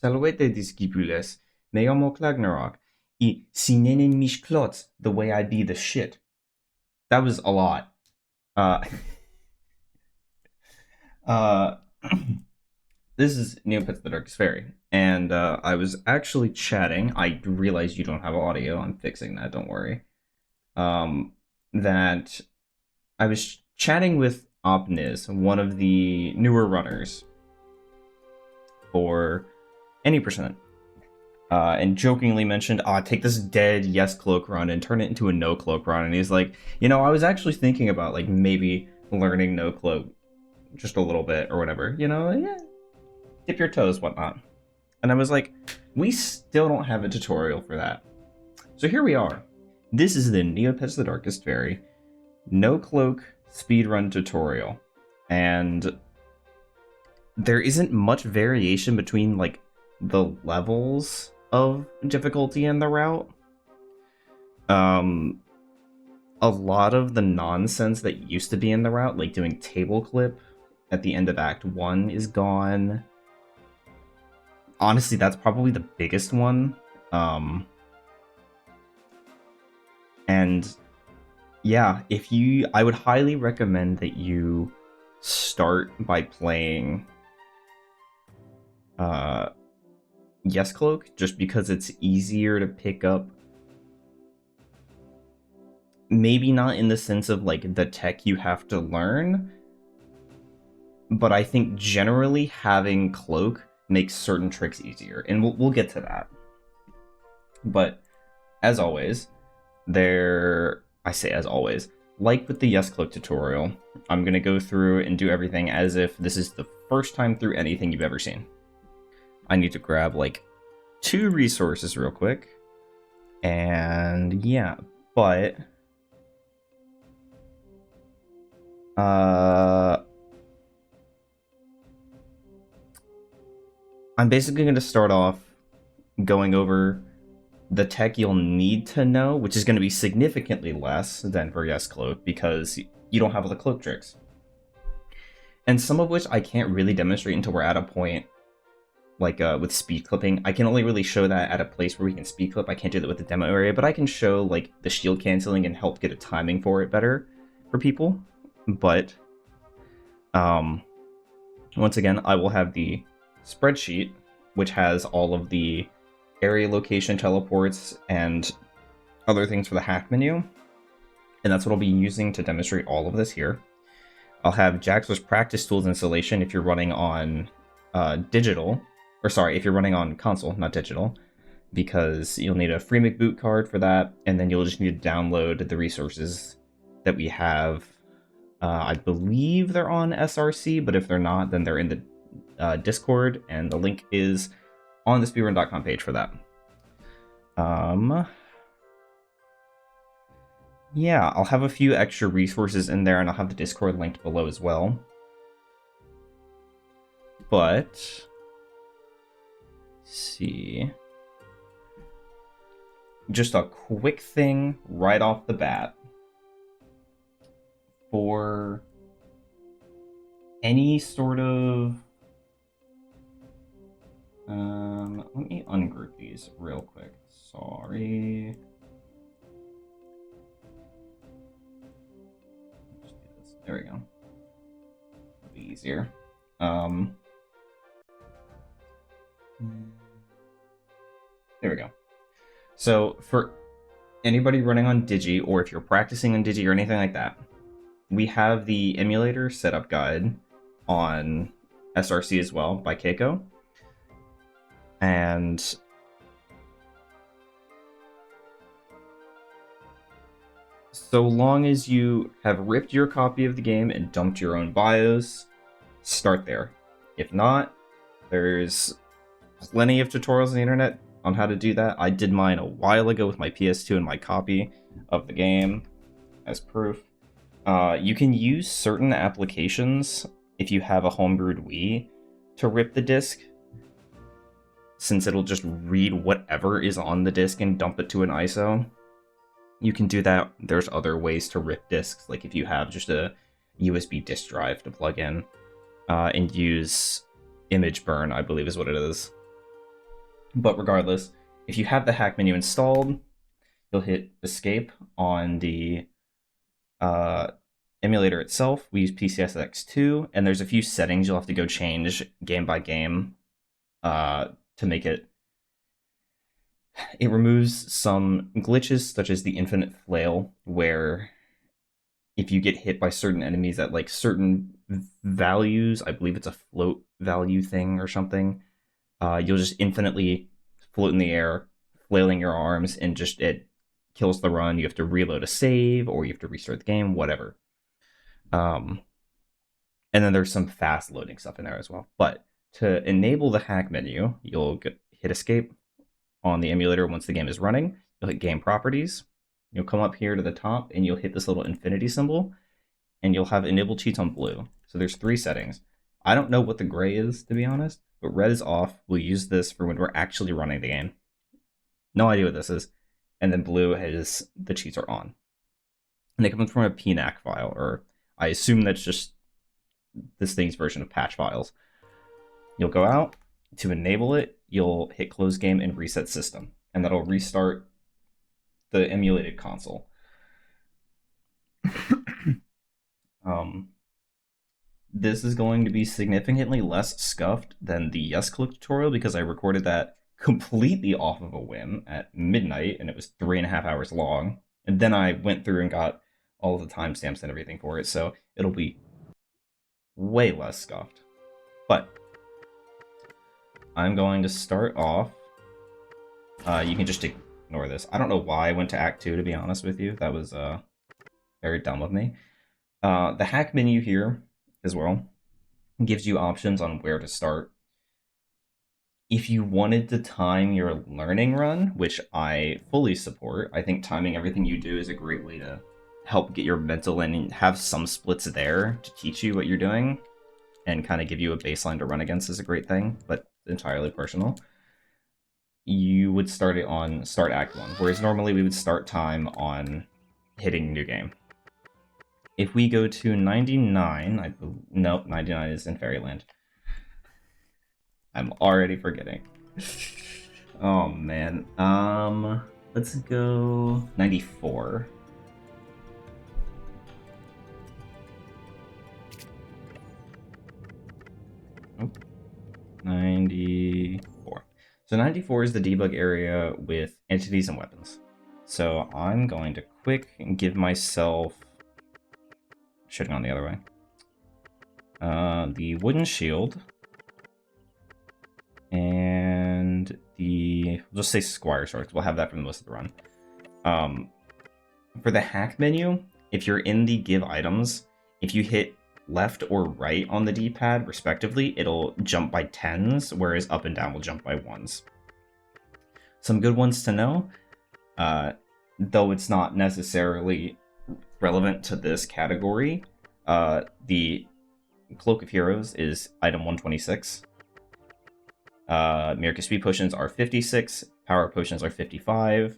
Salvete discipules, me llamo Klagnarok, y si nenen mich klotz, the way I be the shit. That was a lot. Uh, uh, this is Neopets the Darkest Fairy, and I was actually chatting. I realized you don't have audio. I'm fixing that, don't worry. That I was chatting with Opniz, one of the newer runners for any percent, and jokingly mentioned, take this dead yes cloak run and turn it into a no cloak run. And he's like, I was actually thinking about like maybe learning no cloak just a little bit or whatever, yeah, dip your toes, whatnot. And I was like, we still don't have a tutorial for that. So here we are. This is the Neopets the Darkest Fairy no cloak speedrun tutorial. And there isn't much variation between like the levels of difficulty in the route. A lot of the nonsense that used to be in the route, like doing table clip at the end of Act 1, is gone. Honestly, that's probably the biggest one. And yeah, I would highly recommend that you start by playing Yes Cloak, just because it's easier to pick up. Maybe not in the sense of like the tech you have to learn, but I think generally having Cloak makes certain tricks easier, and we'll get to that. But as always, as always, like with the Yes Cloak tutorial, I'm gonna go through and do everything as if this is the first time through anything you've ever seen. I need to grab like 2 resources real quick, and yeah, but I'm basically going to start off going over the tech you'll need to know, which is going to be significantly less than for Yes Cloak, because you don't have all the cloak tricks. And some of which I can't really demonstrate until we're at a point, like with speed clipping. I can only really show that at a place where we can speed clip. I can't do that with the demo area, but I can show like the shield canceling and help get a timing for it better for people. But once again, I will have the spreadsheet, which has all of the area location teleports and other things for the hack menu, and that's what I'll be using to demonstrate all of this here. I'll have Jaxler's practice tools installation if you're running on digital, or sorry, if you're running on console, not digital, because you'll need a free McBoot card for that, and then you'll just need to download the resources that we have. I believe they're on SRC, but if they're not, then they're in the Discord, and the link is on the speedrun.com page for that. Yeah, I'll have a few extra resources in there, and I'll have the Discord linked below as well. But let's see. Just a quick thing right off the bat. For any sort of let me ungroup these real quick. Sorry. Just do this. There we go. It'll be easier. There we go. So for anybody running on Digi, or if you're practicing on Digi or anything like that, we have the emulator setup guide on SRC as well by Keiko. And so long as you have ripped your copy of the game and dumped your own BIOS, start there. If not, there's plenty of tutorials on the internet on how to do that. I did mine a while ago with my PS2 and my copy of the game as proof. You can use certain applications if you have a homebrewed Wii to rip the disc, since it'll just read whatever is on the disc and dump it to an ISO. You can do that. There's other ways to rip discs, like if you have just a USB disk drive to plug in and use image burn, I believe is what it is. But regardless, if you have the hack menu installed, you'll hit escape on the emulator itself. We use PCSX2, and there's a few settings you'll have to go change game by game to make it. It removes some glitches, such as the infinite flail, where if you get hit by certain enemies at like certain values, I believe it's a float value thing or something, you'll just infinitely float in the air, flailing your arms, and just it kills the run. You have to reload a save, or you have to restart the game, whatever. And then there's some fast loading stuff in there as well. But to enable the hack menu, you'll hit escape on the emulator once the game is running. You'll hit game properties. You'll come up here to the top and you'll hit this little infinity symbol, and you'll have enable cheats on blue. So there's 3 settings. I don't know what the gray is, to be honest, but red is off. We'll use this for when we're actually running the game. No idea what this is. And then blue is the cheats are on. And they come from a PNAC file, or I assume that's just this thing's version of patch files. You'll go out. To enable it, you'll hit close game and reset system, and that'll restart the emulated console. This is going to be significantly less scuffed than the Yes Click tutorial, because I recorded that completely off of a whim at midnight, and it was 3.5 hours long. And then I went through and got all of the timestamps and everything for it, so it'll be way less scuffed. But I'm going to start off. You can just ignore this. I don't know why I went to Act 2, to be honest with you. That was very dumb of me. The hack menu here as well gives you options on where to start. If you wanted to time your learning run, which I fully support, I think timing everything you do is a great way to help get your mental in and have some splits there to teach you what you're doing and kind of give you a baseline to run against is a great thing, but entirely personal. You would start it on Start Act 1, whereas normally we would start time on hitting new game. If we go to 99, nope, 99 is in Faerieland. I'm already forgetting. Oh man. Let's go 94. Oh, 94. So 94 is the debug area with entities and weapons. So I'm going to quick give myself... Should have gone the other way. The wooden shield. And the... We'll just say Squire Sword, because we'll have that for the most of the run. For the hack menu, if you're in the give items, if you hit left or right on the D-pad, respectively, it'll jump by 10s, whereas up and down will jump by 1s. Some good ones to know, though it's not necessarily relevant to this category. The Cloak of Heroes is item 126. Meerca speed potions are 56. Power potions are 55.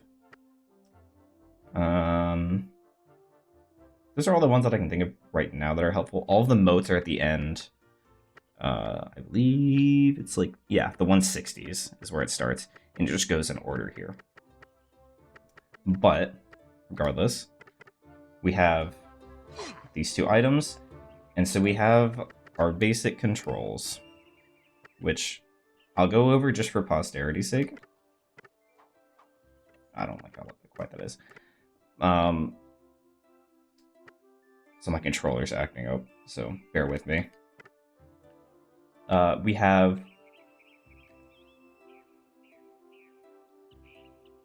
Those are all the ones that I can think of right now that are helpful. All of the motes are at the end. I believe it's like, yeah, the 160s is where it starts, and it just goes in order here. But regardless, we have these 2 items, and so we have our basic controls, which I'll go over just for posterity's sake. I don't like how quite that is. So my controller's acting up, so bear with me. We have...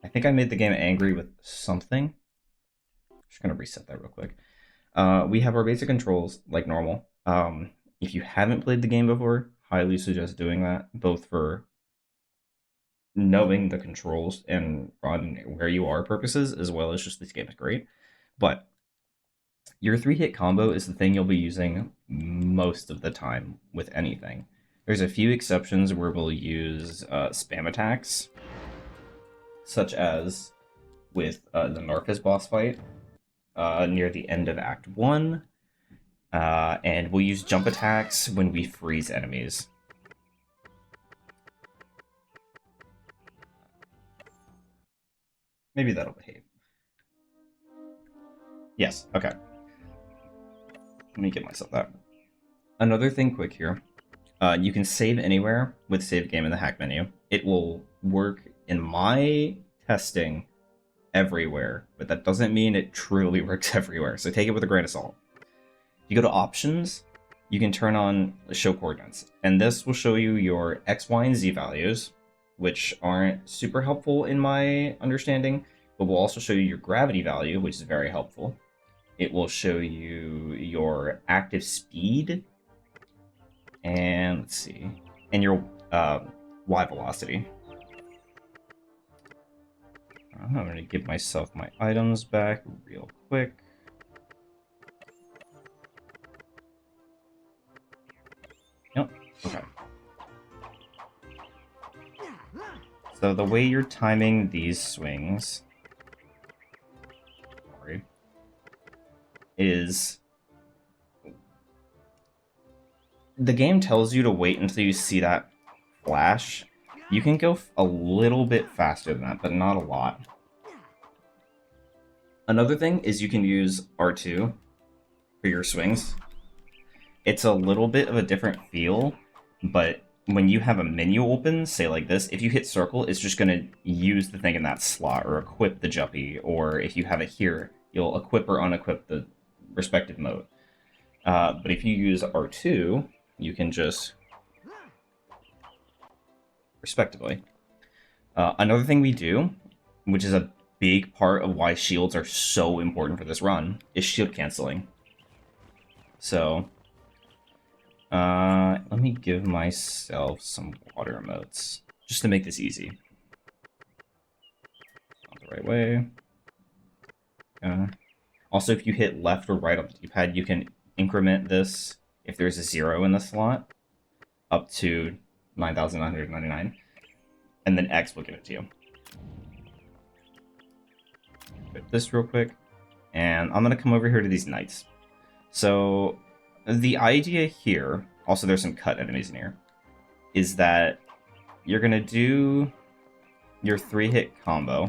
I think I made the game angry with something. Just gonna reset that real quick. We have our basic controls like normal. If you haven't played the game before, highly suggest doing that, both for knowing the controls and on where you are purposes, as well as just this game is great. But your 3-hit combo is the thing you'll be using most of the time with anything. There's a few exceptions where we'll use spam attacks, such as with the Gnarfas boss fight near the end of Act 1, and we'll use jump attacks when we freeze enemies. Maybe that'll behave. Yes, okay. Let me give myself that. Another thing quick here. You can save anywhere with save game in the hack menu. It will work in my testing everywhere, but that doesn't mean it truly works everywhere, so take it with a grain of salt. If you go to options, you can turn on show coordinates, and this will show you your X, Y, and Z values, which aren't super helpful in my understanding, but will also show you your gravity value, which is very helpful. It will show you your active speed, and let's see, and your Y velocity. I'm going to give myself my items back real quick. Yep, okay. So the way you're timing these swings is the game tells you to wait until you see that flash. You can go a little bit faster than that, but not a lot. Another thing is you can use R2 for your swings. It's a little bit of a different feel, but when you have a menu open, say like this, if you hit circle, it's just going to use the thing in that slot or equip the jumpy, or if you have it here, you'll equip or unequip the respective mode. But if you use R2, you can just respectively. Another thing we do, which is a big part of why shields are so important for this run, is shield canceling. So, let me give myself some water emotes, just to make this easy. Not the right way. Also, if you hit left or right on the D-pad, you can increment this, if there's a 0 in the slot, up to 9,999. And then X will give it to you. Put this real quick. And I'm going to come over here to these knights. So, the idea here, also there's some cut enemies in here, is that you're going to do your 3-hit combo.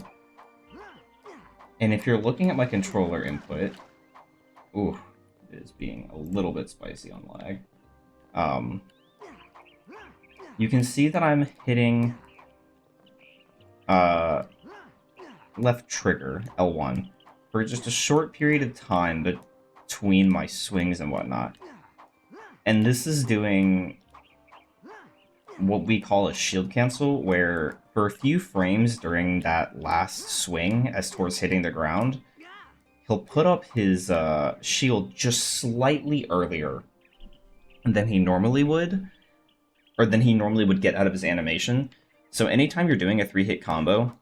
And if you're looking at my controller input, ooh, it is being a little bit spicy on lag. You can see that I'm hitting left trigger, L1, for just a short period of time between my swings and whatnot. And this is doing what we call a shield cancel, where for a few frames during that last swing, as towards hitting the ground, he'll put up his shield just slightly earlier than he normally would, or than he normally would get out of his animation. So anytime you're doing a 3-hit combo,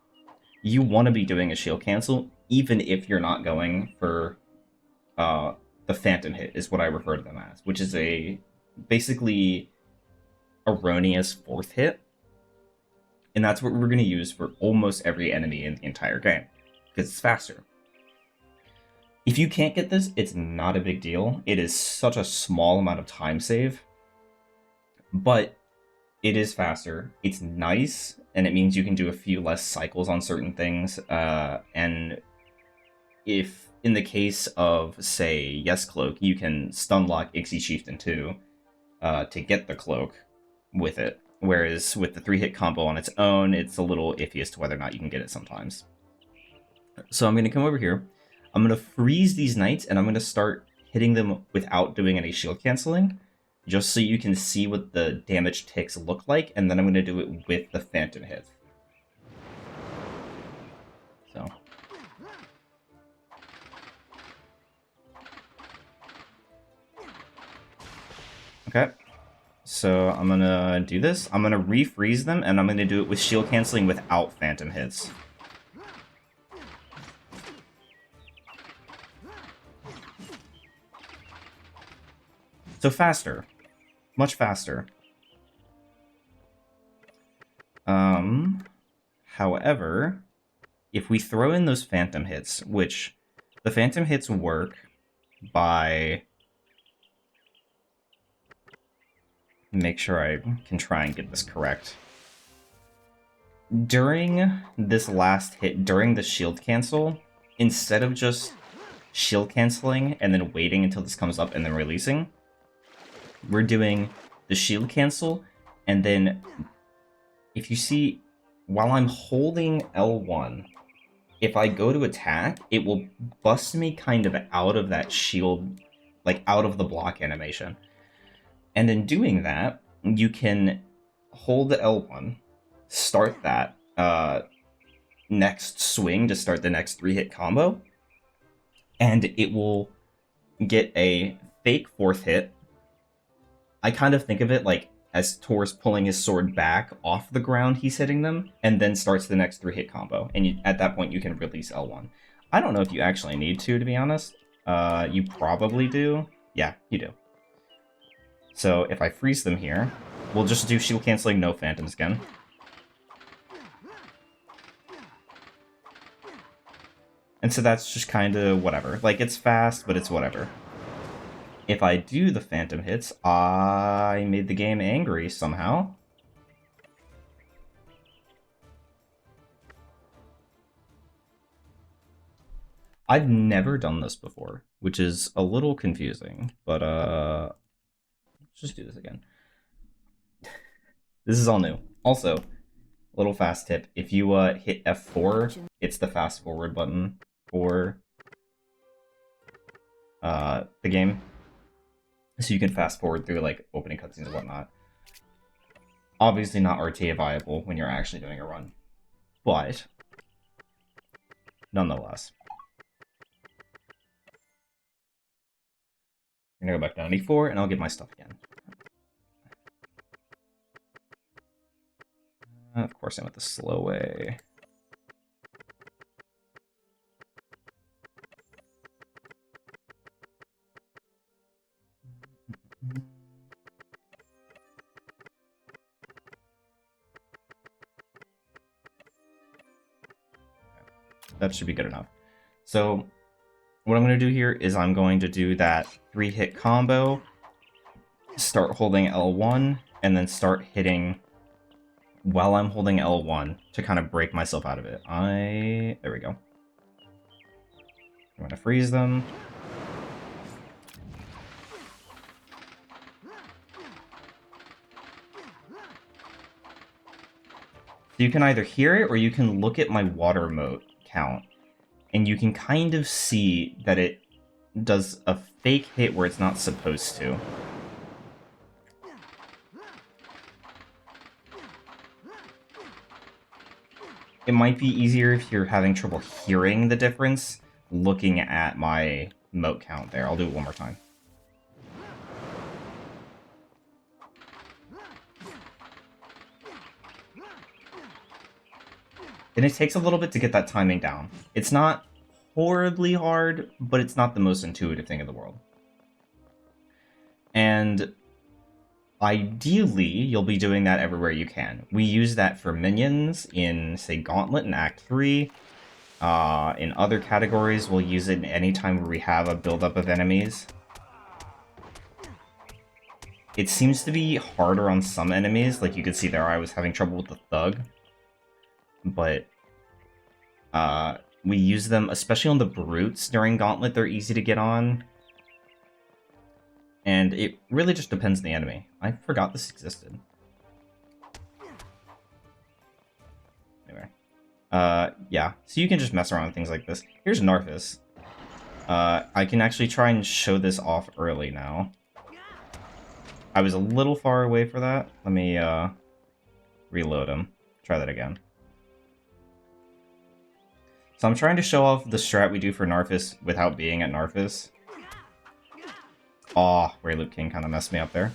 you want to be doing a shield cancel, even if you're not going for the phantom hit, is what I refer to them as, which is a basically erroneous 4th hit. And that's what we're going to use for almost every enemy in the entire game, because it's faster. If you can't get this, it's not a big deal. It is such a small amount of time save, but it is faster. It's nice, and it means you can do a few less cycles on certain things. And if, in the case of, say, Yes Cloak, you can stun lock Ixie Chieftain 2 to get the Cloak with it. Whereas with the 3-hit combo on its own, it's a little iffy as to whether or not you can get it sometimes. So I'm going to come over here. I'm going to freeze these knights, and I'm going to start hitting them without doing any shield canceling, just so you can see what the damage ticks look like, and then I'm going to do it with the phantom hit. So. Okay. So I'm going to do this. I'm going to refreeze them, and I'm going to do it with shield canceling without phantom hits. So faster. Much faster. However, if we throw in those phantom hits, which the phantom hits work by... Make sure I can try and get this correct. during this last hit, during the shield cancel, instead of just shield canceling and then waiting until this comes up and then releasing, we're doing the shield cancel, and then if you see, while I'm holding L1, if I go to attack, it will bust me kind of out of that shield, like out of the block animation. And in doing that, you can hold L1, start that next swing to start the next 3-hit combo, and it will get a fake 4th hit. I kind of think of it like as Tor's pulling his sword back off the ground he's hitting them, and then starts the next 3-hit combo, and at that point you can release L1. I don't know if you actually need to be honest. You probably do. Yeah, you do. So if I freeze them here, we'll just do shield canceling, no phantoms again. And so that's just kind of whatever. Like, it's fast, but it's whatever. If I do the phantom hits, I made the game angry somehow. I've never done this before, which is a little confusing, but let's just do this again. This is all new. Also, little fast tip, if you hit F4, it's the fast forward button for the game. So you can fast forward through like opening cutscenes and whatnot. Obviously not RTA viable when you're actually doing a run, but nonetheless. I'm gonna go back to 94 and I'll get my stuff again. Of course I went the slow way. That should be good enough. So what I'm going to do here is I'm going to do that 3-hit combo, start holding L1, and then start hitting while I'm holding L1 to kind of break myself out of it. There we go. I'm going to freeze them. So you can either hear it or you can look at my water moat count, and you can kind of see that it does a fake hit where it's not supposed to. It might be easier if you're having trouble hearing the difference looking at my moat count there. I'll do it one more time. And it takes a little bit to get that timing down. It's not horribly hard, but it's not the most intuitive thing in the world. And ideally, you'll be doing that everywhere you can. We use that for minions in, say, Gauntlet in Act 3. In other categories, we'll use it anytime where we have a buildup of enemies. It seems to be harder on some enemies. Like you could see there, I was having trouble with the Thug. But we use them, especially on the Brutes during Gauntlet, they're easy to get on. And it really just depends on the enemy. I forgot this existed. Anyway. Yeah, so you can just mess around with things like this. Here's Gnarfas. I can actually try and show this off early now. I was a little far away for that. Let me reload him. Try that again. So I'm trying to show off the strat we do for Gnarfas without being at Gnarfas. Aw, Loop King kind of messed me up there.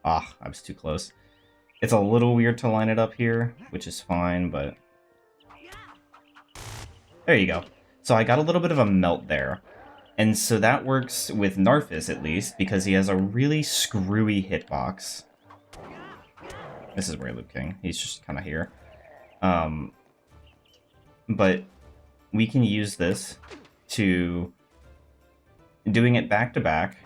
Ah, I was too close. It's a little weird to line it up here, which is fine, but... There you go. So I got a little bit of a melt there. And so that works with Gnarfas, at least, because he has a really screwy hitbox. This is Loop King. He's just kind of here. But we can use this to doing it back to back.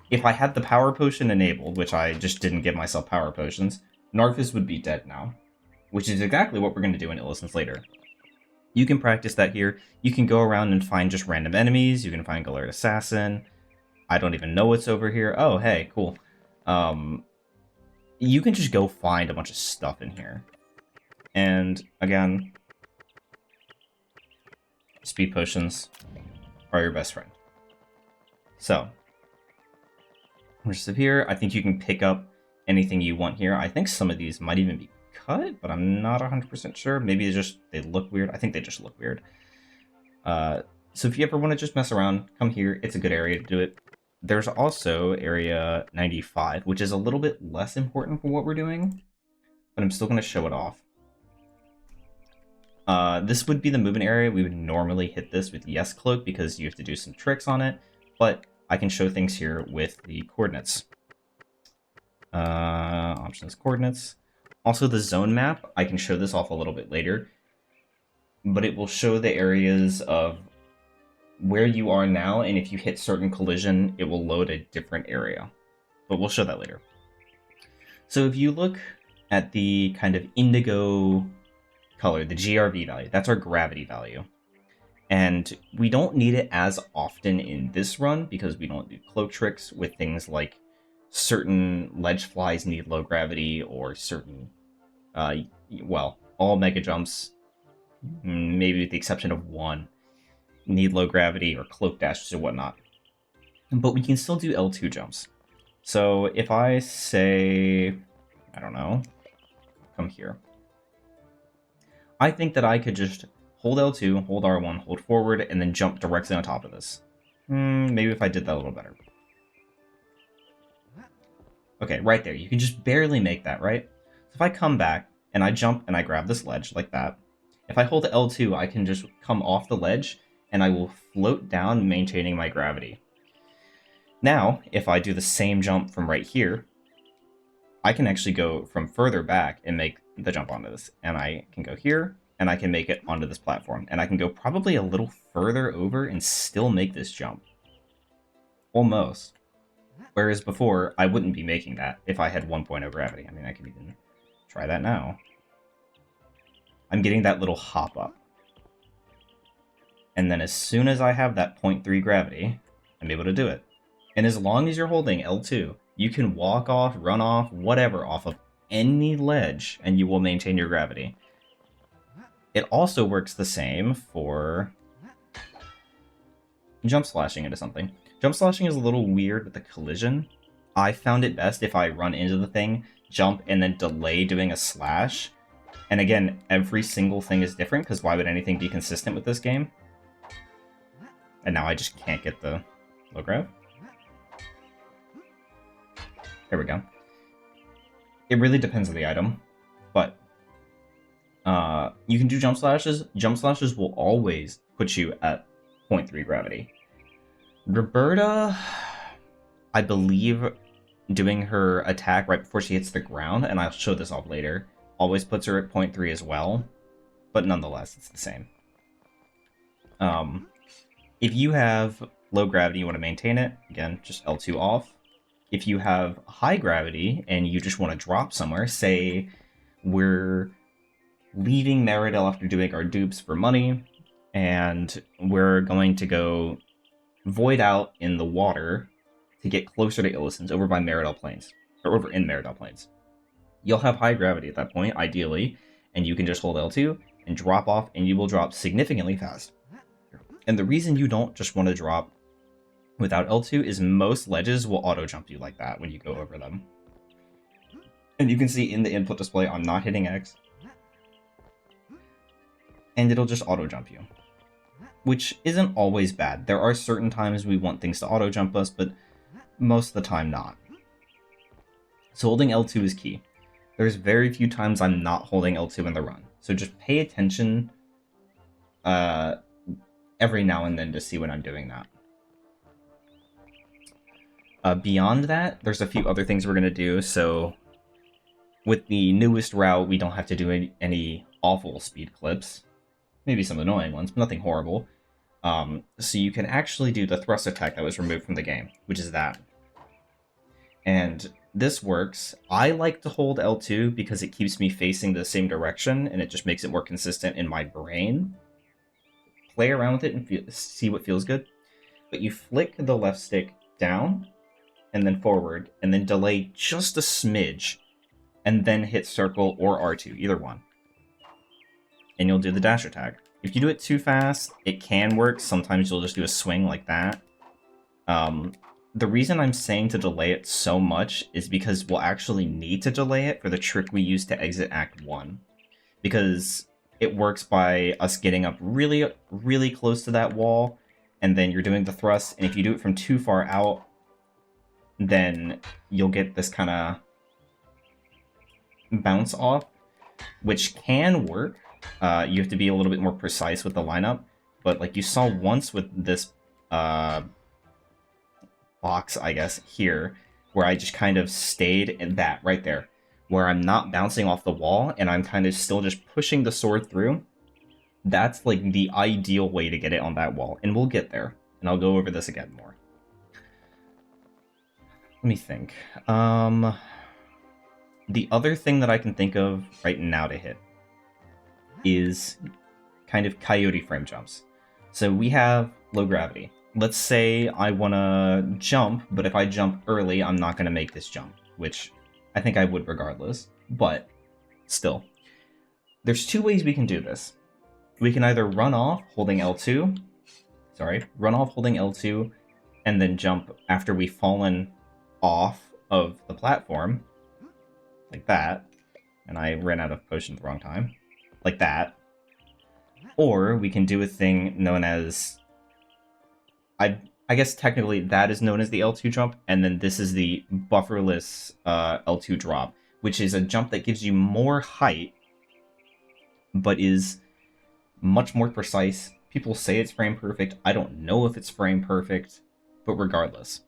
If I had the power potion enabled, which I just didn't give myself power potions, Gnarfas would be dead now, which is exactly what we're going to do in Illusen's later. You can practice that here. You can go around and find just random enemies. You can find Galarian Assassin. I don't even know what's over here. Oh, hey, cool. You can just go find a bunch of stuff in here. And, again, speed potions are your best friend. So, just up here, I think you can pick up anything you want here. I think some of these might even be cut, but I'm not 100% sure. Maybe it's just they look weird. I think they just look weird. So if you ever want to just mess around, come here. It's a good area to do it. There's also area 95, which is a little bit less important for what we're doing, but I'm still going to show it off. This would be the movement area. We would normally hit this with Yes Cloak because you have to do some tricks on it, but I can show things here with the coordinates. Options, coordinates. Also the zone map, I can show this off a little bit later, but it will show the areas of where you are now, and if you hit certain collision, it will load a different area. But we'll show that later. So if you look at the kind of indigo color, the GRV value, that's our gravity value. And we don't need it as often in this run because we don't do cloak tricks with things like certain ledge flies need low gravity, or certain, well, all mega jumps, maybe with the exception of one, need low gravity or cloak dashes or whatnot. But we can still do L2 jumps. So if I say, I don't know, come here. I think that I could just hold L2, hold R1, hold forward, and then jump directly on top of this. Maybe if I did that a little better. Okay, right there. You can just barely make that, right? So if I come back and I jump and I grab this ledge like that, if I hold L2, I can just come off the ledge and I will float down, maintaining my gravity. Now, if I do the same jump from right here, I can actually go from further back and make the jump onto this. And I can go here, and I can make it onto this platform. And I can go probably a little further over and still make this jump. Almost. Whereas before, I wouldn't be making that if I had 1.0 gravity. I mean, I could even try that now. I'm getting that little hop up. And then as soon as I have that 0.3 gravity, I'm able to do it. And as long as you're holding L2, you can walk off, run off, whatever, off of any ledge, and you will maintain your gravity. It also works the same for jump slashing into something. Jump slashing is a little weird with the collision. I found it best if I run into the thing, jump, and then delay doing a slash. And again, every single thing is different, because why would anything be consistent with this game? And now I just can't get the low grab. There we go. It really depends on the item, but you can do jump slashes. Jump slashes will always put you at 0.3 gravity. Roberta, I believe, doing her attack right before she hits the ground, and I'll show this off later, always puts her at 0.3 as well, but nonetheless, it's the same. If you have low gravity, you want to maintain it, again, just L2 off. If you have high gravity and you just want to drop somewhere, say we're leaving Meridell after doing our dupes for money, and we're going to go void out in the water to get closer to Illusen's over by Meridell Plains, or over in Meridell Plains. You'll have high gravity at that point, ideally, and you can just hold L2 and drop off, and you will drop significantly fast. And the reason you don't just want to drop without L2 is most ledges will auto-jump you like that when you go over them. And you can see in the input display, I'm not hitting X. And it'll just auto-jump you. Which isn't always bad. There are certain times we want things to auto-jump us, but most of the time not. So holding L2 is key. There's very few times I'm not holding L2 in the run. So just pay attention every now and then to see when I'm doing that. Beyond that, there's a few other things we're going to do. So with the newest route, we don't have to do any awful speed clips. Maybe some annoying ones, but nothing horrible. So you can actually do the thrust attack that was removed from the game, which is that. And this works. I like to hold L2 because it keeps me facing the same direction, and it just makes it more consistent in my brain. Play around with it and see what feels good. But you flick the left stick down, and then forward, and then delay just a smidge, and then hit circle or R2, either one. And you'll do the dash attack. If you do it too fast, it can work. Sometimes you'll just do a swing like that. The reason I'm saying to delay it so much is because we'll actually need to delay it for the trick we use to exit Act 1. Because it works by us getting up really, really close to that wall, and then you're doing the thrust, and if you do it from too far out, then you'll get this kind of bounce off, which can work. You have to be a little bit more precise with the lineup, but like you saw once with this box, I guess, here, where I just kind of stayed in that right there, where I'm not bouncing off the wall and I'm kind of still just pushing the sword through. That's like the ideal way to get it on that wall, and we'll get there, and I'll go over this again more. Let me think. The other thing that I can think of right now to hit is kind of coyote frame jumps. So we have low gravity. Let's say I want to jump, but if I jump early, I'm not going to make this jump, which I think I would regardless, but still. There's two ways we can do this. We can either run off holding L2, and then jump after we've fallen off of the platform, like that, and I ran out of potions at the wrong time, like that. Or we can do a thing known as, I guess technically that is known as the L2 jump, and then this is the bufferless L2 drop, which is a jump that gives you more height, but is much more precise. People say it's frame perfect. I don't know if it's frame perfect, but regardless.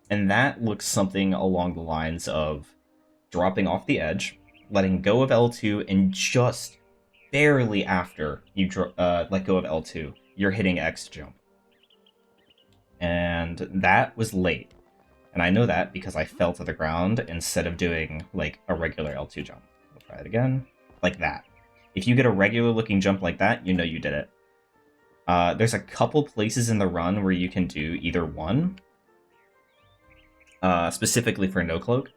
And that looks something along the lines of dropping off the edge, letting go of L2, and just barely after you let go of L2, you're hitting X jump. And that was late. And I know that because I fell to the ground instead of doing like a regular L2 jump. We'll try it again. Like that. If you get a regular looking jump like that, you know you did it. There's a couple places in the run where you can do either one. Specifically for no cloak.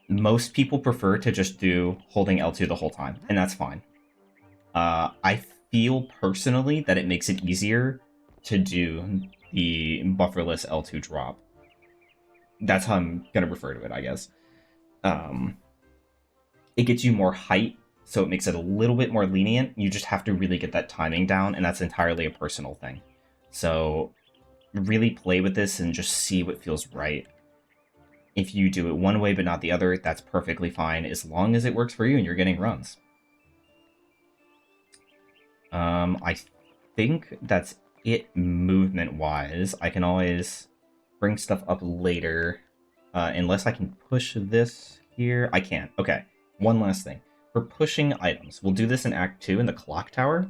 Most people prefer to just do holding L2 the whole time, and that's fine. I feel personally that it makes it easier to do the bufferless L2 drop. That's how I'm going to refer to it, I guess. It gets you more height, so it makes it a little bit more lenient. You just have to really get that timing down, and that's entirely a personal thing. So really play with this and just see what feels right. If you do it one way but not the other, that's perfectly fine, as long as it works for you and you're getting runs. I think that's it movement-wise. I can always bring stuff up later, unless I can push this here. I can't. Okay, one last thing. For pushing items, we'll do this in Act 2 in the Clock Tower.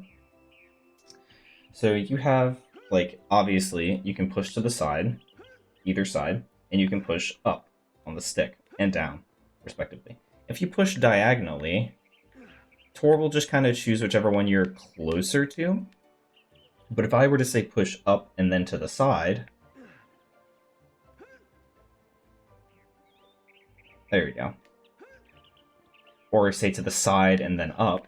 So you have, like, obviously, you can push to the side, either side, and you can push up on the stick and down, respectively. If you push diagonally, Tor will just kind of choose whichever one you're closer to. But if I were to say push up and then to the side, there we go. Or say to the side and then up,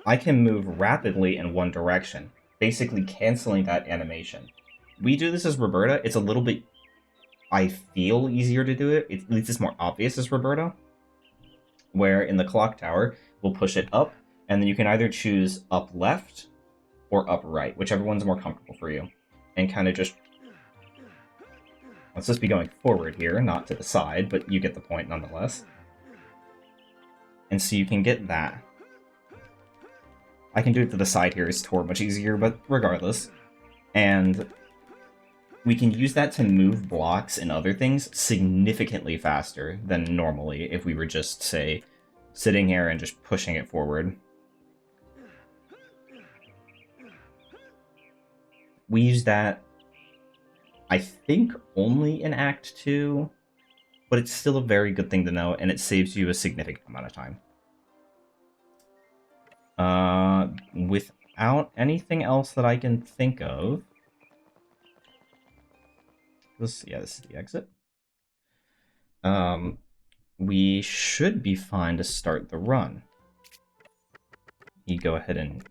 I can move rapidly in one direction, basically canceling that animation. We do this as Roberta. It's a little bit, I feel, easier to do it. At least it's more obvious as Roberta. Where in the Clock Tower, we'll push it up, and then you can either choose up left or up right, whichever one's more comfortable for you. And kind of just, let's just be going forward here, not to the side, but you get the point nonetheless. And so you can get that. I can do it to the side here, it's Tor much easier, but regardless. And we can use that to move blocks and other things significantly faster than normally if we were just, say, sitting here and just pushing it forward. We use that, I think, only in Act 2. but it's still a very good thing to know, and it saves you a significant amount of time. Without anything else that I can think of, this is the exit. We should be fine to start the run. You go ahead and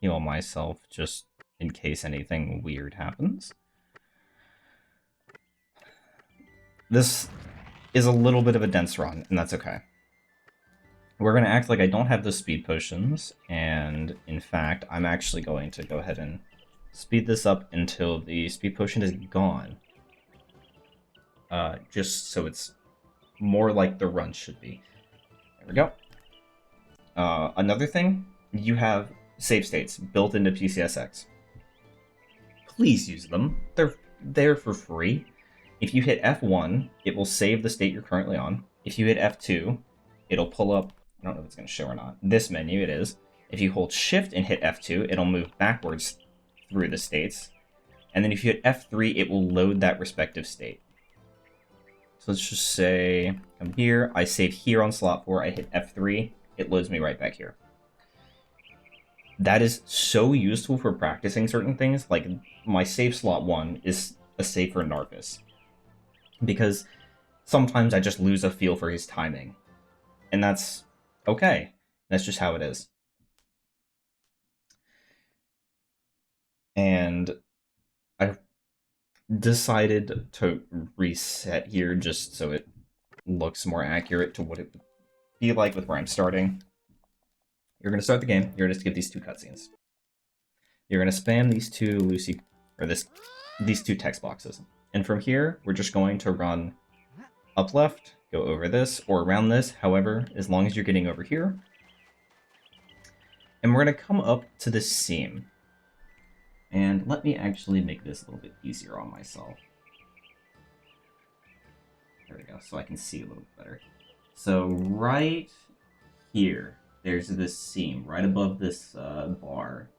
heal myself just in case anything weird happens. This is a little bit of a dense run, and that's okay. We're going to act like I don't have those speed potions, and in fact, I'm actually going to go ahead and speed this up until the speed potion is gone. Just so it's more like the run should be. There we go. Another thing, you have save states built into PCSX. Please use them. They're there for free. If you hit F1, it will save the state you're currently on. If you hit F2, it'll pull up, I don't know if it's going to show or not, this menu it is. If you hold shift and hit F2, it'll move backwards through the states. And then if you hit F3, it will load that respective state. So let's just say, I'm here, I save here on slot 4, I hit F3, it loads me right back here. That is so useful for practicing certain things, like my save slot 1 is a save for Gnarfas. Because sometimes I just lose a feel for his timing. And that's okay. That's just how it is. And I've decided to reset here just so it looks more accurate to what it would be like with where I'm starting. You're going to start the game. You're going to skip these 2 cutscenes. You're going to spam these 2 these 2 text boxes. And from here, we're just going to run up left, go over this, or around this, however, as long as you're getting over here. And we're going to come up to this seam. And let me actually make this a little bit easier on myself. There we go, so I can see a little bit better. So right here, there's this seam right above this bar.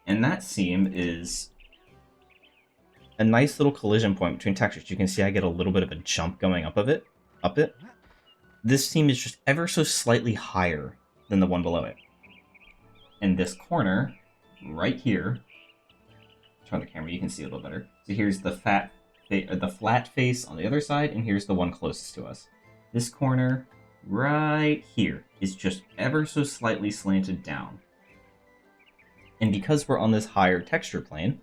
And that seam is a nice little collision point between textures. You can see I get a little bit of a jump going up it. This seam is just ever so slightly higher than the one below it. And this corner, right here, turn the camera, you can see a little better. So here's the flat face on the other side, and here's the one closest to us. This corner, right here, is just ever so slightly slanted down. And because we're on this higher texture plane,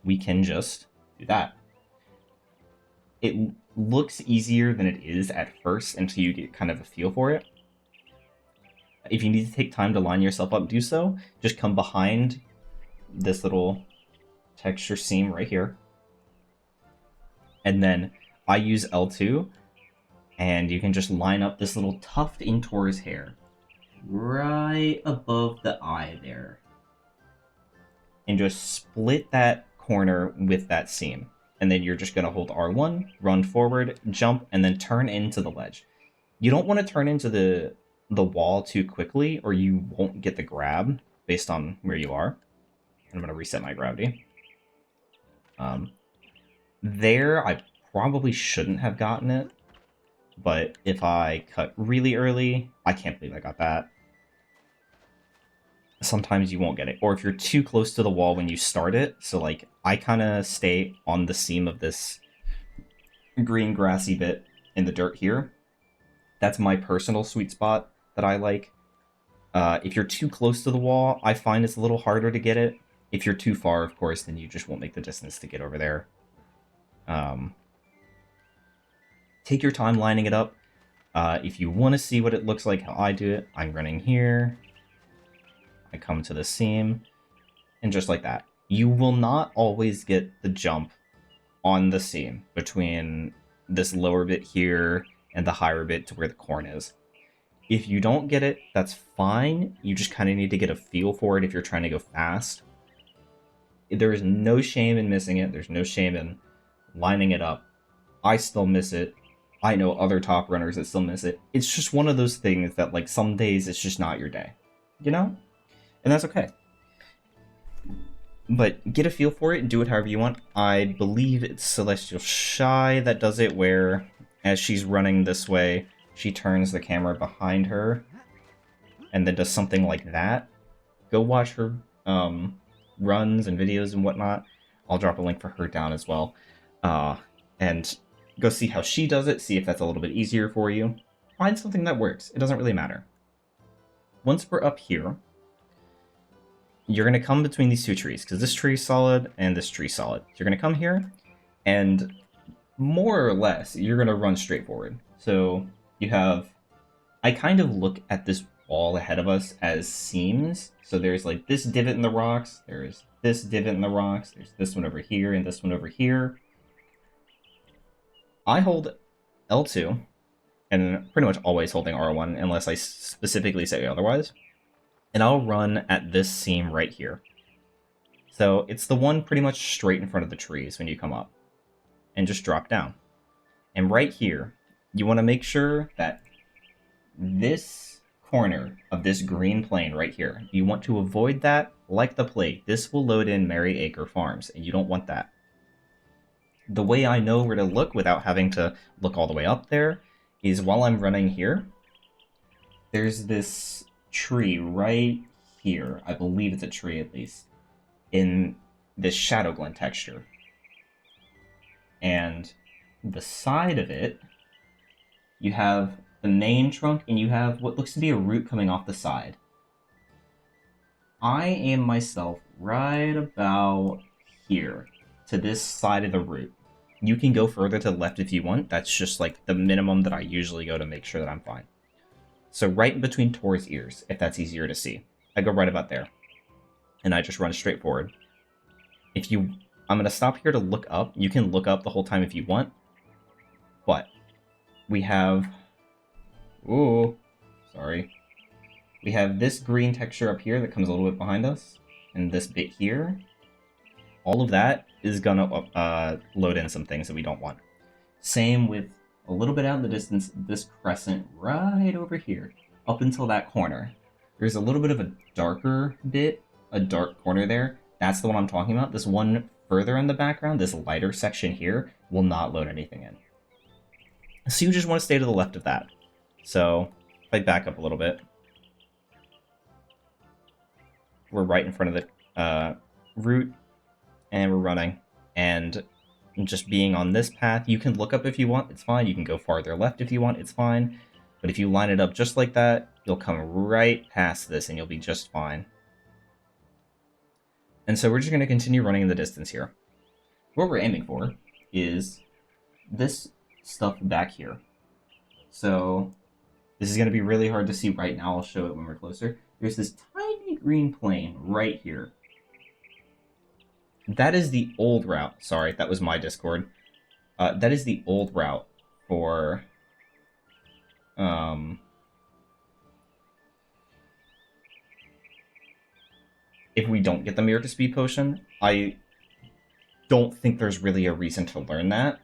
we can just do that. It looks easier than it is at first until you get kind of a feel for it. If you need to take time to line yourself up, do so. Just come behind this little texture seam right here. And then I use L2, and you can just line up this little tuft in Tor's hair right above the eye there. And just split that corner with that seam. And then you're just going to hold R1, run forward, jump, and then turn into the ledge. You don't want to turn into the wall too quickly, or you won't get the grab based on where you are. I'm going to reset my gravity. There, I probably shouldn't have gotten it. But if I cut really early, I can't believe I got that. Sometimes you won't get it. Or if you're too close to the wall when you start it. So, like, I kind of stay on the seam of this green grassy bit in the dirt here. That's my personal sweet spot that I like. If you're too close to the wall, I find it's a little harder to get it. If you're too far, of course, then you just won't make the distance to get over there. Take your time lining it up. If you want to see what it looks like how I do it, I'm running here. I come to the seam, and just like that. You will not always get the jump on the seam between this lower bit here and the higher bit to where the corn is. If you don't get it, that's fine. You just kind of need to get a feel for it if you're trying to go fast. There is no shame in missing it. There's no shame in lining it up. I still miss it. I know other top runners that still miss it. It's just one of those things that, like, some days it's just not your day. You know? And that's okay. But get a feel for it and do it however you want. I believe it's Celestial Shy that does it, where as she's running this way, she turns the camera behind her and then does something like that. Go watch her runs and videos and whatnot. I'll drop a link for her down as well. And go see how she does it, see if that's a little bit easier for you. Find something that works. It doesn't really matter. Once we're up here, you're going to come between these two trees, because this tree is solid and this tree is solid. So you're going to come here, and more or less, you're going to run straight forward. So you have... I kind of look at this wall ahead of us as seams. So there's like this divot in the rocks, there's this divot in the rocks, there's this one over here, and this one over here. I hold L2, and pretty much always holding R1 unless I specifically say otherwise. And I'll run at this seam right here. So it's the one pretty much straight in front of the trees when you come up. And just drop down. And right here, you want to make sure that this corner of this green plane right here, you want to avoid that like the plague. This will load in Merry Acre Farms, and you don't want that. The way I know where to look without having to look all the way up there is while I'm running here, there's this tree right here. I believe it's a tree at least, in this Shadowglen texture. And the side of it, you have the main trunk, and you have what looks to be a root coming off the side. I am myself right about here, to this side of the root. You can go further to the left if you want. That's just like the minimum that I usually go to make sure that I'm fine. So right in between Tor's ears, if that's easier to see. I go right about there. And I just run straight forward. I'm going to stop here to look up. You can look up the whole time if you want. But we have... Ooh, sorry. We have this green texture up here that comes a little bit behind us. And this bit here. All of that is gonna load in some things that we don't want. Same with a little bit out in the distance, this crescent right over here, up until that corner. There's a little bit of a darker bit, a dark corner there. That's the one I'm talking about. This one further in the background, this lighter section here, will not load anything in. So you just want to stay to the left of that. So if I back up a little bit, we're right in front of the root. And we're running, and just being on this path, you can look up if you want, it's fine. You can go farther left if you want, it's fine. But if you line it up just like that, you'll come right past this and you'll be just fine. And so we're just going to continue running in the distance here. What we're aiming for is this stuff back here. So this is going to be really hard to see right now. I'll show it when we're closer. There's this tiny green plane right here. That is the old route. Sorry, that was my Discord. That is the old route for... if we don't get the Meerca Speed Potion, I don't think there's really a reason to learn that,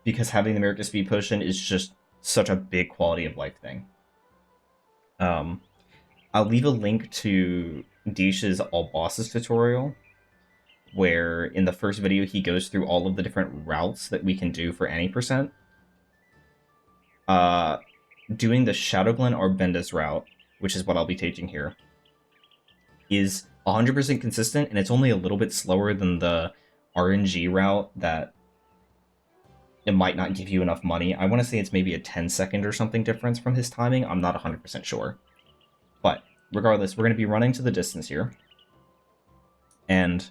because having the Meerca Speed Potion is just such a big quality of life thing. I'll leave a link to Dish's All Bosses tutorial, where in the first video he goes through all of the different routes that we can do for any percent. Doing the Shadowglen Arbendus route, which is what I'll be teaching here, is 100% consistent, and it's only a little bit slower than the RNG route that it might not give you enough money. I want to say it's maybe a 10-second or something difference from his timing. I'm not 100% sure. But regardless, we're going to be running to the distance here. And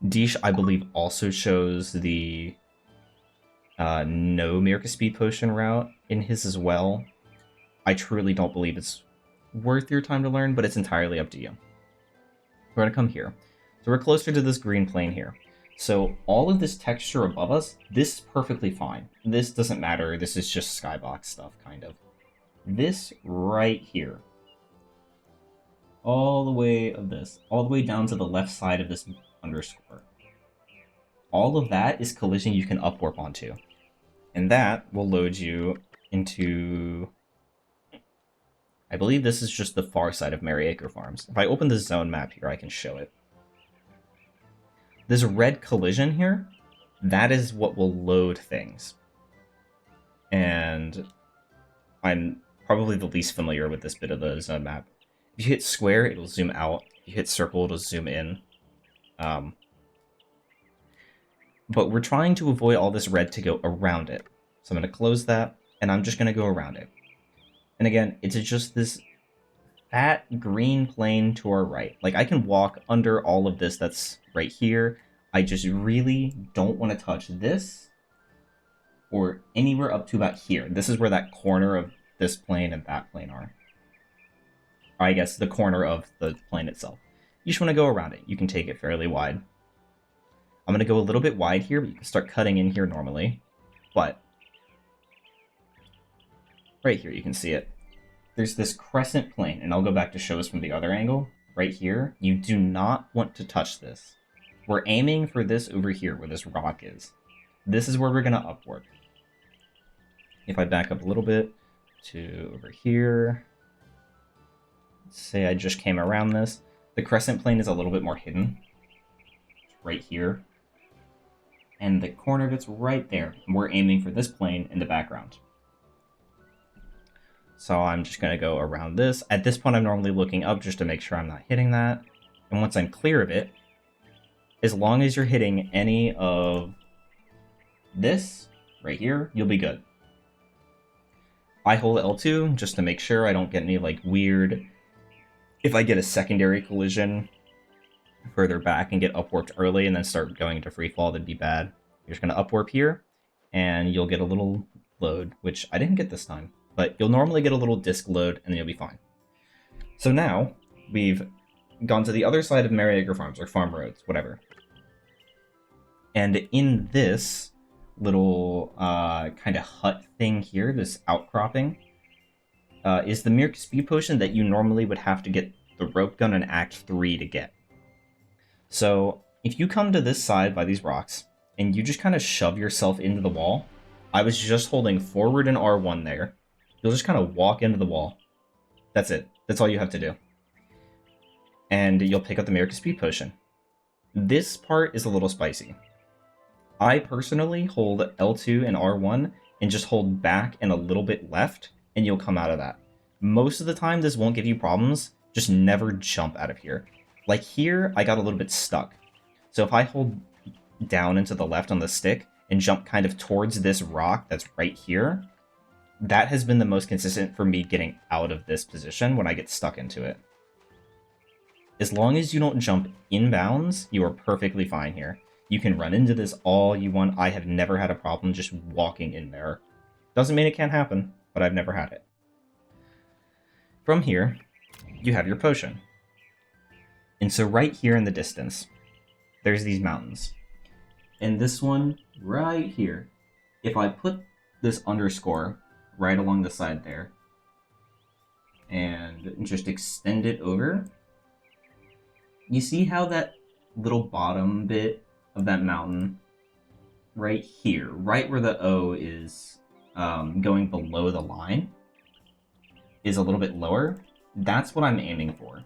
Dish, I believe, also shows the no Meerca Speed Potion route in his as well. I truly don't believe it's worth your time to learn, but it's entirely up to you. We're going to come here. So we're closer to this green plane here. So all of this texture above us, this is perfectly fine. This doesn't matter. This is just skybox stuff, kind of. This right here, all the way down to the left side of this underscore. All of that is collision you can upwarp onto. And that will load you into... I believe this is just the far side of Merry Acre Farms. If I open the zone map here, I can show it. This red collision here, that is what will load things. And I'm probably the least familiar with this bit of the zone map. If you hit square, it'll zoom out. If you hit circle, it'll zoom in. But we're trying to avoid all this red to go around it. So I'm going to close that, and I'm just going to go around it. And again, it's just this fat green plane to our right. Like, I can walk under all of this that's right here. I just really don't want to touch this or anywhere up to about here. This is where that corner of this plane and that plane are. Or I guess the corner of the plane itself. You just want to go around it. You can take it fairly wide. I'm going to go a little bit wide here, but you can start cutting in here normally. But right here, you can see it. There's this crescent plane, and I'll go back to show us from the other angle. Right here, you do not want to touch this. We're aiming for this over here, where this rock is. This is where we're going to upwarp. If I back up a little bit to over here, let's say I just came around this. The crescent plane is a little bit more hidden. It's right here. And the corner of it's right there. We're aiming for this plane in the background. So I'm just going to go around this. At this point, I'm normally looking up just to make sure I'm not hitting that. And once I'm clear of it, as long as you're hitting any of this right here, you'll be good. I hold L2 just to make sure I don't get any like weird... If I get a secondary collision further back and get upwarped early and then start going into free fall, that'd be bad. You're just going to upwarp here, and you'll get a little load, which I didn't get this time. But you'll normally get a little disc load, and then you'll be fine. So now, we've gone to the other side of Merryacre Farms, or Farm Roads, whatever. And in this little kind of hut thing here, this outcropping, is the Meerca speed potion that you normally would have to get the rope gun in Act 3 to get. So if you come to this side by these rocks, and you just kind of shove yourself into the wall, I was just holding forward and R1 there. You'll just kind of walk into the wall. That's it. That's all you have to do. And you'll pick up the Meerca speed potion. This part is a little spicy. I personally hold L2 and R1 and just hold back and a little bit left, and you'll come out of that. Most of the time, this won't give you problems. Just never jump out of here. Like here, I got a little bit stuck. So if I hold down into the left on the stick and jump kind of towards this rock that's right here, that has been the most consistent for me getting out of this position when I get stuck into it. As long as you don't jump inbounds, you are perfectly fine here. You can run into this all you want. I have never had a problem just walking in there. Doesn't mean it can't happen, but I've never had it. From here, you have your potion. And so right here in the distance, there's these mountains. And this one right here, if I put this underscore right along the side there, and just extend it over, you see how that little bottom bit of that mountain right here, right where the O is going below the line, is a little bit lower? That's what I'm aiming for.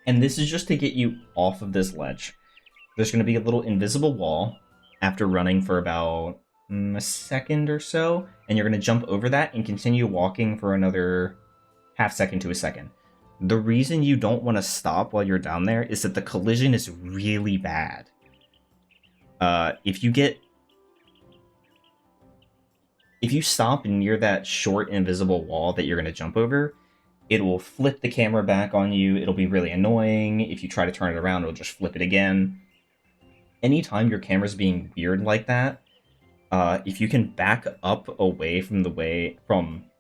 And this is just to get you off of this ledge. There's going to be a little invisible wall after running for about a second or so, and you're going to jump over that and continue walking for another half second to a second. The reason you don't want to stop while you're down there is that the collision is really bad. If you stop near that short invisible wall that you're going to jump over, it will flip the camera back on you. It'll be really annoying. If you try to turn it around, it'll just flip it again. Anytime your camera's being weird like that, if you can back up away from the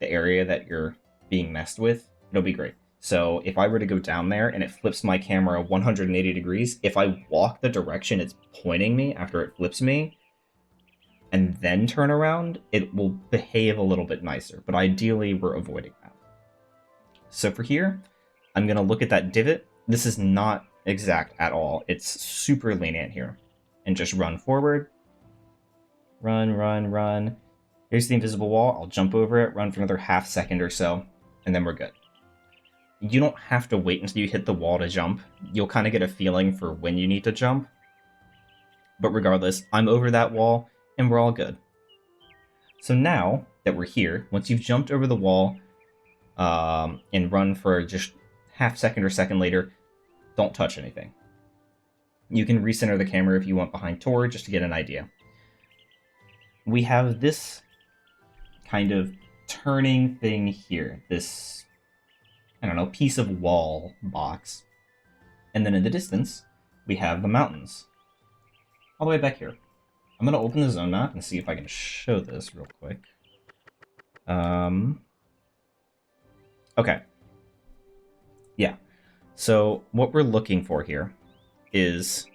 area that you're being messed with, it'll be great. So if I were to go down there and it flips my camera 180 degrees, if I walk the direction it's pointing me after it flips me, and then turn around, it will behave a little bit nicer. But ideally, we're avoiding that. So for here, I'm going to look at that divot. This is not exact at all. It's super lenient here. And just run forward. Run, run, run. Here's the invisible wall. I'll jump over it, run for another half second or so, and then we're good. you don't have to wait until you hit the wall to jump. You'll kind of get a feeling for when you need to jump. But regardless, I'm over that wall, and we're all good. So now that we're here, once you've jumped over the wall and run for just half second or second later, don't touch anything. You can recenter the camera if you want behind Tor, just to get an idea. We have this kind of turning thing here, this, I don't know, piece of wall box. And then in the distance, we have the mountains. All the way back here. I'm going to open the zone map and see if I can show this real quick. Okay. Yeah. So what we're looking for here is...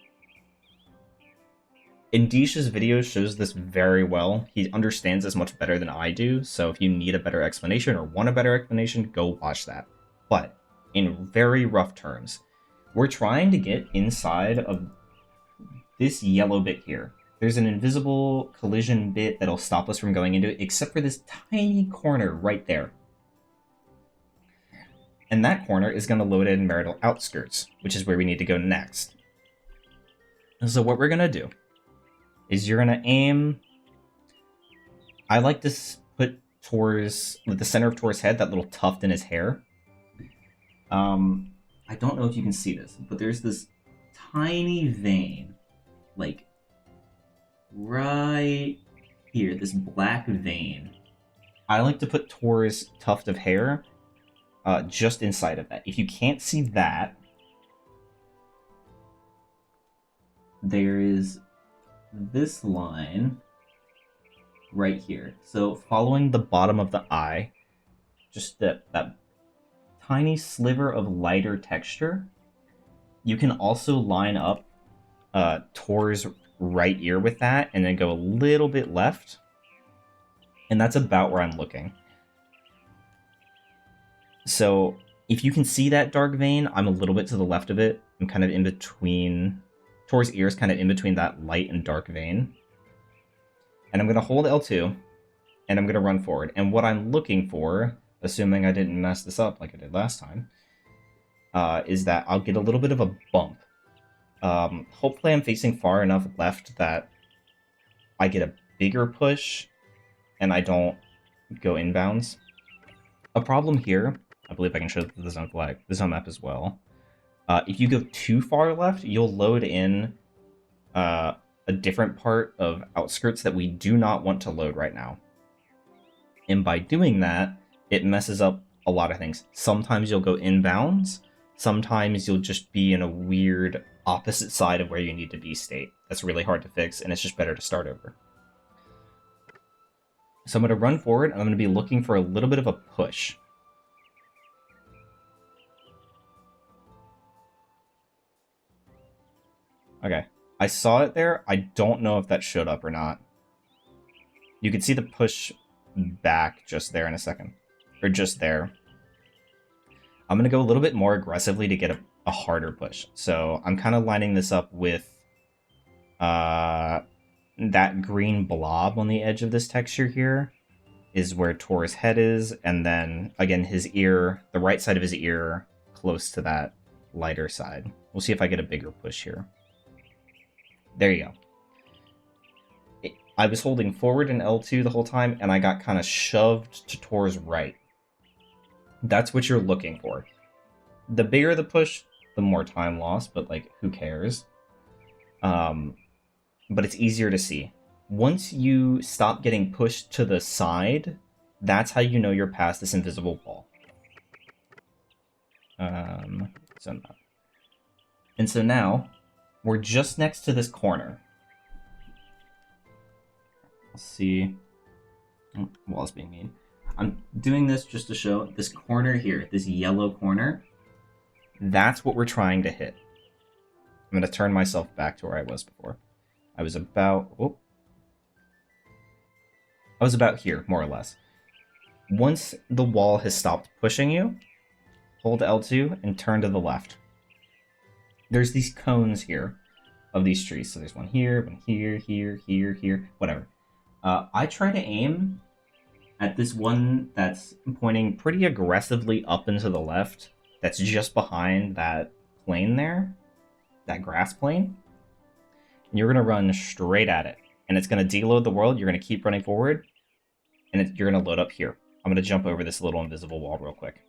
Indish's video shows this very well. He understands this much better than I do, so if you need a better explanation or want a better explanation, go watch that. But, in very rough terms, we're trying to get inside of this yellow bit here. There's an invisible collision bit that'll stop us from going into it, except for this tiny corner right there. And that corner is going to load in Meridell Outskirts, which is where we need to go next. So what we're going to do is you're going to aim... I like to put Tor's, with the center of Tor's head, that little tuft in his hair. I don't know if you can see this, but there's this tiny vein, like, right here, this black vein. I like to put Tor's tuft of hair just inside of that. If you can't see that, there is this line right here. So following the bottom of the eye, just that tiny sliver of lighter texture, you can also line up Tor's right ear with that and then go a little bit left. And that's about where I'm looking. So if you can see that dark vein, I'm a little bit to the left of it. I'm kind of in between... Tor's ear is kind of in between that light and dark vein. And I'm going to hold L2, and I'm going to run forward. And what I'm looking for, assuming I didn't mess this up like I did last time, is that I'll get a little bit of a bump. Hopefully I'm facing far enough left that I get a bigger push, and I don't go inbounds. A problem here, I believe I can show the zone map as well. If you go too far left, you'll load in a different part of Outskirts that we do not want to load right now. And by doing that, it messes up a lot of things. Sometimes you'll go inbounds, sometimes you'll just be in a weird opposite side of where you need to be state. That's really hard to fix, and it's just better to start over. So I'm going to run forward, and I'm going to be looking for a little bit of a push. Okay, I saw it there. I don't know if that showed up or not. You can see the push back just there in a second. Or just there. I'm going to go a little bit more aggressively to get a harder push. So I'm kind of lining this up with that green blob on the edge of this texture here is where Tor's head is. And then, again, his ear, the right side of his ear, close to that lighter side. We'll see if I get a bigger push here. There you go. I was holding forward in L2 the whole time, and I got kind of shoved to Tor's right. That's what you're looking for. The bigger the push, the more time lost, but, like, who cares? But it's easier to see. Once you stop getting pushed to the side, that's how you know you're past this invisible wall. And so now... we're just next to this corner. Let's see. Oh, wall's being mean. I'm doing this just to show this corner here, this yellow corner. That's what we're trying to hit. I'm going to turn myself back to where I was before. I was about... oh. I was about here, more or less. Once the wall has stopped pushing you, hold L2 and turn to the left. There's these cones here of these trees. So there's one here, here, whatever. I try to aim at this one that's pointing pretty aggressively up and to the left that's just behind that plane there, that grass plane. And you're going to run straight at it. And it's going to deload the world. You're going to keep running forward. And you're going to load up here. I'm going to jump over this little invisible wall real quick.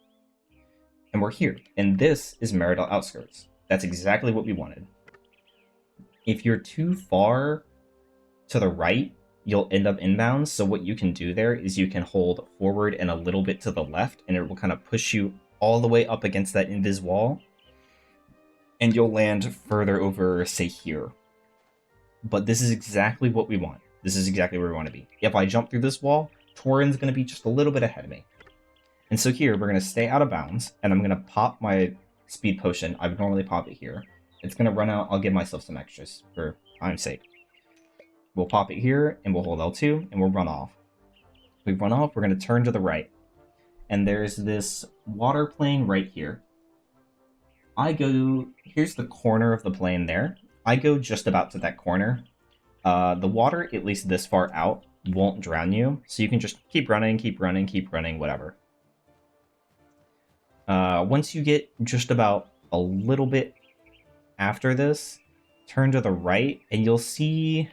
And we're here. And this is Meridell Outskirts. That's exactly what we wanted. If you're too far to the right, you'll end up inbounds. So what you can do there is you can hold forward and a little bit to the left, and it will kind of push you all the way up against that invis wall. And you'll land further over, say, here. But this is exactly what we want. This is exactly where we want to be. If I jump through this wall, Torin's going to be just a little bit ahead of me. And so here, we're going to stay out of bounds, and I'm going to pop my speed potion. I would normally pop it here. It's going to run out. I'll give myself some extras for time's sake. We'll pop it here, and we'll hold L2, and we'll run off. We run off, we're going to turn to the right. And there's this water plane right here. Here's the corner of the plane there. I go just about to that corner. The water, at least this far out, won't drown you. So you can just keep running, whatever. Once you get just about a little bit after this, turn to the right, and you'll see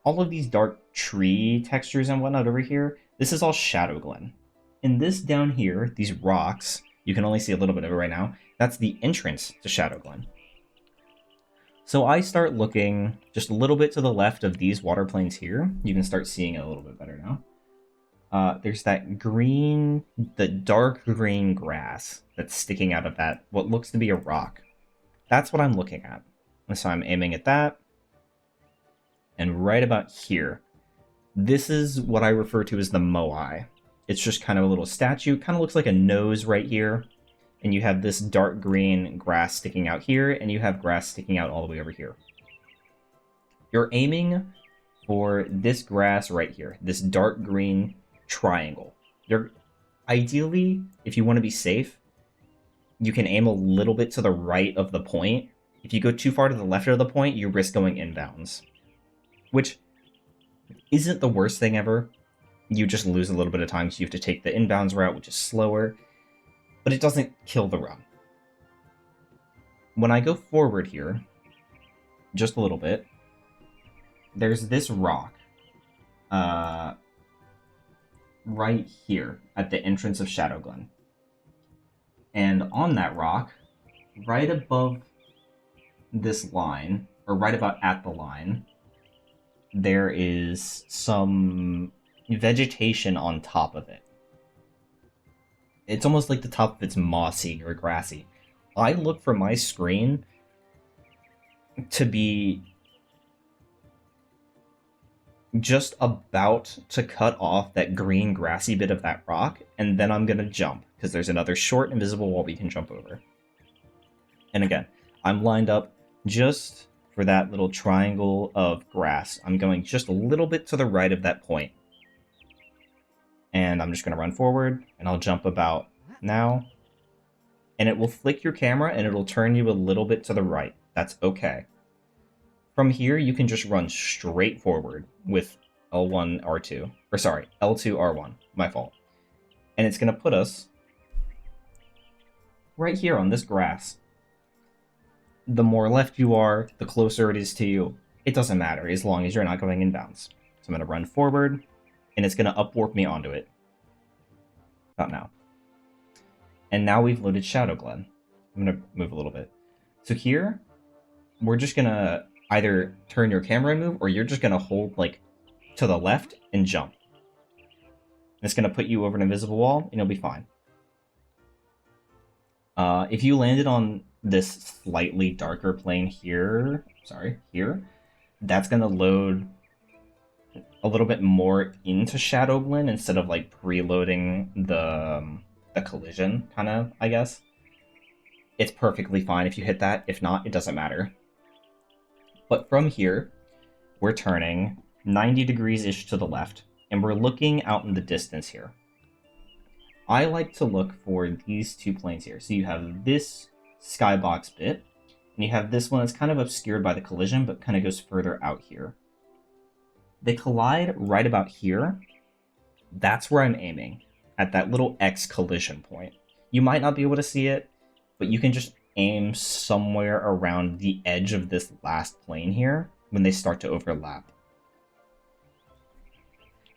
all of these dark tree textures and whatnot over here. This is all Shadowglen. And this down here, these rocks, you can only see a little bit of it right now, that's the entrance to Shadowglen. So I start looking just a little bit to the left of these water planes here. You can start seeing it a little bit better now. There's that green, the dark green grass that's sticking out of that, what looks to be a rock. That's what I'm looking at. And so I'm aiming at that. And right about here, this is what I refer to as the Moai. It's just kind of a little statue, kind of looks like a nose right here. And you have this dark green grass sticking out here, and you have grass sticking out all the way over here. You're aiming for this grass right here, this dark green triangle. Ideally, if you want to be safe, you can aim a little bit to the right of the point. If you go too far to the left of the point, you risk going inbounds, which isn't the worst thing ever. You just lose a little bit of time, so you have to take the inbounds route, which is slower. But it doesn't kill the run. When I go forward here, just a little bit, there's this rock right here at the entrance of Shadowglen. And on that rock, right above this line, or right about at the line, there is some vegetation on top of it. It's almost like the top of it's mossy or grassy. I look for my screen to be just about to cut off that green grassy bit of that rock, and then I'm going to jump, because there's another short invisible wall we can jump over. And again, I'm lined up just for that little triangle of grass. I'm going just a little bit to the right of that point. And I'm just going to run forward, and I'll jump about now. And it will flick your camera, and it'll turn you a little bit to the right. That's okay. From here, you can just run straight forward with L1, R2. Or sorry, L2, R1. My fault. And it's going to put us right here on this grass. The more left you are, the closer it is to you. It doesn't matter, as long as you're not going inbounds. So I'm going to run forward, and it's going to upwarp me onto it. About now. And now we've loaded Shadowglen. I'm going to move a little bit. So here, we're just going to either turn your camera and move, or you're just going to hold, like, to the left and jump. It's going to put you over an invisible wall, and you'll be fine. If you landed on this slightly darker plane here, that's going to load a little bit more into Shadowglen instead of like preloading the collision, kind of, I guess. It's perfectly fine if you hit that. If not, it doesn't matter. But from here, we're turning 90 degrees-ish to the left, and we're looking out in the distance here. I like to look for these two planes here. So you have this skybox bit, and you have this one that's kind of obscured by the collision, but kind of goes further out here. They collide right about here. That's where I'm aiming, at that little X collision point. You might not be able to see it, but you can just aim somewhere around the edge of this last plane here when they start to overlap.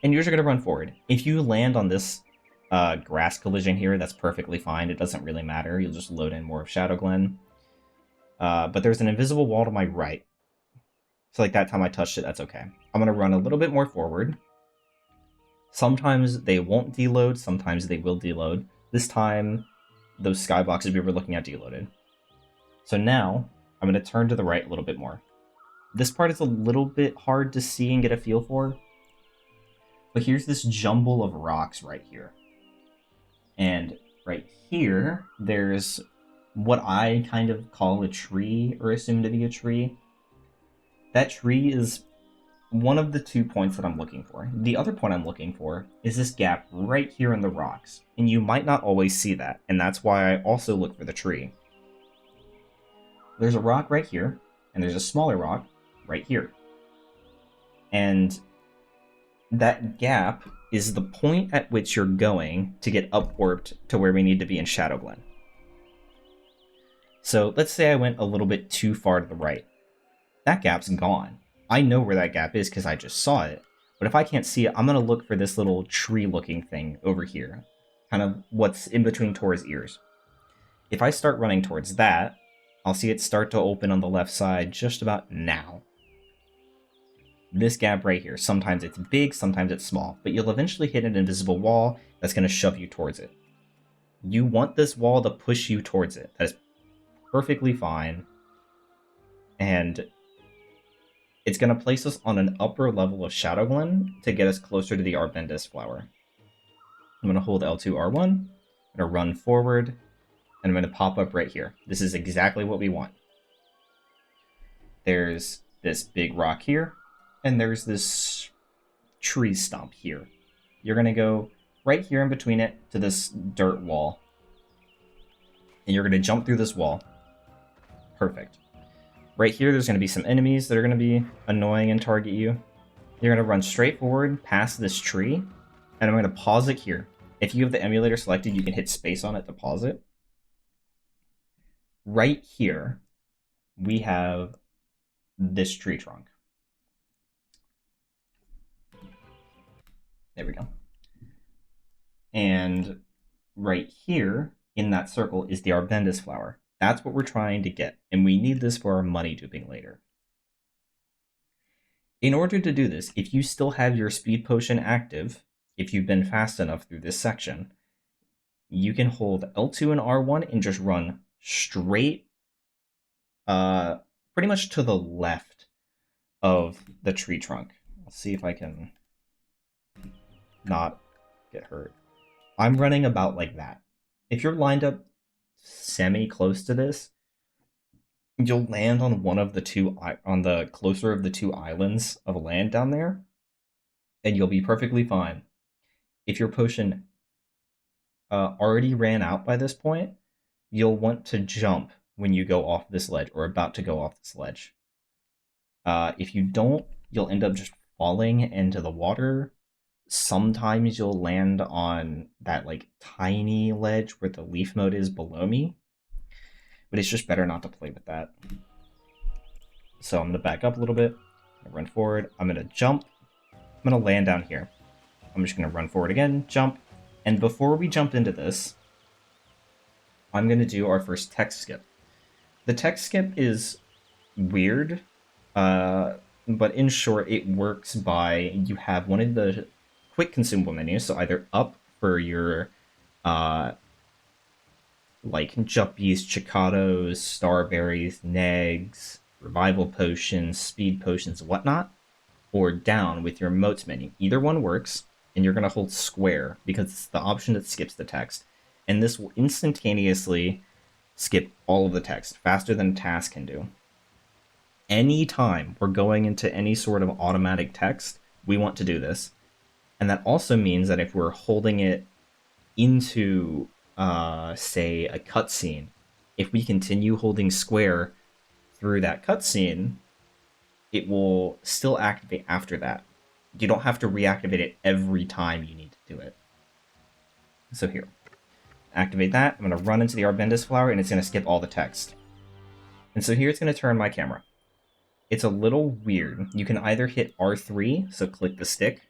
And you're just going to run forward. If you land on this grass collision here, that's perfectly fine. It doesn't really matter. You'll just load in more of Shadowglen. But there's an invisible wall to my right. So like that time I touched it, that's okay. I'm going to run a little bit more forward. Sometimes they won't deload, sometimes they will deload. This time, those skyboxes we were looking at deloaded. So now, I'm going to turn to the right a little bit more. This part is a little bit hard to see and get a feel for. But here's this jumble of rocks right here. And right here, there's what I kind of call a tree, or assume to be a tree. That tree is one of the 2 points that I'm looking for. The other point I'm looking for is this gap right here in the rocks. And you might not always see that, and that's why I also look for the tree. There's a rock right here, and there's a smaller rock right here. And that gap is the point at which you're going to get upwarped to where we need to be in Shadowglen. So let's say I went a little bit too far to the right. That gap's gone. I know where that gap is because I just saw it. But if I can't see it, I'm going to look for this little tree-looking thing over here. Kind of what's in between Tor's ears. If I start running towards that, I'll see it start to open on the left side just about now. This gap right here, sometimes it's big, sometimes it's small, but you'll eventually hit an invisible wall that's going to shove you towards it. You want this wall to push you towards it. That is perfectly fine. And it's going to place us on an upper level of Shadowglen to get us closer to the Arbendus flower. I'm going to hold L2 R1, I'm going to run forward, and I'm going to pop up right here. This is exactly what we want. There's this big rock here, and there's this tree stump here. You're going to go right here in between it to this dirt wall. And you're going to jump through this wall. Perfect. Right here, there's going to be some enemies that are going to be annoying and target you. You're going to run straight forward past this tree, and I'm going to pause it here. If you have the emulator selected, you can hit space on it to pause it. Right here, we have this tree trunk. There we go. And right here, in that circle, is the Arbendus flower. That's what we're trying to get, and we need this for our money duping later. In order to do this, if you still have your speed potion active, if you've been fast enough through this section, you can hold L2 and R1 and just run straight, pretty much to the left of the tree trunk. Let's see if I can not get hurt. I'm running about like that. If you're lined up semi-close to this, you'll land on one of the two, on the closer of the two islands of land down there, and you'll be perfectly fine. If your potion already ran out by this point, you'll want to jump when you go off this ledge, or about to go off this ledge. If you don't, you'll end up just falling into the water. Sometimes you'll land on that like tiny ledge where the leaf mode is below me, but it's just better not to play with that. So I'm going to back up a little bit, run forward, I'm going to jump, I'm going to land down here. I'm just going to run forward again, jump, and before we jump into this, I'm going to do our first text skip. The text skip is weird, but in short, it works by you have one of the quick consumable menus, so either up for your like juppies, chicatos, starberries, negs, revival potions, speed potions, whatnot, or down with your motes menu. Either one works, and you're going to hold square because it's the option that skips the text, and this will instantaneously skip all of the text faster than a task can do. Anytime we're going into any sort of automatic text, we want to do this. And that also means that if we're holding it into, say, a cutscene, if we continue holding square through that cutscene, it will still activate after that. You don't have to reactivate it every time you need to do it. So here, Activate that. I'm going to run into the Arbendus flower, and it's going to skip all the text. And so here it's going to turn my camera. It's a little weird. You can either hit R3, so click the stick,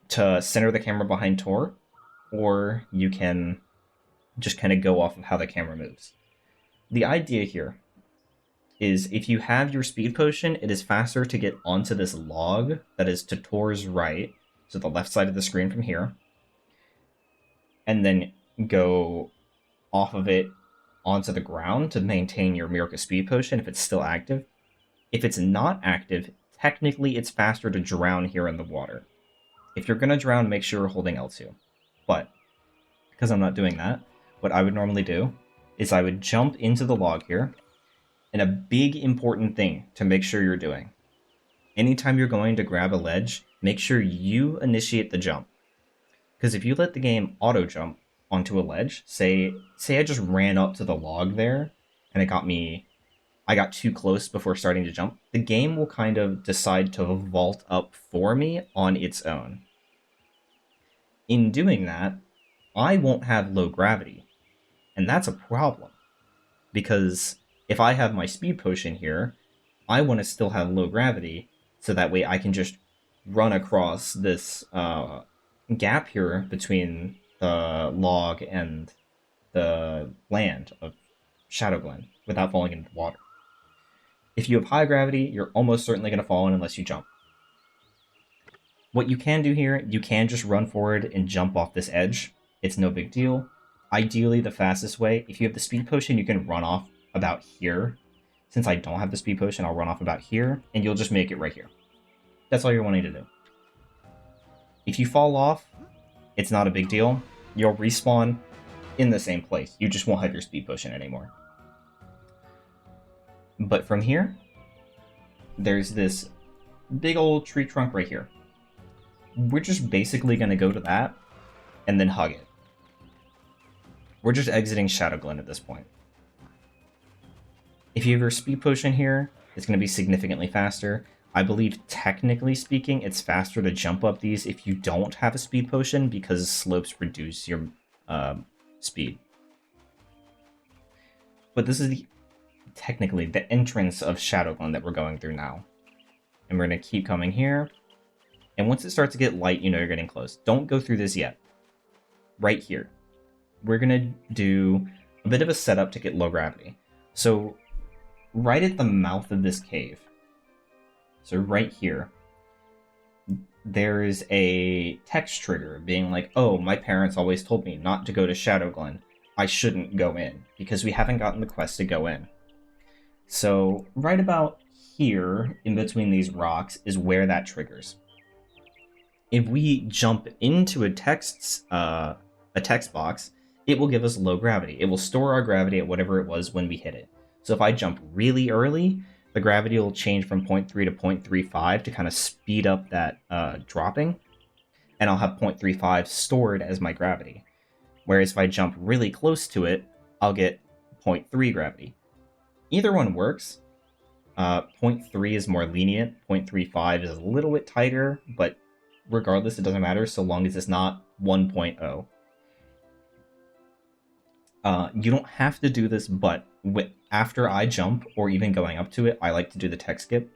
to center the camera behind Tor, or you can just kind of go off of how the camera moves. The idea here is if you have your speed potion, it is faster to get onto this log that is to Tor's right, so the left side of the screen from here, and then go off of it onto the ground to maintain your Meerca speed potion if it's still active. If it's not active, technically it's faster to drown here in the water. If you're going to drown, make sure you're holding L2. But, because I'm not doing that, what I would normally do is I would jump into the log here, and a big important thing to make sure you're doing. Anytime you're going to grab a ledge, make sure you initiate the jump. Because if you let the game auto-jump onto a ledge, say I just ran up to the log there, and I got too close before starting to jump, the game will kind of decide to vault up for me on its own. In doing that, I won't have low gravity, and that's a problem. Because if I have my speed potion here, I want to still have low gravity, so that way I can just run across this gap here between the log and the land of Shadowglen without falling into the water. If you have high gravity, you're almost certainly going to fall in unless you jump. What you can do here, you can just run forward and jump off this edge. It's no big deal. Ideally, the fastest way, if you have the speed potion, you can run off about here. Since I don't have the speed potion, I'll run off about here, and you'll just make it right here. That's all you're wanting to do. If you fall off, it's not a big deal. You'll respawn in the same place. You just won't have your speed potion anymore. But from here, there's this big old tree trunk right here. We're just basically going to go to that and then hug it. We're just exiting Shadowglen at this point. If you have your speed potion here, it's going to be significantly faster. I believe, technically speaking, it's faster to jump up these if you don't have a speed potion because slopes reduce your speed. But this is technically the entrance of Shadowglen that we're going through now. And we're going to keep coming here. And once it starts to get light, you know you're getting close. Don't go through this yet. Right here. We're going to do a bit of a setup to get low gravity. So, right at the mouth of this cave, so right here, there's a text trigger being like, oh, my parents always told me not to go to Shadowglen. I shouldn't go in, because we haven't gotten the quest to go in. So, right about here, in between these rocks, is where that triggers. If we jump into a text box, it will give us low gravity. It will store our gravity at whatever it was when we hit it. So if I jump really early, the gravity will change from 0.3 to 0.35 to kind of speed up that dropping. And I'll have 0.35 stored as my gravity. Whereas if I jump really close to it, I'll get 0.3 gravity. Either one works. 0.3 is more lenient. 0.35 is a little bit tighter, but regardless, it doesn't matter so long as it's not 1.0. You don't have to do this, but after I jump, or even going up to it, I like to do the tech skip.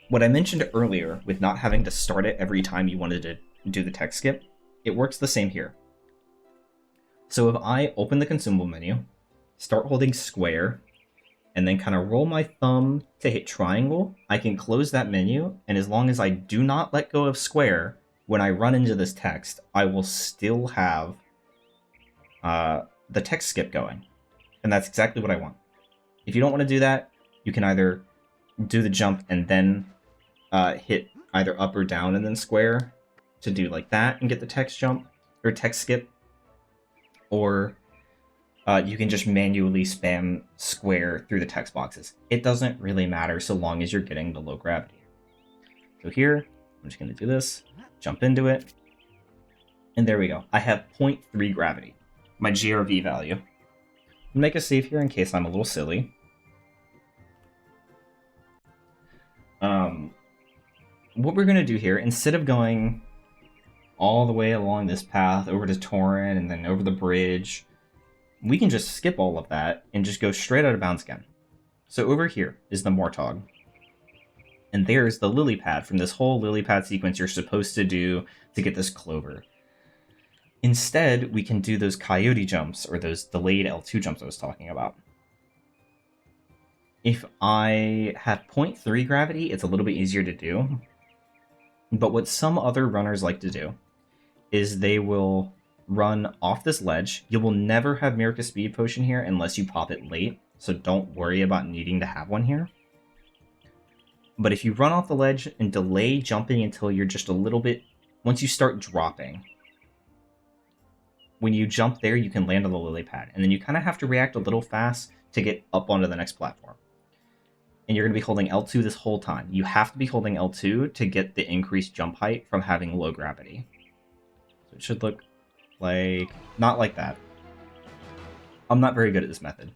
What I mentioned earlier, with not having to start it every time you wanted to do the tech skip, it works the same here. So if I open the consumable menu, start holding square, and then kind of roll my thumb to hit triangle, I can close that menu, and as long as I do not let go of square, when I run into this text, I will still have the text skip going. And that's exactly what I want. If you don't want to do that, you can either do the jump and then hit either up or down and then square to do like that and get the text jump or text skip, or you can just manually spam square through the text boxes. It doesn't really matter so long as you're getting the low gravity. So here, I'm just going to do this, jump into it, and there we go. I have 0.3 gravity, my GRV value. Make a save here in case I'm a little silly. What we're going to do here, instead of going all the way along this path over to Torrent and then over the bridge. We can just skip all of that and just go straight out of bounds again. So over here is the Mortog. And there's the Lilypad from this whole Lilypad sequence you're supposed to do to get this Clover. Instead, we can do those Coyote jumps, or those delayed L2 jumps I was talking about. If I have 0.3 gravity, it's a little bit easier to do. But what some other runners like to do is they will run off this ledge. You will never have Meerca Speed Potion here unless you pop it late, so don't worry about needing to have one here. But if you run off the ledge and delay jumping until you're just a little bit... Once you start dropping, when you jump there, you can land on the Lilypad. And then you kind of have to react a little fast to get up onto the next platform. And you're going to be holding L2 this whole time. You have to be holding L2 to get the increased jump height from having low gravity. So it should look like... not like that. I'm not very good at this method.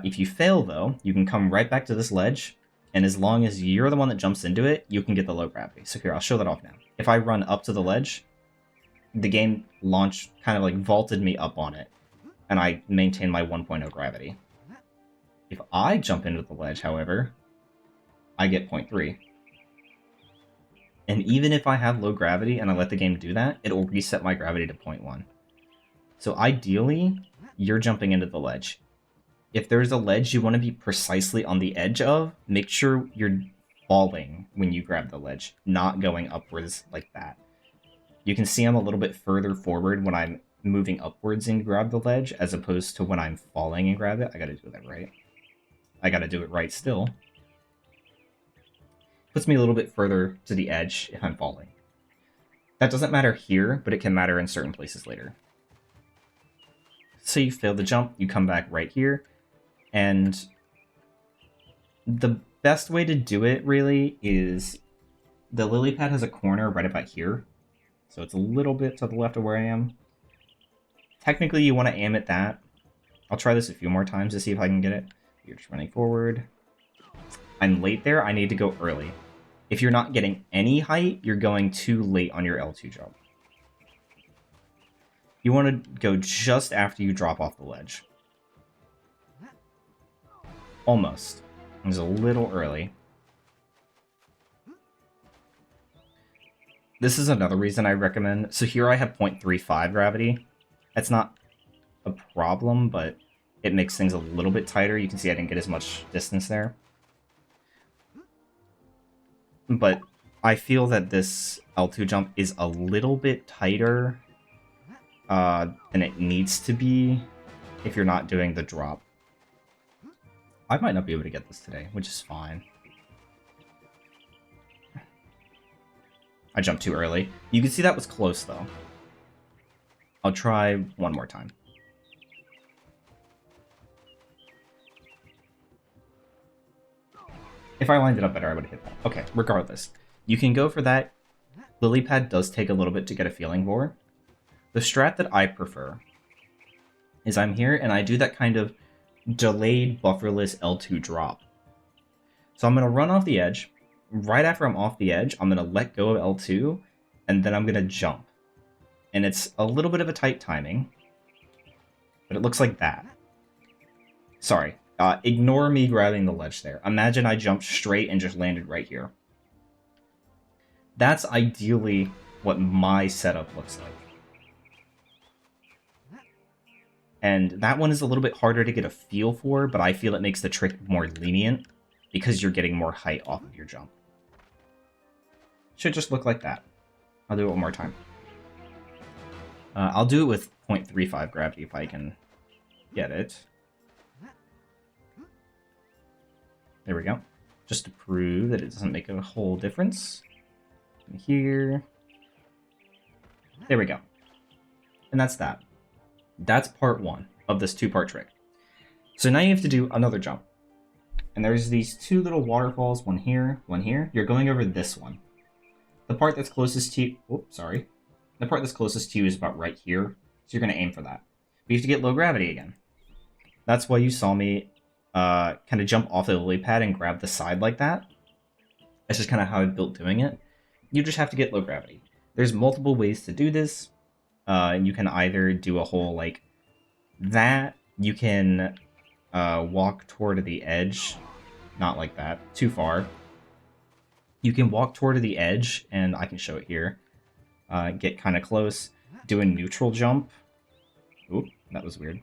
If you fail, though, you can come right back to this ledge, and as long as you're the one that jumps into it, you can get the low gravity. So here, I'll show that off now. If I run up to the ledge, the game launched, kind of like vaulted me up on it, and I maintain my 1.0 gravity. If I jump into the ledge, however, I get 0.3. And even if I have low gravity and I let the game do that, it'll reset my gravity to 0.1. So ideally, you're jumping into the ledge. If there's a ledge you want to be precisely on the edge of, make sure you're falling when you grab the ledge, not going upwards like that. You can see I'm a little bit further forward when I'm moving upwards and grab the ledge, as opposed to when I'm falling and grab it. I gotta do that right. I gotta do it right still. Puts me a little bit further to the edge if I'm falling. That doesn't matter here, but it can matter in certain places later. So you fail the jump, you come back right here, and the best way to do it, really, is the Lilypad has a corner right about here. So it's a little bit to the left of where I am. Technically, you want to aim at that. I'll try this a few more times to see if I can get it. You're just running forward. I'm late there. I need to go early. If you're not getting any height, you're going too late on your L2 jump. You want to go just after you drop off the ledge. Almost. It was a little early. This is another reason I recommend... So here I have 0.35 gravity. That's not a problem, but it makes things a little bit tighter. You can see I didn't get as much distance there. But I feel that this L2 jump is a little bit tighter than it needs to be if you're not doing the drop. I might not be able to get this today, which is fine. I jumped too early. You can see that was close, though. I'll try one more time. If I lined it up better, I would have hit that. Okay, regardless. You can go for that. Lilypad does take a little bit to get a feeling for. The strat that I prefer is I'm here and I do that kind of delayed bufferless L2 drop. So I'm going to run off the edge. Right after I'm off the edge, I'm going to let go of L2, and then I'm going to jump. And it's a little bit of a tight timing, but it looks like that. Sorry, ignore me grabbing the ledge there. Imagine I jumped straight and just landed right here. That's ideally what my setup looks like. And that one is a little bit harder to get a feel for, but I feel it makes the trick more lenient because you're getting more height off of your jump. Should just look like that. I'll do it one more time. I'll do it with 0.35 gravity if I can get it. There we go. Just to prove that it doesn't make a whole difference. Here. There we go. And that's that. That's part one of this two-part trick. So now you have to do another jump. And there's these two little waterfalls, one here, one here. You're going over this one. The part that's closest to you... Oops, sorry. The part that's closest to you is about right here. So you're going to aim for that. But you have to get low gravity again. That's why you saw me kind of jump off the Lilypad and grab the side like that. That's just kind of how I built doing it. You just have to get low gravity. There's multiple ways to do this. You can either do a whole like that. You can walk toward the edge, not like that, too far. You can walk toward the edge, and I can show it here. Get kind of close, do a neutral jump. Oop, that was weird.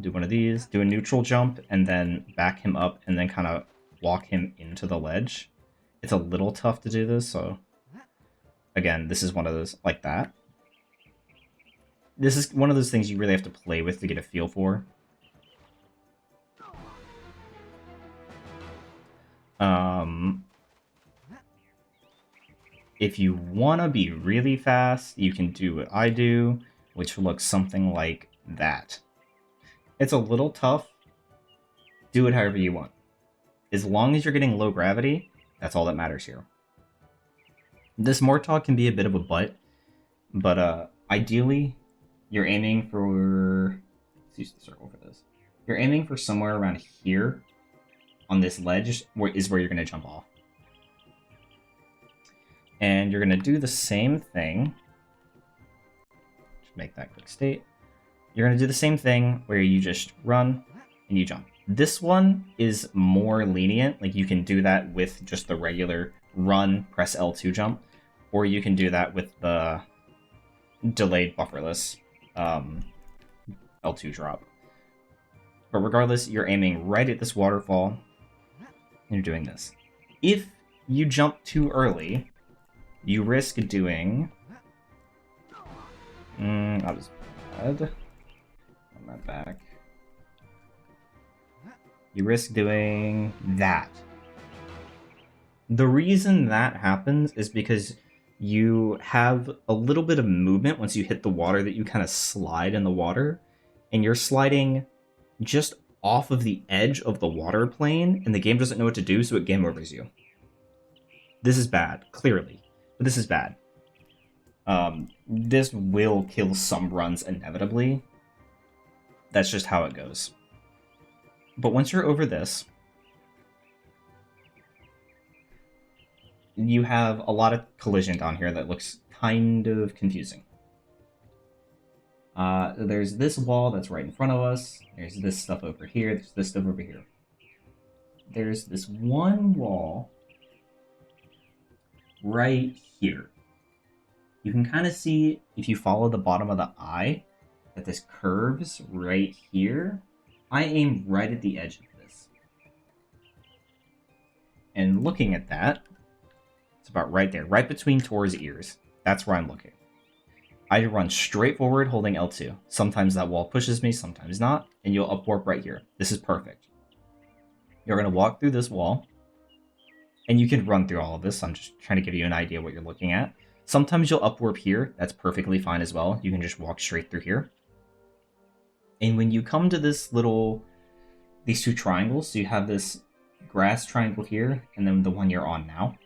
Do one of these, do a neutral jump, and then back him up, and then kind of walk him into the ledge. It's a little tough to do this, so again, this is one of those, like that. This is one of those things you really have to play with to get a feel for. If you want to be really fast, you can do what I do, which looks something like that. It's a little tough. Do it however you want. As long as you're getting low gravity, that's all that matters here. This Mortog can be a bit of a butt, but ideally, you're aiming for... Let's use the circle for this. You're aiming for somewhere around here on this ledge where you're going to jump off. And you're going to do the same thing. Just make that quick state. You're going to do the same thing where you just run and you jump. This one is more lenient. Like, you can do that with just the regular run, press L2 jump. Or you can do that with the delayed bufferless L2 drop. But regardless, you're aiming right at this waterfall. And you're doing this. If you jump too early, you risk doing... that was bad. On my back. You risk doing that. The reason that happens is because you have a little bit of movement once you hit the water that you kind of slide in the water. And you're sliding just off of the edge of the water plane, and the game doesn't know what to do, so it game overs you. This is bad, clearly. But this is bad. This will kill some runs inevitably. That's just how it goes. But once you're over this, you have a lot of collision down here that looks kind of confusing. There's this wall that's right in front of us. There's this stuff over here. There's this stuff over here. There's this one wall right here. You can kind of see, if you follow the bottom of the eye, that this curves right here. I aim right at the edge of this. And looking at that, it's about right there, right between Tor's ears. That's where I'm looking. I run straight forward holding L2. Sometimes that wall pushes me, sometimes not, and you'll upwarp right here. This is perfect. You're going to walk through this wall, and you can run through all of this. I'm just trying to give you an idea what you're looking at. Sometimes you'll upwarp here. That's perfectly fine as well. You can just walk straight through here. And when you come to this little, these two triangles, so you have this grass triangle here, and then the one you're on now,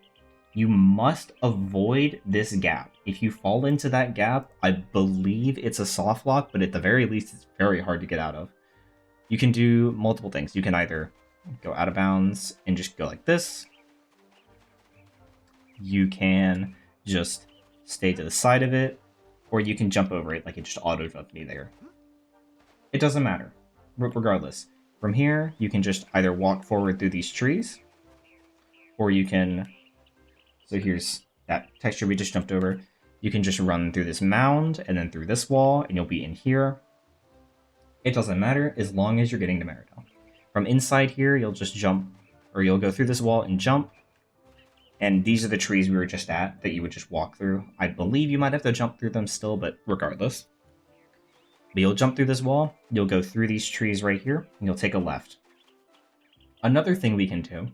you must avoid this gap. If you fall into that gap, I believe it's a soft lock, but at the very least, it's very hard to get out of. You can do multiple things. You can either go out of bounds and just go like this. You can just stay to the side of it, or you can jump over it like it just auto-jumped me there. It doesn't matter, regardless. From here, you can just either walk forward through these trees, or you can... So here's that texture we just jumped over. You can just run through this mound, and then through this wall, and you'll be in here. It doesn't matter, as long as you're getting to Meridell. From inside here, you'll just jump, or you'll go through this wall and jump. And these are the trees we were just at, that you would just walk through. I believe you might have to jump through them still, but regardless. But you'll jump through this wall, you'll go through these trees right here, and you'll take a left. Another thing we can do,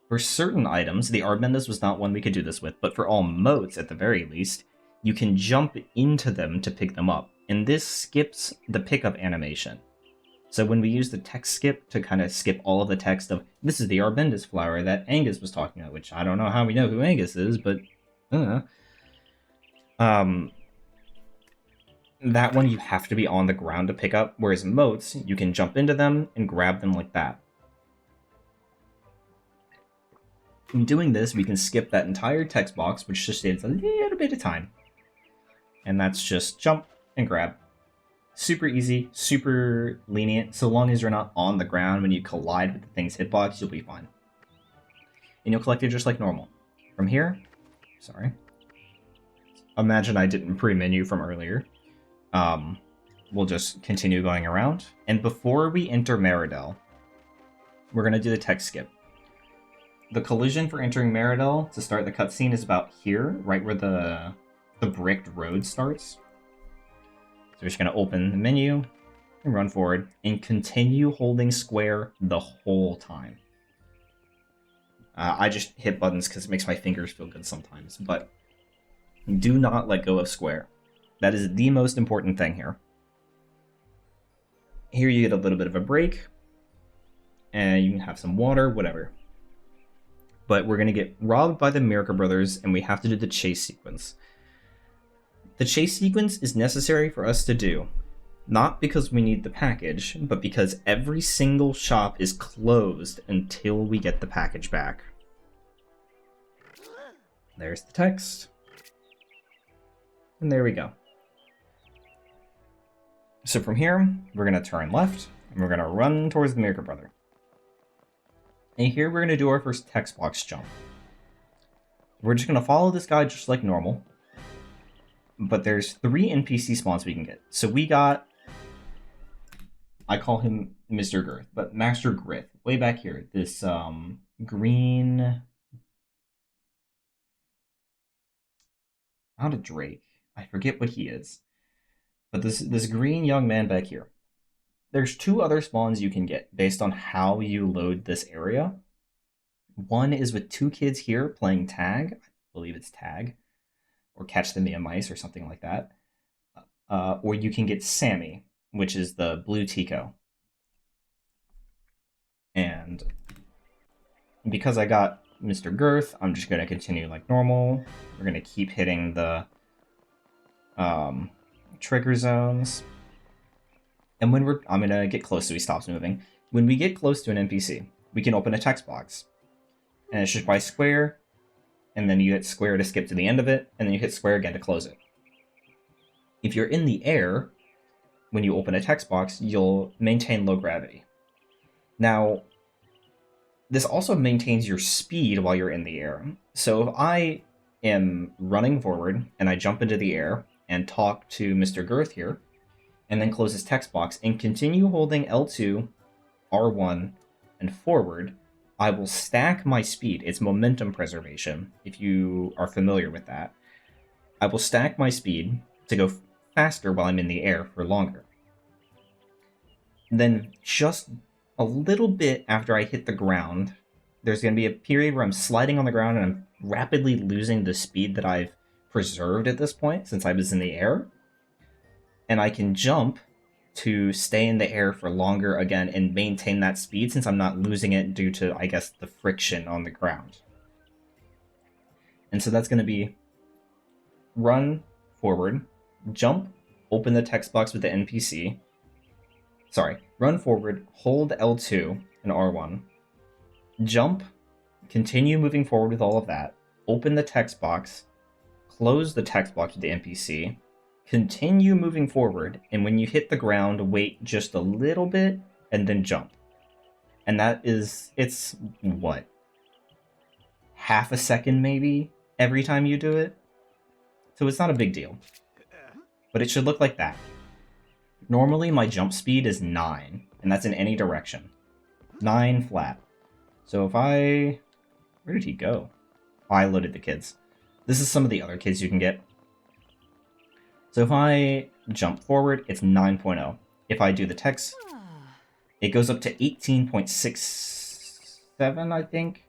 for certain items, the Arbendus was not one we could do this with, but for all motes, at the very least, you can jump into them to pick them up. And this skips the pickup animation. So when we use the text skip to kind of skip all of the text of, this is the Arbendus flower that Angus was talking about, which I don't know how we know who Angus is, but that one you have to be on the ground to pick up, whereas motes, you can jump into them and grab them like that. In doing this, we can skip that entire text box, which just saves a little bit of time. And that's just jump and grab. Super easy, super lenient. So long as you're not on the ground when you collide with the thing's hitbox, you'll be fine. And you'll collect it just like normal. From here, sorry. Imagine I didn't pre-menu from earlier. We'll just continue going around. And before we enter Meridell, we're going to do the text skip. The collision for entering Meridell to start the cutscene is about here, right where the bricked road starts. So we're just going to open the menu and run forward and continue holding square the whole time. I just hit buttons because it makes my fingers feel good sometimes, but do not let go of square. That is the most important thing here. Here you get a little bit of a break, and you can have some water, whatever. But we're going to get robbed by the Meerca brothers, and we have to do the chase sequence. The chase sequence is necessary for us to do, not because we need the package, but because every single shop is closed until we get the package back. There's the text. And there we go. So from here, we're going to turn left, and we're going to run towards the Meerca brother. And here we're going to do our first Textbox jump. We're just going to follow this guy just like normal. But there's 3 NPC spawns we can get. So we got, I call him Mr. Girth, but Master Grith, way back here. This green, not a drake. I forget what he is. But this green young man back here. There's 2 other spawns you can get based on how you load this area. One is with 2 kids here playing tag. I believe it's tag. Or catch them in mice or something like that. Or you can get Sammy, which is the blue Tico. And because I got Mr. Girth, I'm just going to continue like normal. We're going to keep hitting the trigger zones. And when I'm going to get close so he stops moving. When we get close to an NPC, we can open a text box. And it's just by square, and then you hit square to skip to the end of it, and then you hit square again to close it. If you're in the air, when you open a text box, you'll maintain low gravity. Now, this also maintains your speed while you're in the air. So if I am running forward, and I jump into the air, and talk to Mr. Girth here, and then close his text box, and continue holding L2, R1, and forward, I will stack my speed. It's momentum preservation, if you are familiar with that. I will stack my speed to go faster while I'm in the air for longer. Then just a little bit after I hit the ground, there's going to be a period where I'm sliding on the ground and I'm rapidly losing the speed that I've preserved at this point since I was in the air. And I can jump to stay in the air for longer again and maintain that speed since I'm not losing it due to, I guess, the friction on the ground. And so that's going to be run forward, jump, open the text box with the NPC. Sorry, run forward, hold L2 and R1, jump, continue moving forward with all of that, open the text box, close the text box with the NPC, continue moving forward, and when you hit the ground, wait just a little bit, and then jump. And that is, it's, what? Half a second, maybe, every time you do it? So it's not a big deal. But it should look like that. Normally, my jump speed is 9, and that's in any direction. 9 flat. So if I... Where did he go? Oh, I loaded the kids. This is some of the other kids you can get. So if I jump forward, it's 9.0. If I do the text, it goes up to 18.67, I think.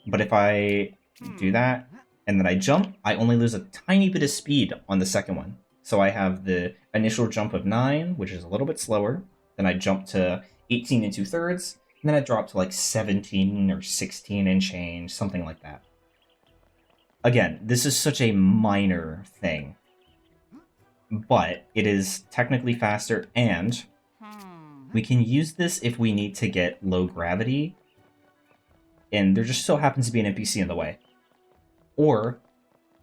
But if I do that, and then I jump, I only lose a tiny bit of speed on the second one. So I have the initial jump of 9, which is a little bit slower. Then I jump to 18 and 2/3, and then I drop to like 17 or 16 and change, something like that. Again, this is such a minor thing. But it is technically faster, and we can use this if we need to get low gravity and there just so happens to be an NPC in the way. Or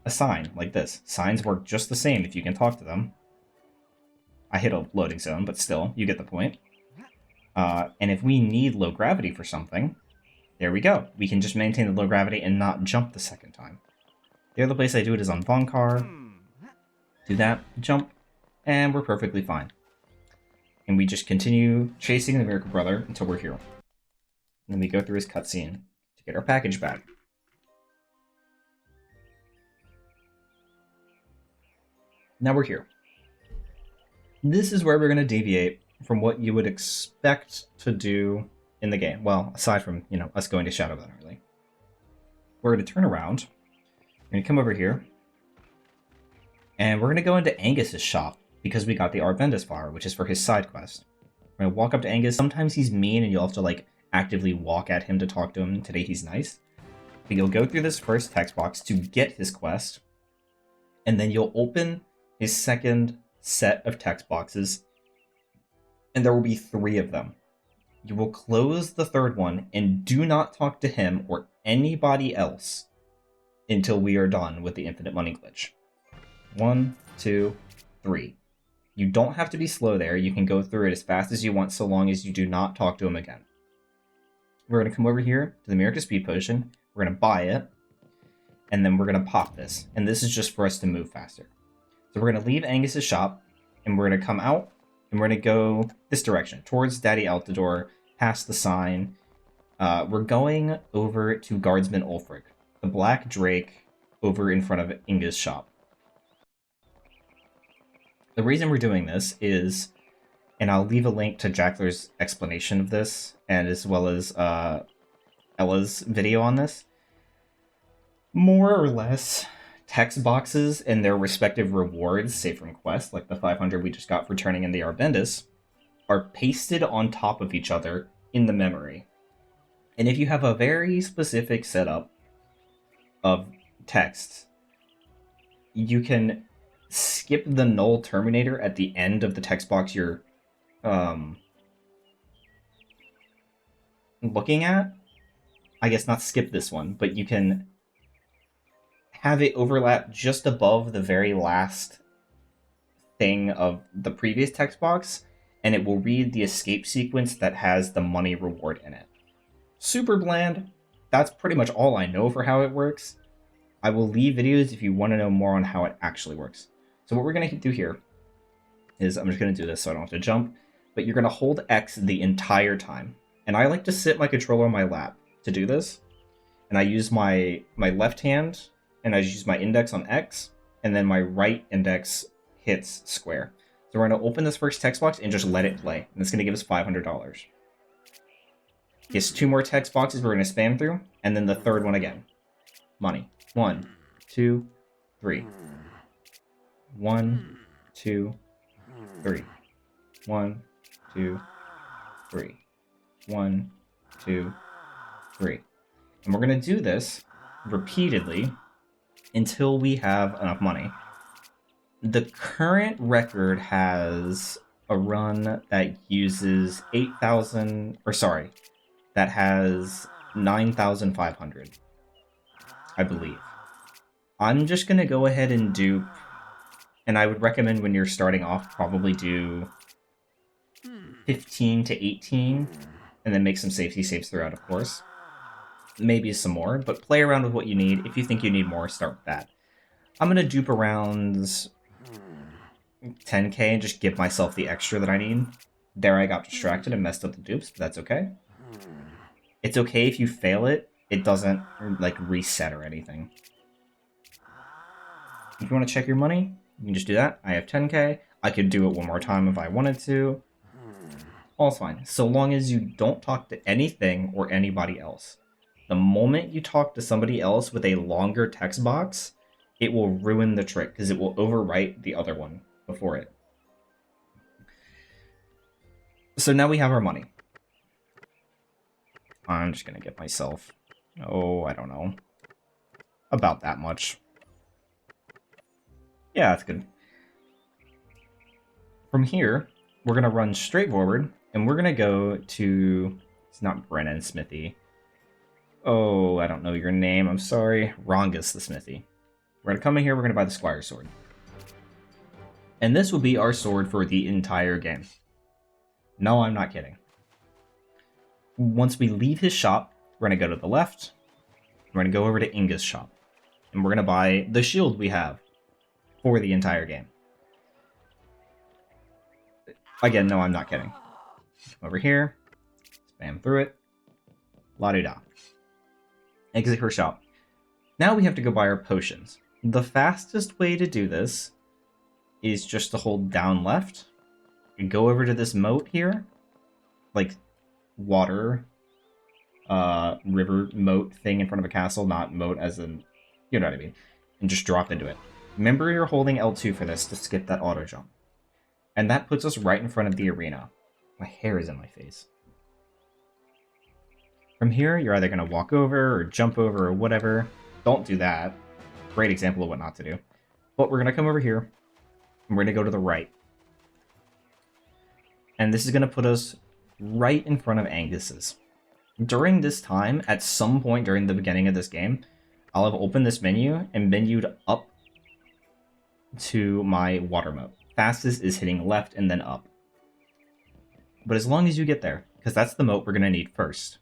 a sign like this. Signs work just the same if you can talk to them. I hit a loading zone, but still, you get the point. And if we need low gravity for something, there we go. We can just maintain the low gravity and not jump the second time. The other place I do it is on Vonkar. Do that, jump, and we're perfectly fine. And we just continue chasing the Meerca brother until we're here. And then we go through his cutscene to get our package back. Now we're here. This is where we're going to deviate from what you would expect to do in the game. Well, aside from, us going to Shadowglen early. We're going to turn around. We're going to come over here. And we're going to go into Angus's shop because we got the Arbendus flower, which is for his side quest. We're going to walk up to Angus. Sometimes he's mean and you'll have to, actively walk at him to talk to him. Today he's nice. But you'll go through this first text box to get his quest. And then you'll open his second set of text boxes, and there will be 3 of them. You will close the third one and do not talk to him or anybody else until we are done with the infinite money glitch. 1, 2, 3. You don't have to be slow there. You can go through it as fast as you want so long as you do not talk to him again. We're going to come over here to the Meerca speed potion. We're going to buy it, and then we're going to pop this. And this is just for us to move faster. So we're going to leave Angus's shop, and we're going to come out, and we're going to go this direction, towards Daddy Altador, past the sign. We're going over to Guardsman Ulfric, the Black Drake, over in front of Inga's shop. The reason we're doing this is, and I'll leave a link to Jackler's explanation of this, and as well as Ella's video on this, more or less, text boxes and their respective rewards, say from quests, like the 500 we just got for turning in the Arbendus, are pasted on top of each other in the memory. And if you have a very specific setup of text, you can skip the null terminator at the end of the text box you're looking at. I guess not skip this one, but you can have it overlap just above the very last thing of the previous text box, and it will read the escape sequence that has the money reward in it. Super bland. That's pretty much all I know for how it works. I will leave videos if you want to know more on how it actually works. So what we're going to do here is, I'm just going to do this so I don't have to jump, but you're going to hold X the entire time. And I like to sit my controller on my lap to do this. And I use my left hand, and I use my index on X, and then my right index hits square. So we're going to open this first text box and just let it play. And it's going to give us $500. Gets 2 more text boxes we're going to spam through, and then the third one again. Money. 1, 2, 3. 1, 2, 3. 1, 2, 3. 1, 2, 3. And we're going to do this repeatedly until we have enough money. The current record has a run that uses 8,000, or sorry, that has 9,500, I believe. I'm just going to go ahead and dupe, and I would recommend when you're starting off, probably do 15 to 18, and then make some safety saves throughout, of course. Maybe some more, but play around with what you need. If you think you need more, start with that. I'm going to dupe around 10k and just give myself the extra that I need. There I got distracted and messed up the dupes, but that's okay. It's okay if you fail it. It doesn't, reset or anything. If you want to check your money, you can just do that. I have 10k. I could do it one more time if I wanted to. All's fine. So long as you don't talk to anything or anybody else. The moment you talk to somebody else with a longer text box, it will ruin the trick because it will overwrite the other one before it. So now we have our money. I'm just going to get myself, I don't know, about that much. Yeah, that's good. From here, we're going to run straight forward, and we're going to go to, it's not Brennan Smithy. Oh, I don't know your name. I'm sorry. Rongus the Smithy. We're going to come in here. We're going to buy the Squire Sword. And this will be our sword for the entire game. No, I'm not kidding. Once we leave his shop, we're going to go to the left. We're going to go over to Inga's shop. And we're going to buy the shield we have for the entire game. Again, no, I'm not kidding. Come over here. Spam through it. La-di-da. Exit her shop. Now we have to go buy our potions. The fastest way to do this is just to hold down left and go over to this moat here. Like, water, river moat thing in front of a castle, not moat as in, you know what I mean. And just drop into it. Remember you're holding L2 for this to skip that auto jump. And that puts us right in front of the arena. My hair is in my face. From here, you're either going to walk over or jump over or whatever. Don't do that. Great example of what not to do. But we're going to come over here, and we're going to go to the right. And this is going to put us right in front of Angus's. During this time, at some point during the beginning of this game, I'll have opened this menu and menued up to my water moat. Fastest is hitting left and then up. But as long as you get there, because that's the moat we're going to need first.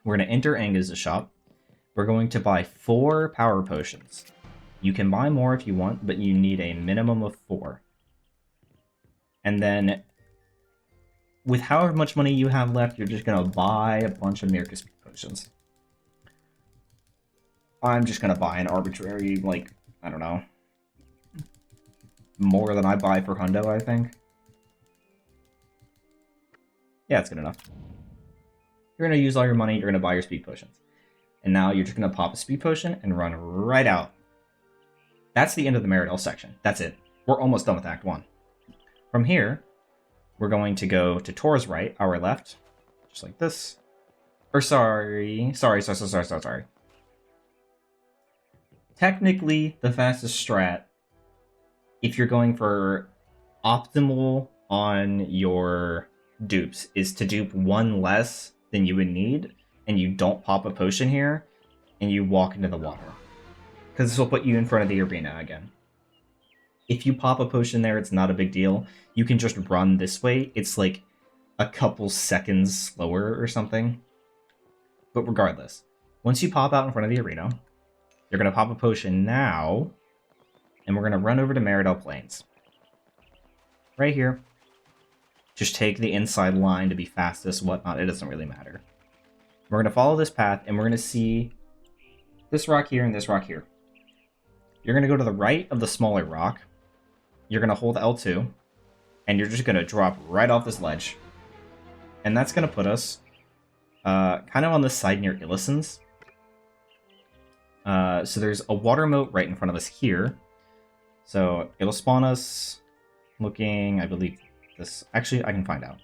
We're going to enter Angus's shop. We're going to buy 4 power potions. You can buy more if you want, but you need a minimum of 4. And then, with however much money you have left, you're just going to buy a bunch of Meerca potions. I'm just going to buy an arbitrary, like, I don't know, more than I buy for Hundo, I think. Yeah, it's good enough. You're going to use all your money, you're going to buy your speed potions. And now you're just going to pop a speed potion and run right out. That's the end of the Meridell section. That's it. We're almost done with Act 1. From here, we're going to go to Tor's right, our left, just like this. Or sorry. Technically, the fastest strat, if you're going for optimal on your dupes, is to dupe 1 less than you would need, and you don't pop a potion here, and you walk into the water. Because this will put you in front of the arena again. If you pop a potion there, it's not a big deal. You can just run this way. It's like a couple seconds slower or something. But regardless, once you pop out in front of the arena, you're going to pop a potion now, and we're going to run over to Meridell Plains. Right here. Just take the inside line to be fastest, whatnot. It doesn't really matter. We're going to follow this path, and we're going to see this rock here and this rock here. You're going to go to the right of the smaller rock. You're going to hold L2, and you're just going to drop right off this ledge. And that's going to put us kind of on the side near Illusen's. So there's a water moat right in front of us here. So it'll spawn us looking, I believe, this. Actually, I can find out.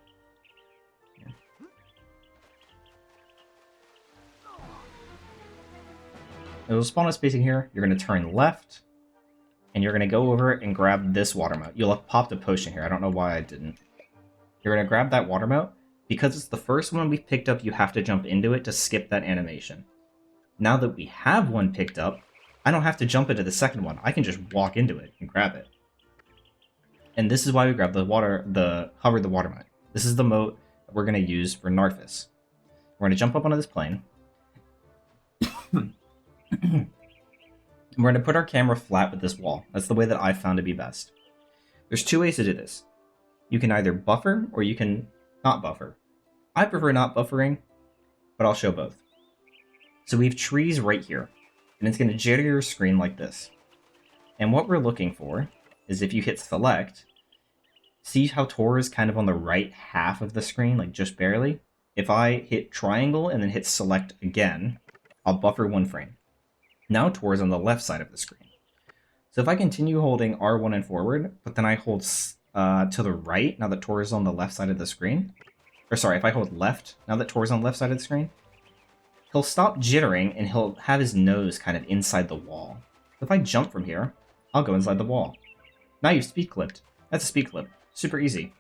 It'll spawn us facing here. You're going to turn left, and you're going to go over and grab this water moat. You'll have popped a potion here. I don't know why I didn't. You're going to grab that water moat. Because it's the first one we picked up, you have to jump into it to skip that animation. Now that we have one picked up, I don't have to jump into the second one. I can just walk into it and grab it. And this is why we grab the hover the water moat. This is the moat that we're going to use for Gnarfas. We're going to jump up onto this plane. We're going to put our camera flat with this wall. That's the way that I've found to be best. There's 2 ways to do this. You can either buffer or you can not buffer. I prefer not buffering, but I'll show both. So we have trees right here, and it's going to jitter your screen like this. And what we're looking for is if you hit select, see how Tor is kind of on the right half of the screen, like just barely? If I hit triangle and then hit select again, I'll buffer 1 frame. Now Tor is on the left side of the screen. So if I continue holding R1 and forward, but then I hold to the right, now that Tor is on the left side of the screen, or sorry, if I hold left, now that Tor is on the left side of the screen, he'll stop jittering and he'll have his nose kind of inside the wall. If I jump from here, I'll go inside the wall. Now you've speed clipped. That's a speed clip. Super easy.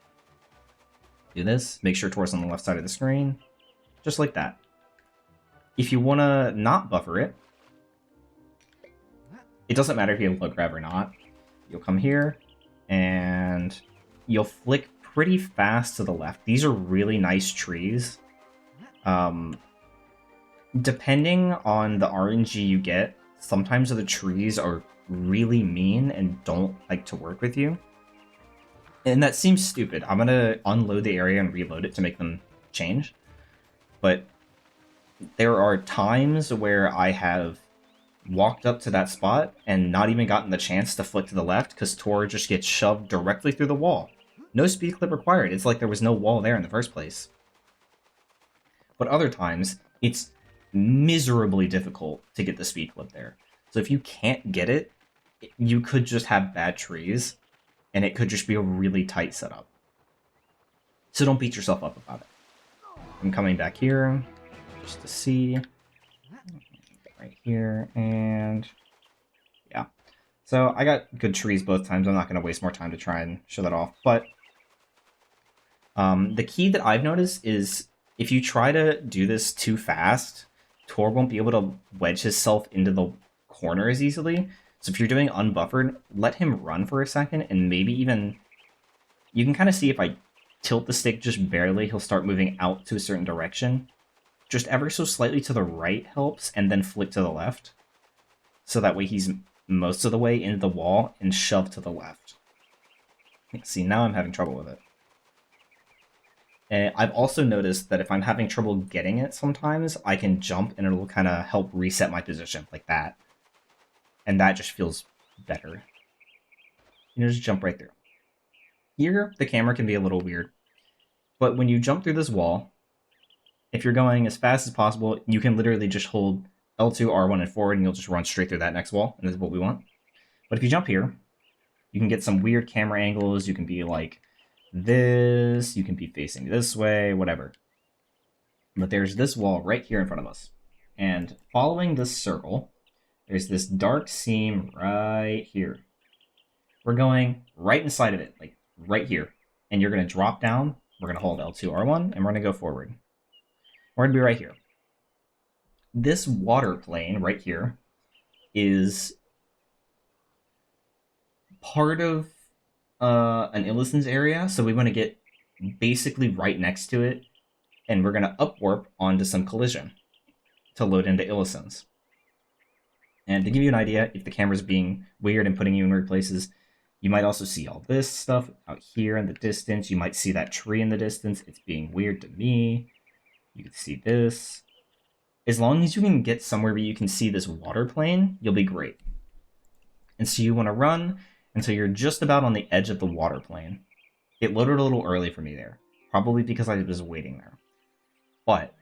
Do this, make sure Tor's on the left side of the screen, just like that. If you want to not buffer it, it doesn't matter if you have low grab or not. You'll come here, and you'll flick pretty fast to the left. These are really nice trees. Depending on the RNG you get, sometimes the trees are really mean and don't like to work with you. And that seems stupid. I'm going to unload the area and reload it to make them change. But there are times where I have walked up to that spot and not even gotten the chance to flick to the left because Tor just gets shoved directly through the wall. No speed clip required. It's like there was no wall there in the first place. But other times, it's miserably difficult to get the speed clip there. So if you can't get it, you could just have bad trees, and it could just be a really tight setup. So don't beat yourself up about it. I'm coming back here, just to see. Right here, and yeah. So I got good trees both times. I'm not going to waste more time to try and show that off. But the key that I've noticed is if you try to do this too fast, Tor won't be able to wedge himself into the corner as easily. So if you're doing unbuffered, let him run for a second, and maybe even... You can kind of see if I tilt the stick just barely, he'll start moving out to a certain direction. Just ever so slightly to the right helps, and then flick to the left. So that way he's most of the way into the wall and shoved to the left. See, now I'm having trouble with it. And I've also noticed that if I'm having trouble getting it sometimes, I can jump and it'll kind of help reset my position, like that. And that just feels better. You know, just jump right through. Here, the camera can be a little weird. But when you jump through this wall, if you're going as fast as possible, you can literally just hold L2, R1, and forward, and you'll just run straight through that next wall, and that's what we want. But if you jump here, you can get some weird camera angles. You can be like this, you can be facing this way, whatever. But there's this wall right here in front of us. And following this circle, there's this dark seam right here. We're going right inside of it, like right here. And you're going to drop down. We're going to hold L2, R1, and we're going to go forward. We're going to be right here. This water plane right here is part of an Illusen's area, so we want to get basically right next to it, and we're going to upwarp onto some collision to load into Illusen's. And to give you an idea, if the camera's being weird and putting you in weird places, you might also see all this stuff out here in the distance. You might see that tree in the distance. It's being weird to me. You can see this. As long as you can get somewhere where you can see this water plane, you'll be great. And so you want to run until you're just about on the edge of the water plane. It loaded a little early for me there, probably because I was waiting there. But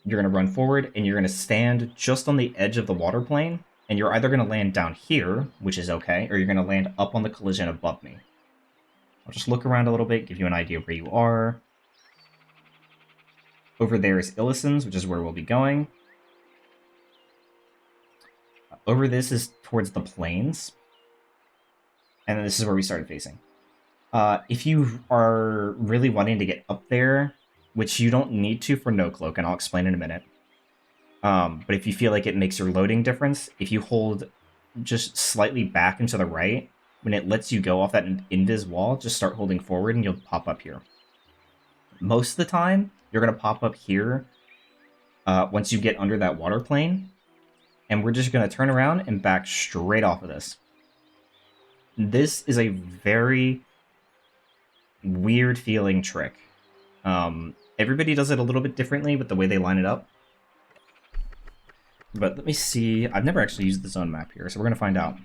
you're going to run forward, and you're going to stand just on the edge of the water plane, and you're either going to land down here, which is okay, or you're going to land up on the collision above me. I'll just look around a little bit, give you an idea of where you are. Over there is Illusen's, which is where we'll be going. Over this is towards the plains. And then this is where we started facing. If you are really wanting to get up there, which you don't need to for no cloak, and I'll explain in a minute. But if you feel like it makes your loading difference, if you hold just slightly back and to the right, when it lets you go off that invis wall, just start holding forward and you'll pop up here. Most of the time, you're going to pop up here once you get under that water plane. And we're just going to turn around and back straight off of this. This is a very weird feeling trick. Everybody does it a little bit differently with the way they line it up. But let me see. I've never actually used the zone map here, so we're going to find out.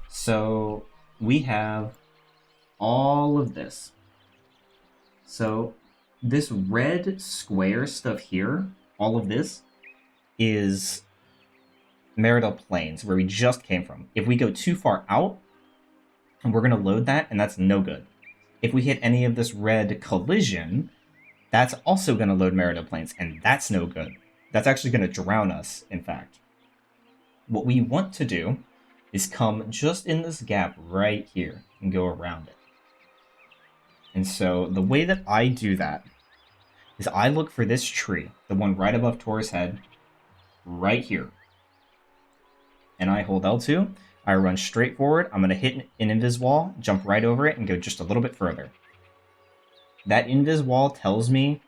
So we have all of this. So this red square stuff here, all of this, is Meridell Plains, where we just came from. If we go too far out, we're going to load that, and that's no good. If we hit any of this red collision, that's also going to load Meridell Plains, and that's no good. That's actually going to drown us, in fact. What we want to do is come just in this gap right here and go around it. And so the way that I do that, is I look for this tree, the one right above Tor's head, right here. And I hold L2, I run straight forward, I'm going to hit an invis wall, jump right over it, and go just a little bit further. That invis wall tells me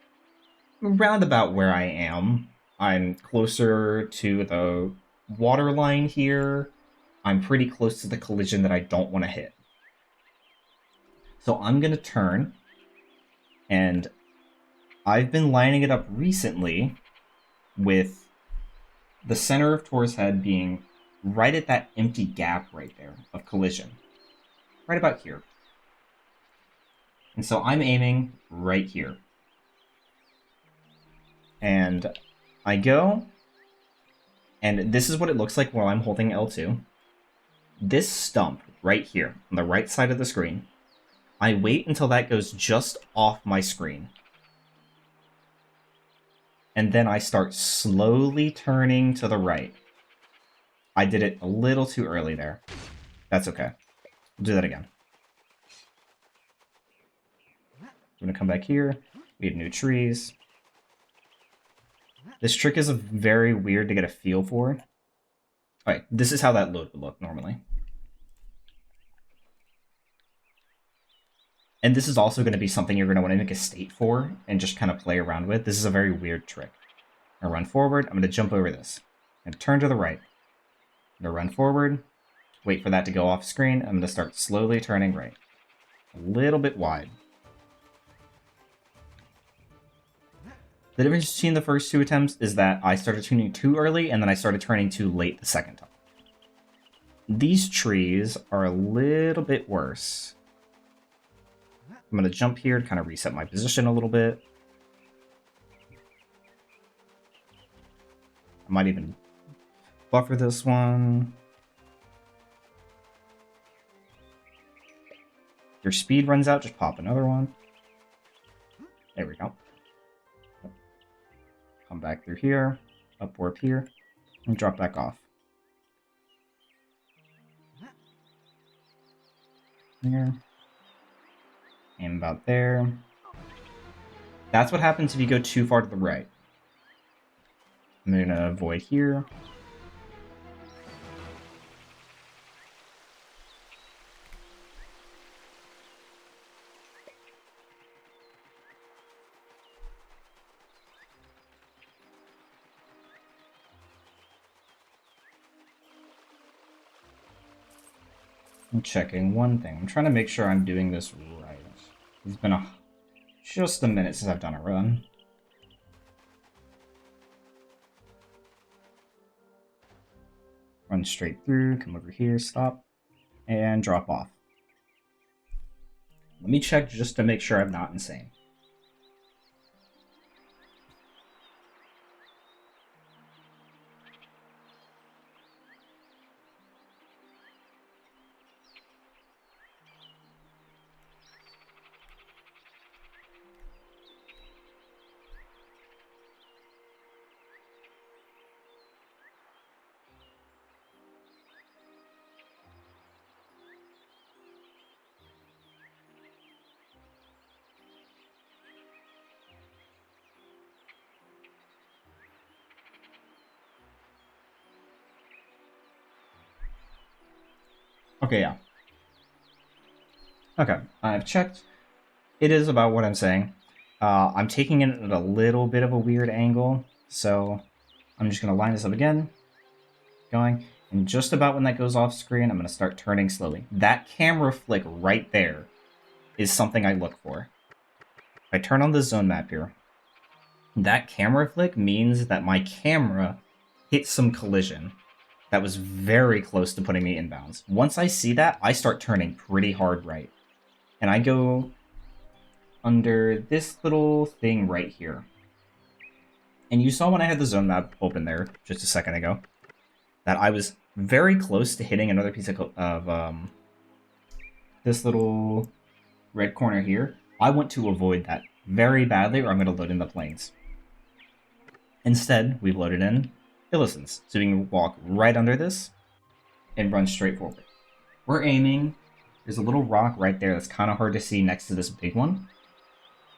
round about where I am. I'm closer to the water line here. I'm pretty close to the collision that I don't want to hit. So I'm going to turn, and I've been lining it up recently with the center of Tor's head being right at that empty gap right there of collision. Right about here. And so I'm aiming right here. And I go, and this is what it looks like while I'm holding L2. This stump right here on the right side of the screen, I wait until that goes just off my screen. And then I start slowly turning to the right. I did it a little too early there. That's okay. We'll do that again. I'm going to come back here. We have new trees. This trick is very weird to get a feel for. Alright, this is how that load would look normally. And this is also going to be something you're going to want to make a state for and just kind of play around with. This is a very weird trick. I'm going to run forward. I'm going to jump over this. I'm going to turn to the right. I'm going to run forward. Wait for that to go off screen. I'm going to start slowly turning right. A little bit wide. The difference between the first two attempts is that I started tuning too early and then I started turning too late the second time. These trees are a little bit worse. I'm going to jump here to kind of reset my position a little bit. I might even buffer this one. Your speed runs out, just pop another one. There we go. Come back through here, upwarp here, and drop back off. Here. Aim about there. That's what happens if you go too far to the right. I'm going to avoid here. I'm checking one thing. I'm trying to make sure I'm doing this right. It's been just a minute since I've done a run. Run straight through, come over here, stop, and drop off. Let me check just to make sure I'm not insane. Okay, yeah. Okay, I've checked. It is about what I'm saying. I'm taking it at a little bit of a weird angle, so I'm just going to line this up again. Going, and just about when that goes off screen, I'm going to start turning slowly. That camera flick right there is something I look for. If I turn on the zone map here, that camera flick means that my camera hit some collision that was very close to putting me inbounds. Once I see that, I start turning pretty hard right. And I go under this little thing right here. And you saw when I had the zone map open there just a second ago, that I was very close to hitting another piece of this little red corner here. I want to avoid that very badly, or I'm going to load in the plains. Instead, we've loaded in Illusens, so we can walk right under this and run straight forward. We're aiming. There's a little rock right there that's kind of hard to see next to this big one.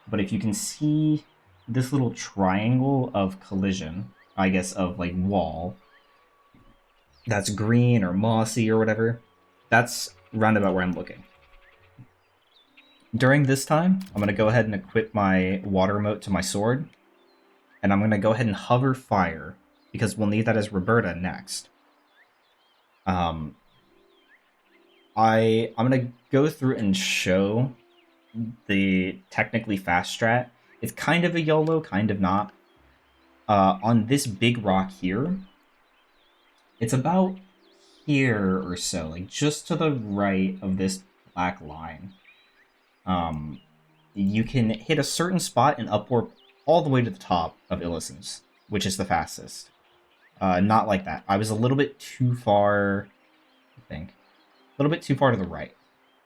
But if you can see this little triangle of collision, I guess, of like wall, that's green or mossy or whatever, that's roundabout where I'm looking. During this time, I'm going to go ahead and equip my water emote to my sword, and I'm going to go ahead and hover fire, because we'll need that as Roberta next. I'm going to go through and show the technically fast strat. It's kind of a YOLO, kind of not. On this big rock here, it's about here or so, like just to the right of this black line. You can hit a certain spot and upwarp all the way to the top of Illusen's, which is the fastest. Not like that. I was a little bit too far, I think. A little bit too far to the right.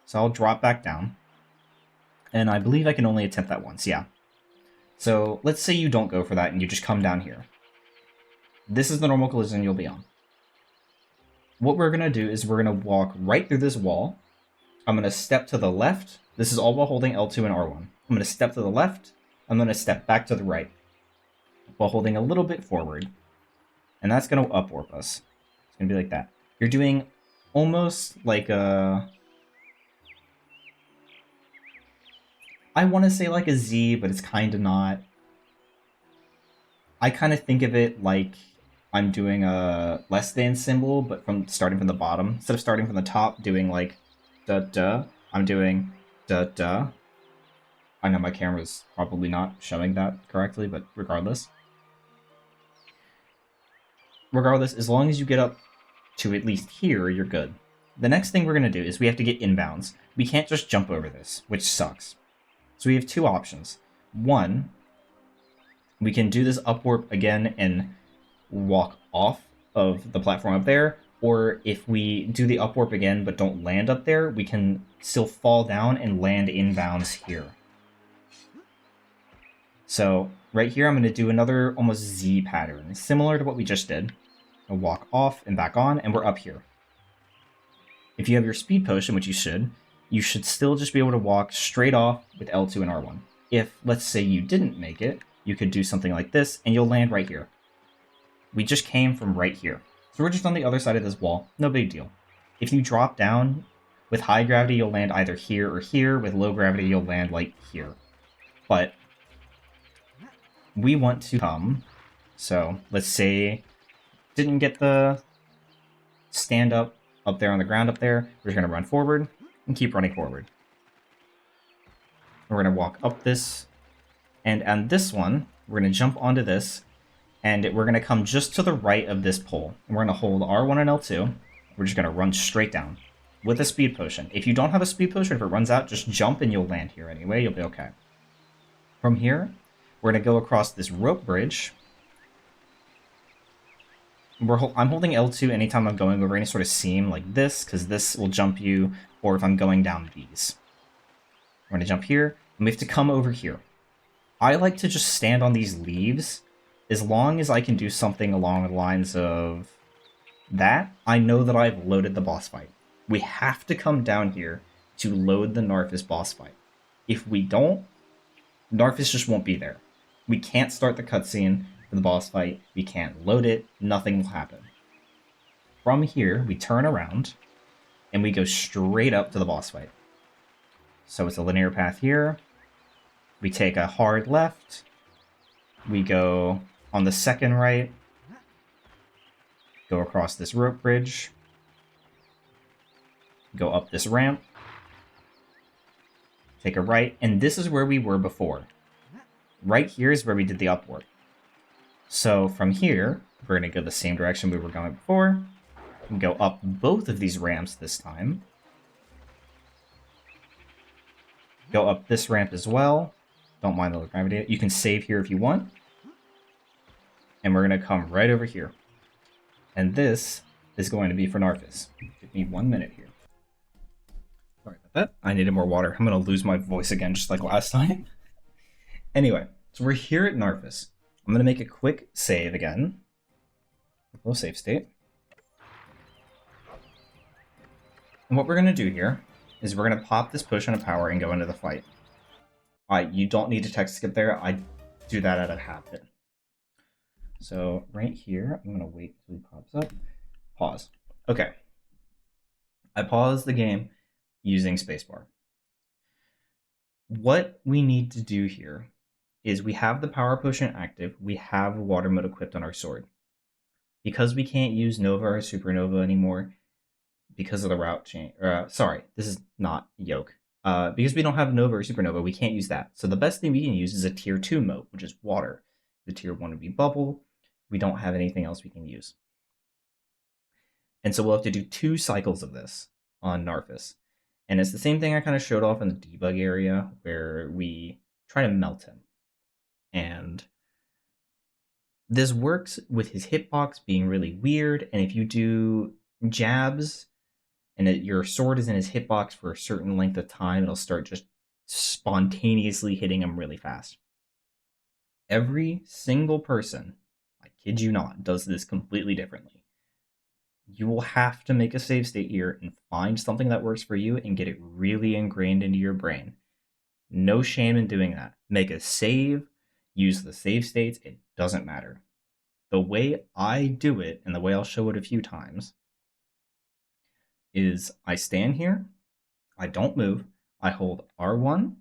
So I'll drop back down. And I believe I can only attempt that once, yeah. So let's say you don't go for that and you just come down here. This is the normal collision you'll be on. What we're going to do is we're going to walk right through this wall. I'm going to step to the left. This is all while holding L2 and R1. I'm going to step to the left. I'm going to step back to the right while holding a little bit forward. And that's going to upwarp us. It's going to be like that. You're doing almost like a... I want to say like a Z, but it's kind of not. I kind of think of it like I'm doing a less than symbol, but starting from the bottom. Instead of starting from the top, doing like da-da, I'm doing da-da. I know my camera's probably not showing that correctly, but regardless. Regardless, as long as you get up to at least here, you're good. The next thing we're going to do is we have to get inbounds. We can't just jump over this, which sucks. So we have two options. One, we can do this upwarp again and walk off of the platform up there, or if we do the upwarp again but don't land up there, we can still fall down and land inbounds here. So right here, I'm going to do another almost Z pattern, similar to what we just did. I'll walk off and back on, and we're up here. If you have your speed potion, which you should still just be able to walk straight off with L2 and R1. If, let's say, you didn't make it, you could do something like this, and you'll land right here. We just came from right here. So we're just on the other side of this wall. No big deal. If you drop down, with high gravity, you'll land either here or here. With low gravity, you'll land, like, here. But we want to come. So let's say didn't get the stand up there on the ground up there. We're just going to run forward and keep running forward. We're going to walk up this, and on this one, we're going to jump onto this, and we're going to come just to the right of this pole. And we're going to hold R1 and L2. We're just going to run straight down with a speed potion. If you don't have a speed potion, if it runs out, just jump and you'll land here anyway. You'll be okay. From here, we're going to go across this rope bridge. I'm holding L2 anytime I'm going over any sort of seam like this, because this will jump you, or if I'm going down these. We're going to jump here, and we have to come over here. I like to just stand on these leaves. As long as I can do something along the lines of that, I know that I've loaded the boss fight. We have to come down here to load the Gnarfas boss fight. If we don't, Gnarfas just won't be there. We can't start the cutscene for the boss fight. We can't load it. Nothing will happen. From here, we turn around, and we go straight up to the boss fight. So it's a linear path here. We take a hard left. We go on the second right. Go across this rope bridge. Go up this ramp. Take a right, and this is where we were before. Right here is where we did the upwarp. So from here, we're going to go the same direction we were going before. And go up both of these ramps this time. Go up this ramp as well. Don't mind the low gravity. You can save here if you want. And we're going to come right over here. And this is going to be for Gnarfas. Give me 1 minute here. Sorry about that. I needed more water. I'm going to lose my voice again just like last time. Anyway, so we're here at Gnarfas. I'm going to make a quick save again. A little save state. And what we're going to do here is we're going to pop this potion of power and go into the fight. You don't need to text skip there. I do that out of habit. So right here, I'm gonna wait until he pops up. Pause. Okay. I paused the game using spacebar. What we need to do here is we have the power potion active, we have water mode equipped on our sword. Because we can't use Nova or Supernova anymore, because of the route change. Sorry, this is not Yoke. Because we don't have Nova or Supernova, we can't use that. So the best thing we can use is a tier 2 mode, which is water. The tier 1 would be bubble. We don't have anything else we can use. And so we'll have to do 2 cycles of this on Gnarfas. And it's the same thing I kind of showed off in the debug area, where we try to melt him. And this works with his hitbox being really weird, and if you do jabs, and your sword is in his hitbox for a certain length of time, it'll start just spontaneously hitting him really fast. Every single person, I kid you not, does this completely differently. You will have to make a save state here and find something that works for you and get it really ingrained into your brain. No shame in doing that. Make a save, use the save states, it doesn't matter. The way I do it, and the way I'll show it a few times, is I stand here, I don't move, I hold R1,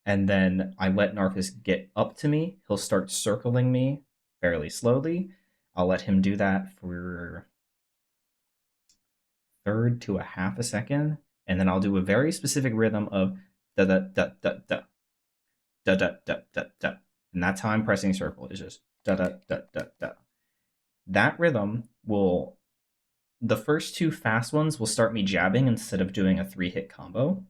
and then I let Gnarfas get up to me. He'll start circling me fairly slowly. I'll let him do that for third to a half a second, and then I'll do a very specific rhythm of da da da da da da da da da da, and that's how I'm pressing circle. It's just da da da da da. That rhythm will, the first 2 fast ones will start me jabbing instead of doing a 3-hit combo.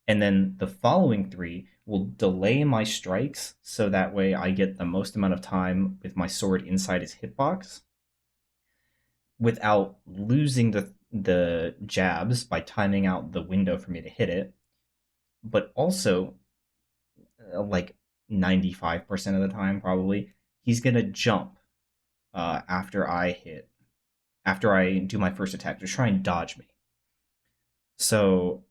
And then the following 3 will delay my strikes, so that way I get the most amount of time with my sword inside his hitbox without losing the jabs by timing out the window for me to hit it, but also, like 95% of the time probably, he's going to jump after I do my first attack to try and dodge me. So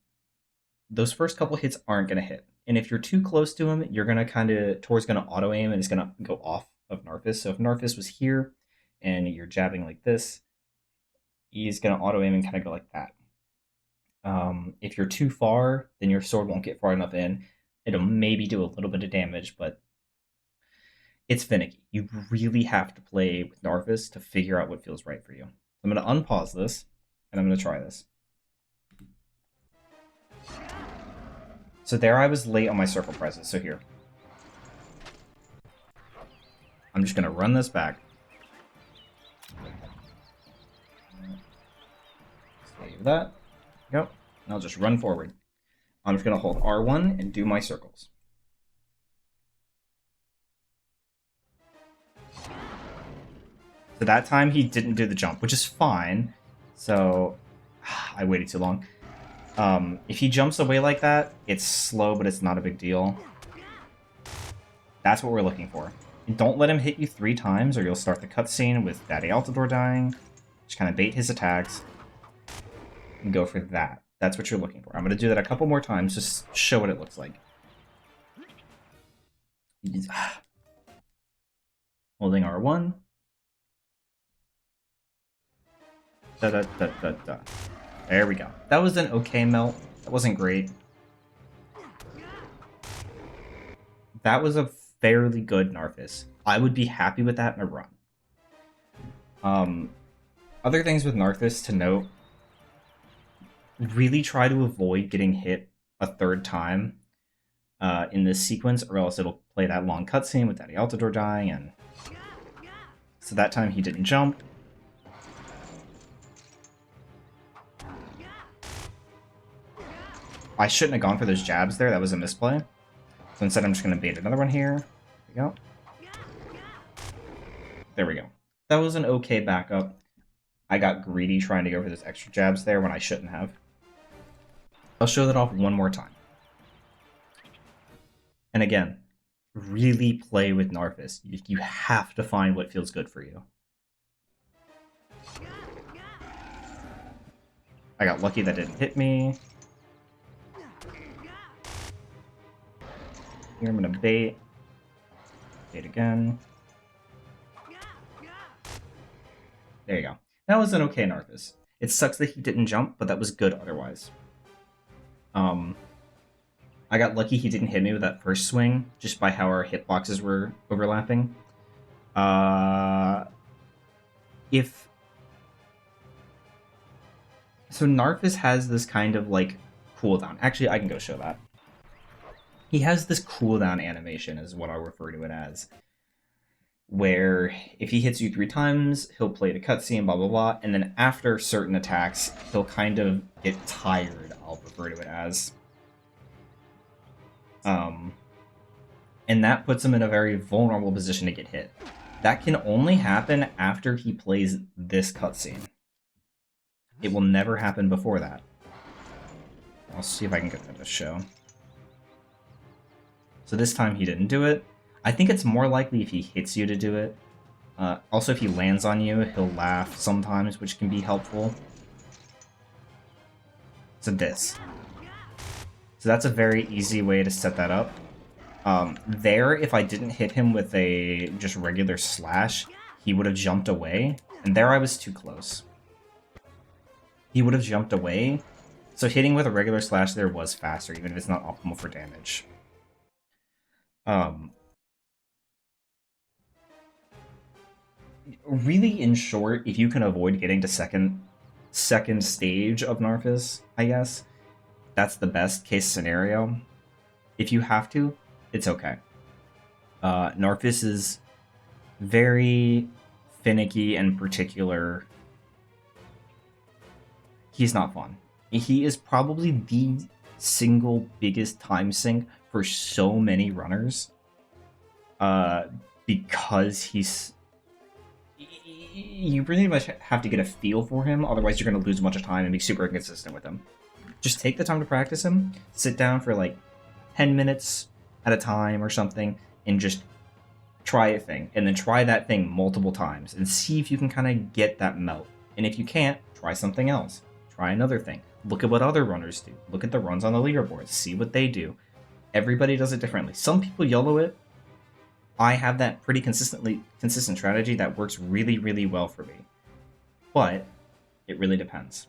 those first couple hits aren't going to hit. And if you're too close to him, you're going to Tor's going to auto aim and it's going to go off of Gnarfas. So if Gnarfas was here and you're jabbing like this, he's going to auto aim and kind of go like that. If you're too far, then your sword won't get far enough in. It'll maybe do a little bit of damage, but it's finicky. You really have to play with Gnarfas to figure out what feels right for you. I'm going to unpause this, and I'm going to try this. So there I was late on my circle presses, so here. I'm just going to run this back. Save that. Yep. And I'll just run forward. I'm just going to hold R1 and do my circles. So that time he didn't do the jump, which is fine. So I waited too long. If he jumps away like that, it's slow, but it's not a big deal. That's what we're looking for. Don't let him hit you 3 times, or you'll start the cutscene with Daddy Altador dying. Just kind of bait his attacks and go for that. That's what you're looking for. I'm going to do that a couple more times, just show what it looks like. Holding R1. Da da da da da. There we go. That was an okay melt. That wasn't great. That was a fairly good Gnarfas. I would be happy with that in a run. Other things with Gnarfas to note. Really try to avoid getting hit a 3rd time in this sequence, or else it'll play that long cutscene with Daddy Altador dying, and so that time he didn't jump. I shouldn't have gone for those jabs there. That was a misplay. So instead, I'm just going to bait another one here. There we go. There we go. That was an okay backup. I got greedy trying to go for those extra jabs there when I shouldn't have. I'll show that off one more time. And again, really play with Gnarfas. You have to find what feels good for you. I got lucky that didn't hit me. Here I'm going to bait. Bait again. There you go. That was an okay Gnarfas. It sucks that he didn't jump, but that was good otherwise. I got lucky he didn't hit me with that first swing, just by how our hitboxes were overlapping. So Gnarfas has this kind of like cooldown. Actually, I can go show that. He has this cooldown animation, is what I'll refer to it as, where if he hits you 3 times, he'll play the cutscene, blah blah blah, and then after certain attacks, he'll kind of get tired, I'll refer to it as. And that puts him in a very vulnerable position to get hit. That can only happen after he plays this cutscene. It will never happen before that. I'll see if I can get that to show. So this time he didn't do it. I think it's more likely if he hits you to do it. Also, if he lands on you, he'll laugh sometimes, which can be helpful. So this. So that's a very easy way to set that up. There, if I didn't hit him with a just regular slash, he would have jumped away. And there I was too close. He would have jumped away. So hitting with a regular slash there was faster, even if it's not optimal for damage. Really, in short, if you can avoid getting to second stage of Gnarfas, I guess, that's the best case scenario. If you have to, it's okay. Gnarfas is very finicky and particular. He's not fun. He is probably the single biggest time sink for so many runners. Because you pretty much have to get a feel for him, otherwise you're going to lose a bunch of time and be super inconsistent with him. Just take the time to practice him, sit down for like 10 minutes at a time or something, and just try a thing. And then try that thing multiple times, and see if you can kind of get that melt. And if you can't, try something else. Try another thing. Look at what other runners do. Look at the runs on the leaderboard. See what they do. Everybody does it differently. Some people YOLO it. I have that pretty consistent strategy that works really, really well for me. But it really depends.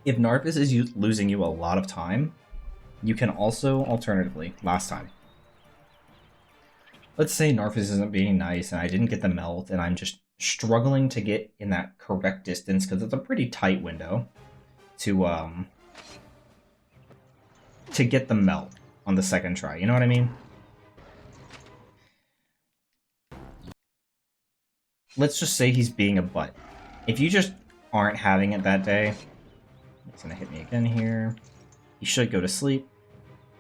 If Gnarfas is losing you a lot of time, you can also, alternatively, last time. Let's say Gnarfas isn't being nice and I didn't get the melt and I'm just struggling to get in that correct distance because it's a pretty tight window to get the melt on the second try. You know what I mean? Let's just say he's being a butt. If you just aren't having it that day, he's gonna hit me again here. He should go to sleep.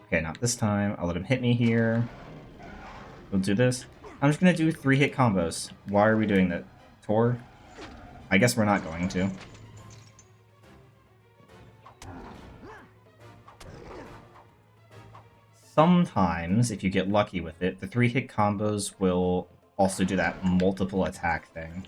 Okay, not this time. I'll let him hit me here. We'll do this. I'm just gonna do 3-hit combos. Why are we doing that? Tor? I guess we're not going to. Sometimes, if you get lucky with it, the 3-hit combos will also do that multiple attack thing.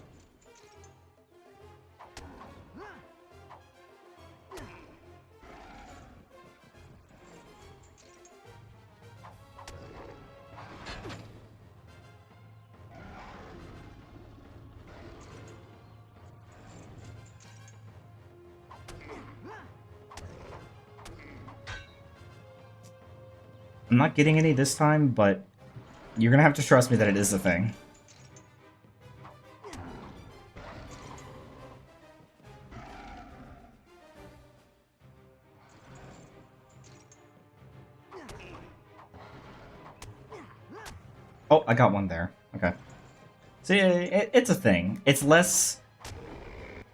I'm not getting any this time, but you're gonna have to trust me that it is a thing. Oh, I got one there. Okay. So yeah, it's a thing. It's less...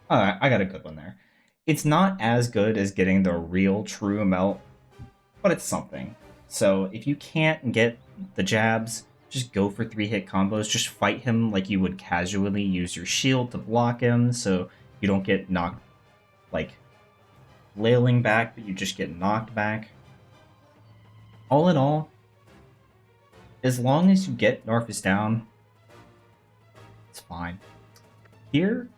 Alright, I got a good one there. It's not as good as getting the real true melt, but it's something. So if you can't get the jabs, just go for 3-hit combos. Just fight him like you would casually. Use your shield to block him so you don't get knocked, like, flailing back, but you just get knocked back. All in all, as long as you get Gnarfas down, it's fine. Here,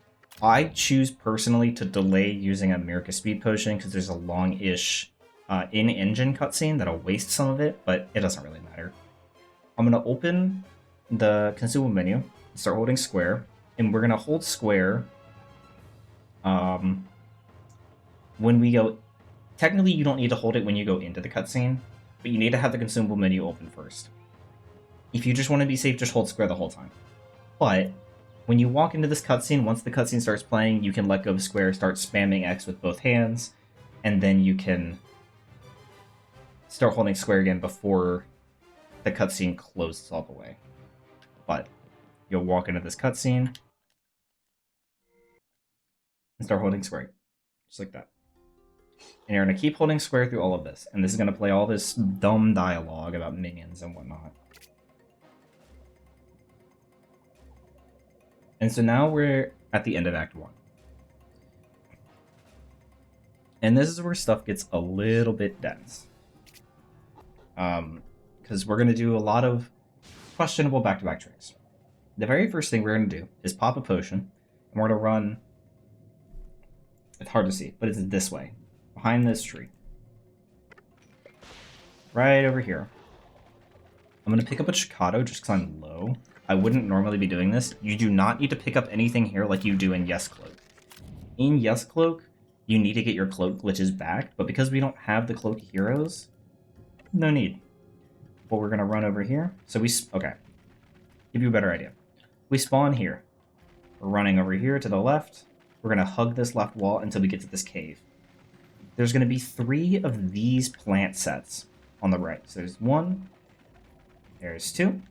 I choose personally to delay using a Meerca speed potion because there's a long-ish in-engine cutscene that'll waste some of it, but it doesn't really matter. I'm going to open the consumable menu, start holding square, and we're going to hold square when we go... Technically, you don't need to hold it when you go into the cutscene, but you need to have the consumable menu open first. If you just want to be safe, just hold square the whole time. But when you walk into this cutscene, once the cutscene starts playing, you can let go of square, start spamming X with both hands, and then you can start holding square again before the cutscene closes all the way. But you'll walk into this cutscene and start holding square, just like that. And you're going to keep holding square through all of this. And this is going to play all this dumb dialogue about minions and whatnot. And so now we're at the end of Act 1. And this is where stuff gets a little bit dense. Because we're going to do a lot of questionable back-to-back tricks. The very first thing we're going to do is pop a potion. And we're going to run... It's hard to see, but it's this way. Behind this tree. Right over here. I'm going to pick up a Gato just because I'm low. I wouldn't normally be doing this. You do not need to pick up anything here like you do in Yes Cloak. In Yes Cloak, you need to get your cloak glitches back, but because we don't have the cloak heroes, no need. But we're going to run over here. So okay. Give you a better idea. We spawn here. We're running over here to the left. We're going to hug this left wall until we get to this cave. There's going to be 3 of these plant sets on the right. So there's 1, there's 2, and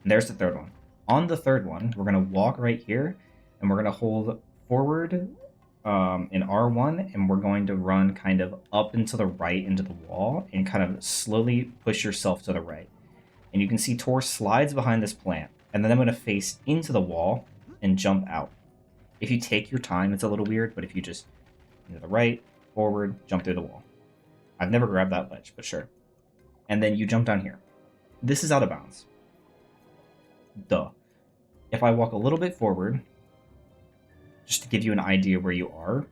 there's the 3rd one. On the 3rd one, we're going to walk right here, and we're going to hold forward in R1, and we're going to run kind of up and to the right into the wall, and kind of slowly push yourself to the right. And you can see Tor slides behind this plant, and then I'm going to face into the wall and jump out. If you take your time, it's a little weird, but if you just to the right, forward, jump through the wall. I've never grabbed that ledge, but sure. And then you jump down here. This is out of bounds. Duh. If I walk a little bit forward, just to give you an idea where you are.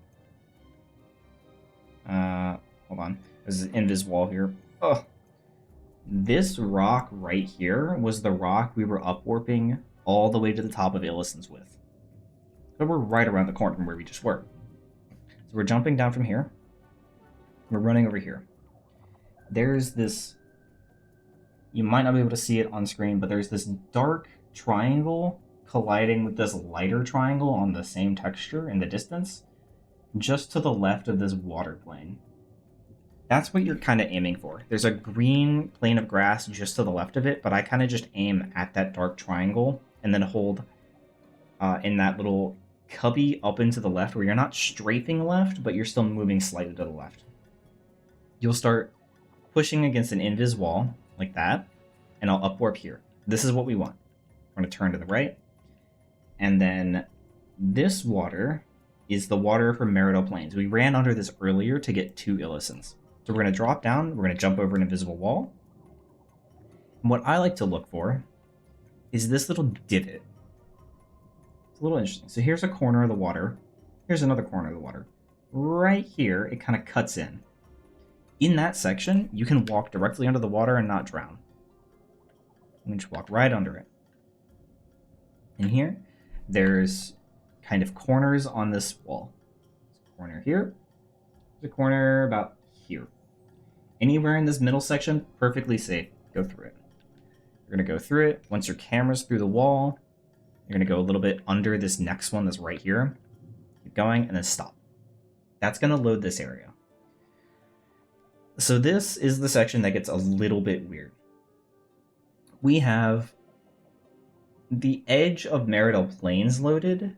Hold on. There's an invis wall here. Ugh. This rock right here was the rock we were upwarping all the way to the top of Illusen's with. So we're right around the corner from where we just were. So we're jumping down from here. We're running over here. There's this... You might not be able to see it on screen, but there's this dark triangle colliding with this lighter triangle on the same texture in the distance, just to the left of this water plane. That's what you're kind of aiming for. There's a green plane of grass just to the left of it, but I kind of just aim at that dark triangle and then hold in that little cubby up into the left where you're not strafing left, but you're still moving slightly to the left. You'll start pushing against an invis wall like that, and I'll upwarp here. This is what we want. We're going to turn to the right, and then this water is the water from Meridell Plains. We ran under this earlier to get 2 Illusens. So we're going to drop down, we're going to jump over an invisible wall. And what I like to look for is this little divot. It's a little interesting. So here's a corner of the water. Here's another corner of the water. Right here, it kind of cuts in. In that section, you can walk directly under the water and not drown. You can just walk right under it. In here, there's kind of corners on this wall. There's a corner here. There's a corner about here. Anywhere in this middle section, perfectly safe. Go through it. You're going to go through it. Once your camera's through the wall, you're going to go a little bit under this next one that's right here. Keep going, and then stop. That's going to load this area. So this is the section that gets a little bit weird. We have the edge of Meridell Plains loaded,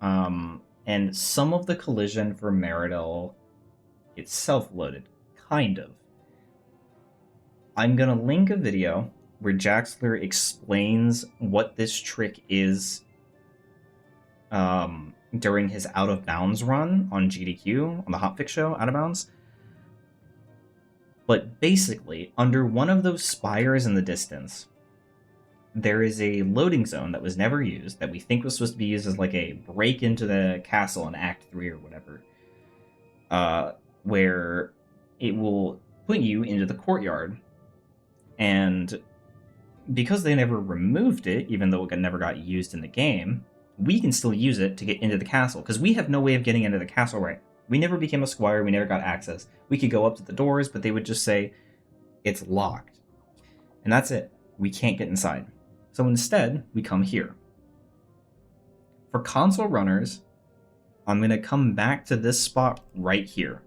and some of the collision for Meridell itself loaded, kind of. I'm going to link a video where Jaxler explains what this trick is during his Out of Bounds run on GDQ, on the Hotfix show, Out of Bounds. But basically, under one of those spires in the distance, there is a loading zone that was never used, that we think was supposed to be used as like a break into the castle in Act 3 or whatever, where it will put you into the courtyard. And because they never removed it, even though it never got used in the game, we can still use it to get into the castle, because we have no way of getting into the castle right. We never became a squire, we never got access. We could go up to the doors, but they would just say, it's locked. And that's it. We can't get inside. So instead, we come here. For console runners, I'm going to come back to this spot right here.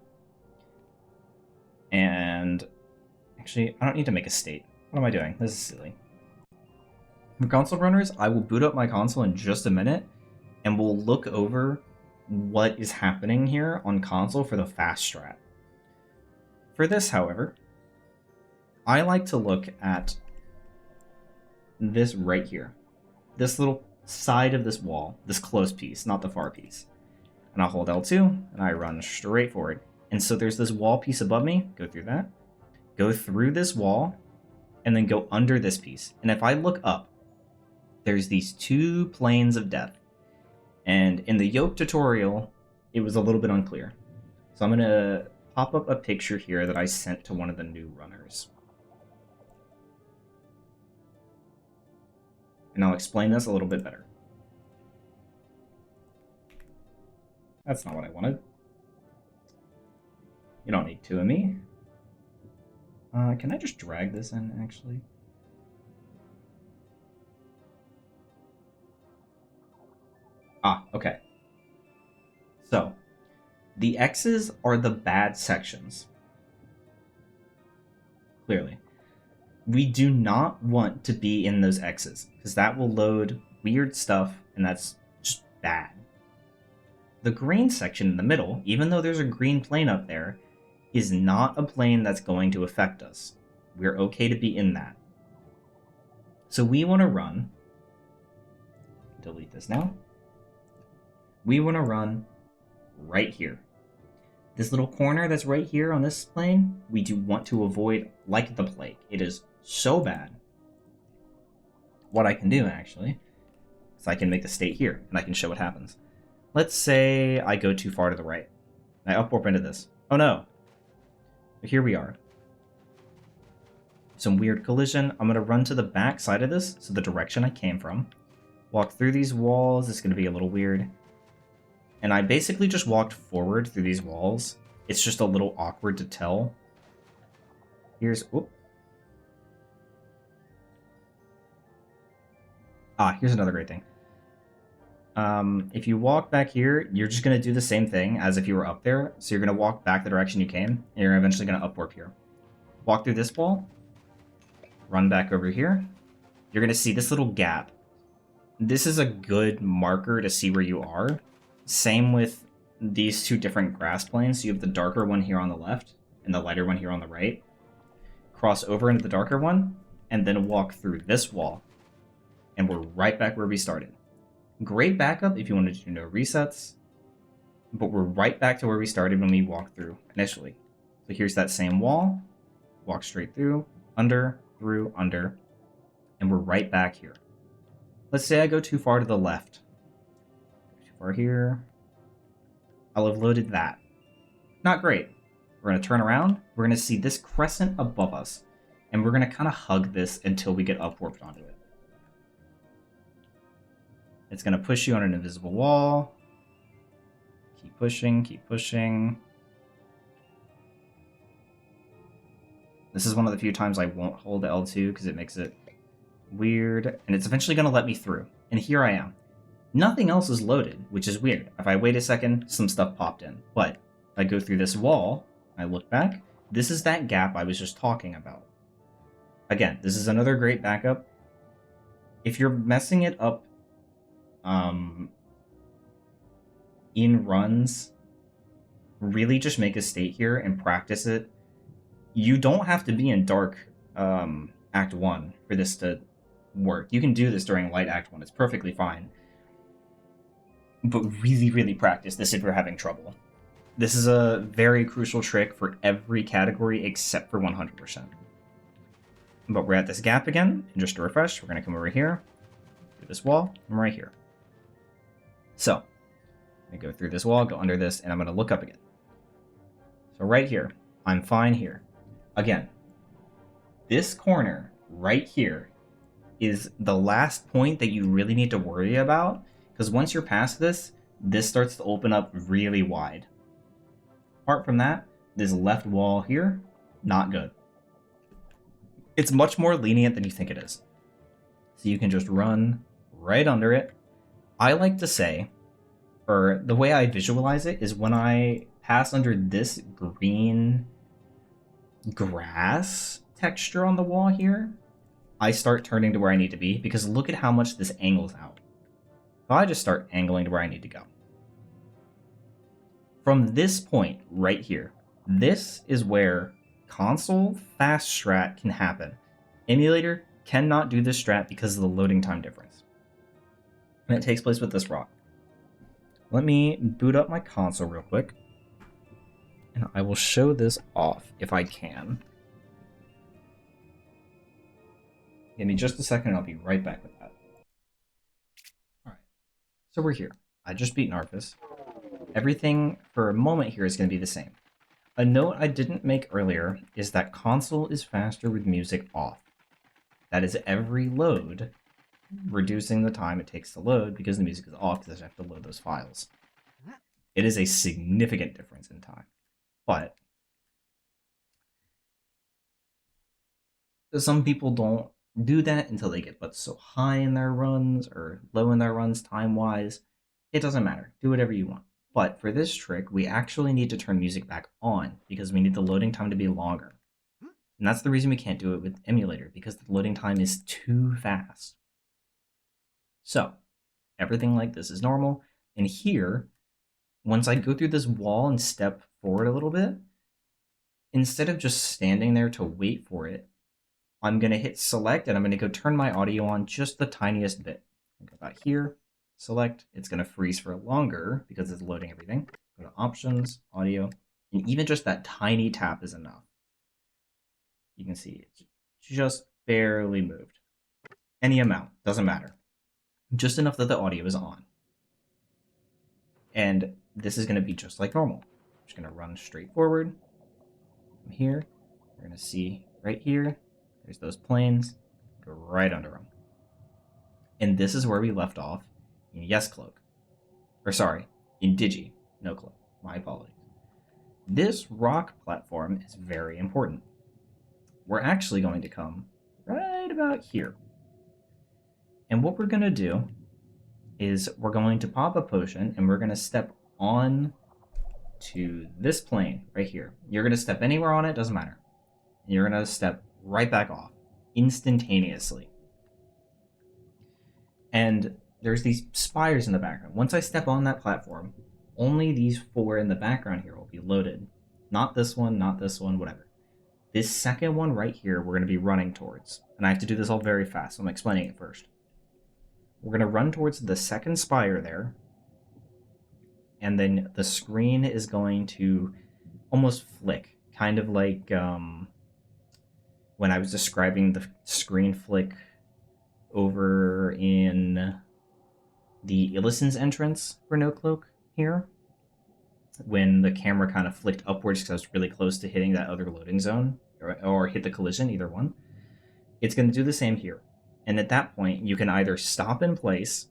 And actually, I don't need to make a state. What am I doing? This is silly. For console runners, I will boot up my console in just a minute, and we'll look over what is happening here on console for the fast strat. For this, however, I like to look at this right here. This little side of this wall, this close piece, not the far piece. And I'll hold L2, and I run straight forward. And so there's this wall piece above me, go through that, go through this wall, and then go under this piece. And if I look up, there's these two planes of death. And in the JOOB tutorial, it was a little bit unclear. So I'm going to pop up a picture here that I sent to one of the new runners. And I'll explain this a little bit better. That's not what I wanted. You don't need two of me. Can I just drag this in, actually? Ah, okay. So, the X's are the bad sections. Clearly. We do not want to be in those X's, because that will load weird stuff, and that's just bad. The green section in the middle, even though there's a green plane up there, is not a plane that's going to affect us. We're okay to be in that. So we want to run, delete this now, we want to run right here. This little corner that's right here on this plane, we do want to avoid like the plague. It is so bad. What I can do, actually, is I can make the state here, and I can show what happens. Let's say I go too far to the right. I upwarp into this. Oh no. But here we are. Some weird collision. I'm going to run to the back side of this, so the direction I came from. Walk through these walls. It's going to be a little weird. And I basically just walked forward through these walls. It's just a little awkward to tell. Here's... Whoop. Here's another great thing. If you walk back here, you're just going to do the same thing as if you were up there. So you're going to walk back the direction you came, and you're eventually going to upwarp here. Walk through this wall. Run back over here. You're going to see this little gap. This is a good marker to see where you are. Same with these two different grass planes. So you have the darker one here on the left, and the lighter one here on the right. Cross over into the darker one, and then walk through this wall. And we're right back where we started. Great backup if you wanted to do no resets, but we're right back to where we started when we walked through initially. So here's that same wall, walk straight through, under, and we're right back here. Let's say I go too far to the left. Too far here. I'll have loaded that. Not great. We're going to turn around, we're going to see this crescent above us, and we're going to kind of hug this until we get upwarped onto it. It's going to push you on an invisible wall. Keep pushing, keep pushing. This is one of the few times I won't hold L2 because it makes it weird. And it's eventually going to let me through. And here I am. Nothing else is loaded, which is weird. If I wait a second, some stuff popped in. But if I go through this wall, I look back, this is that gap I was just talking about. Again, this is another great backup. If you're messing it up in runs, really just make a state here and practice it. You don't have to be in dark Act 1 for this to work. You can do this during light Act 1. It's perfectly fine. But really, really practice this if you're having trouble. This is a very crucial trick for every category except for 100%. But we're at this gap again, and just to refresh, we're going to come over here, through this wall, and right here. So, I'm going to go through this wall, go under this, and I'm going to look up again. So right here, I'm fine here. Again, this corner right here is the last point that you really need to worry about, because once you're past this, this starts to open up really wide. Apart from that, this left wall here, not good. It's much more lenient than you think it is. So you can just run right under it. I like to say, or the way I visualize it is when I pass under this green grass texture on the wall here, I start turning to where I need to be, because look at how much this angles out. So I just start angling to where I need to go. From this point right here, this is where console fast strat can happen. Emulator cannot do this strat because of the loading time difference. And it takes place with this rock. Let me boot up my console real quick, and I will show this off if I can. Give me just a second and I'll be right back with that. Alright, so we're here. I just beat Gnarfas. Everything for a moment here is going to be the same. A note I didn't make earlier is that console is faster with music off. That is every load, reducing the time it takes to load because the music is off because I have to load those files. It is a significant difference in time. But some people don't do that until they get but so high in their runs or low in their runs time-wise. It doesn't matter. Do whatever you want. But for this trick, we actually need to turn music back on because we need the loading time to be longer. And that's the reason we can't do it with emulator, because the loading time is too fast. So everything like this is normal. And here, once I go through this wall and step forward a little bit, instead of just standing there to wait for it, I'm going to hit select and I'm going to go turn my audio on just the tiniest bit. Go back here, select, it's going to freeze for longer because it's loading everything. Go to options, audio, and even just that tiny tap is enough. You can see it's just barely moved. Any amount, doesn't matter. Just enough that the audio is on. And this is going to be just like normal. I'm just going to run straight forward. From here, we're going to see right here, there's those planes, go right under them. And this is where we left off in Yes Cloak. Or sorry, in Digi, no Cloak. My apologies. This rock platform is very important. We're actually going to come right about here. And what we're going to do is we're going to pop a potion and we're going to step on to this plane right here. You're going to step anywhere on it, doesn't matter. And you're going to step right back off instantaneously. And there's these spires in the background. Once I step on that platform, only these 4 in the background here will be loaded. Not this one, whatever. This second one right here, we're going to be running towards. And I have to do this all very fast, so I'm explaining it first. We're going to run towards the second spire there. And then the screen is going to almost flick. Kind of like when I was describing the screen flick over in the Illusen's entrance for No Cloak here. When the camera kind of flicked upwards because I was really close to hitting that other loading zone. Or hit the collision, either one. It's going to do the same here. And at that point, you can either stop in place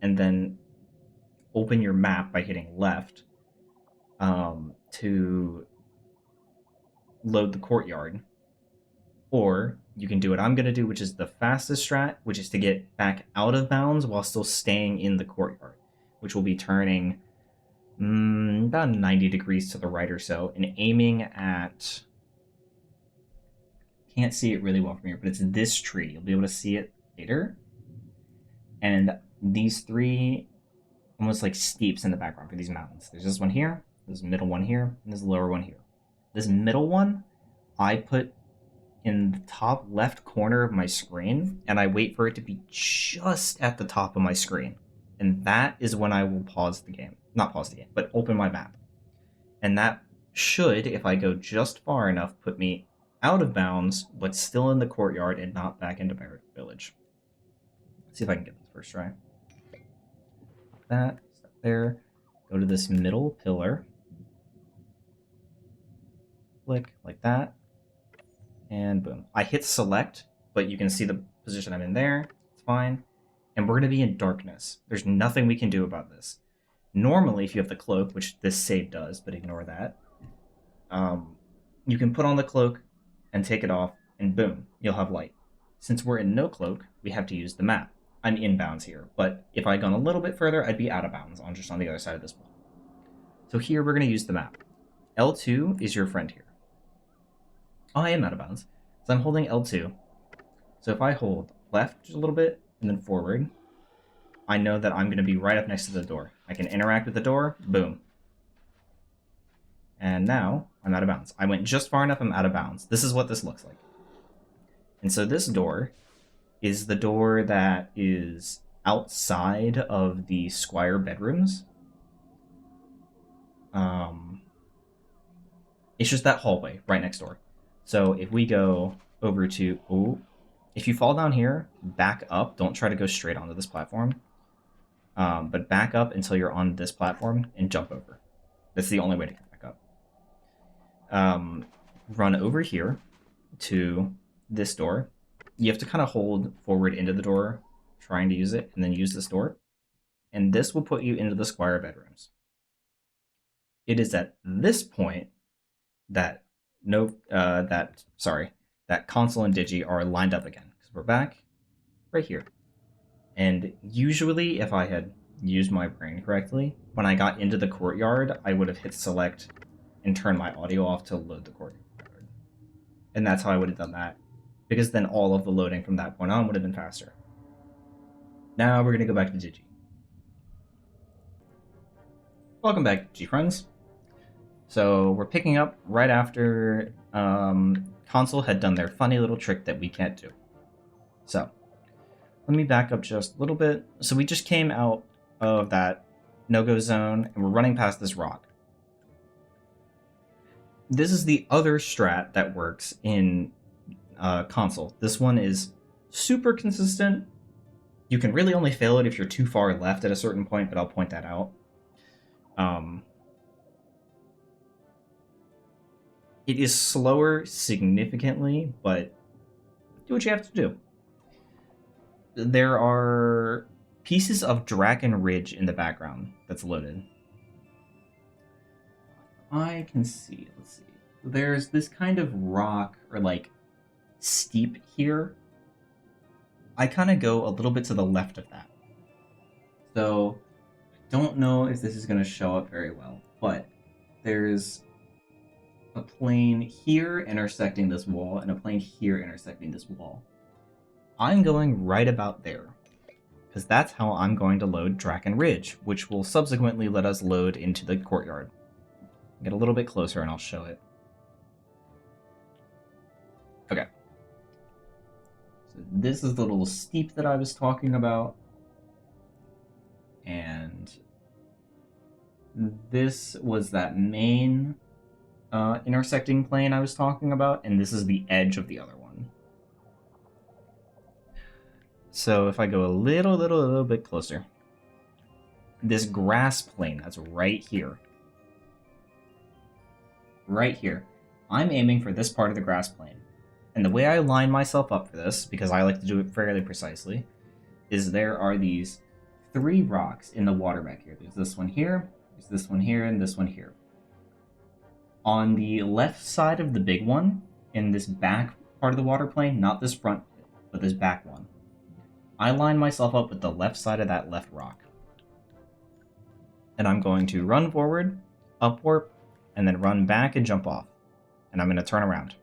and then open your map by hitting left to load the courtyard. Or you can do what I'm going to do, which is the fastest strat, which is to get back out of bounds while still staying in the courtyard, which will be turning about 90 degrees to the right or so and aiming at... Can't see it really well from here, but it's this tree. You'll be able to see it later. And these 3 almost like steeps in the background for these mountains. There's this one here, there's a middle one here, and there's a lower one here. This middle one, I put in the top left corner of my screen, and I wait for it to be just at the top of my screen. And that is when I will pause the game. Not pause the game, but open my map. And that should, if I go just far enough, put me out of bounds, but still in the courtyard and not back into Meridell Village. Let's see if I can get this first try. That, step there, go to this middle pillar. Flick, like that. And boom. I hit select, but you can see the position I'm in there. It's fine. And we're going to be in darkness. There's nothing we can do about this. Normally, if you have the cloak, which this save does, but ignore that, you can put on the cloak and take it off, and boom, you'll have light. Since we're in no cloak, we have to use the map. I'm inbounds here, but if I'd gone a little bit further, I'd be out of bounds just on the other side of this wall. So here we're going to use the map. L2 is your friend here. Oh, I am out of bounds. So I'm holding L2. So if I hold left just a little bit and then forward, I know that I'm going to be right up next to the door. I can interact with the door, boom. And now I'm out of bounds. I went just far enough, I'm out of bounds. This is what this looks like. And so this door is the door that is outside of the Squire bedrooms. It's just that hallway right next door. So if we go over to, if you fall down here, back up. Don't try to go straight onto this platform. But back up until you're on this platform and jump over. That's the only way to get back up. Run over here to this door. You have to kind of hold forward into the door, trying to use it, and then use this door. And this will put you into the Squire bedrooms. It is at this point that that console and Digi are lined up again, because we're back right here. And usually, if I had used my brain correctly, when I got into the courtyard, I would have hit select and turned my audio off to load the courtyard. And that's how I would have done that, because then all of the loading from that point on would have been faster. Now we're going to go back to Digi. Welcome back, Digi friends. So we're picking up right after console had done their funny little trick that we can't do. So let me back up just a little bit. So we just came out of that no-go zone, and we're running past this rock. This is the other strat that works in console. This one is super consistent. You can really only fail it if you're too far left at a certain point, but I'll point that out. It is slower significantly, but do what you have to do. There are pieces of Dragon Ridge in the background that's loaded. I can see, let's see. There's this kind of rock or like steep here. I kind of go a little bit to the left of that. So I don't know if this is going to show up very well, but there's a plane here intersecting this wall and a plane here intersecting this wall. I'm going right about there, because that's how I'm going to load Dragon Ridge, which will subsequently let us load into the courtyard. Get a little bit closer and I'll show it. Okay. So this is the little steep that I was talking about. And this was that main intersecting plane I was talking about, and this is the edge of the other one. So if I go a little bit closer, this grass plane that's right here, I'm aiming for this part of the grass plane. And the way I line myself up for this, because I like to do it fairly precisely, is there are these 3 rocks in the water back here. There's this one here, there's this one here, and this one here. On the left side of the big one, in this back part of the water plane, not this front, but this back one, I line myself up with the left side of that left rock. And I'm going to run forward, upwarp, and then run back and jump off. And I'm going to turn around.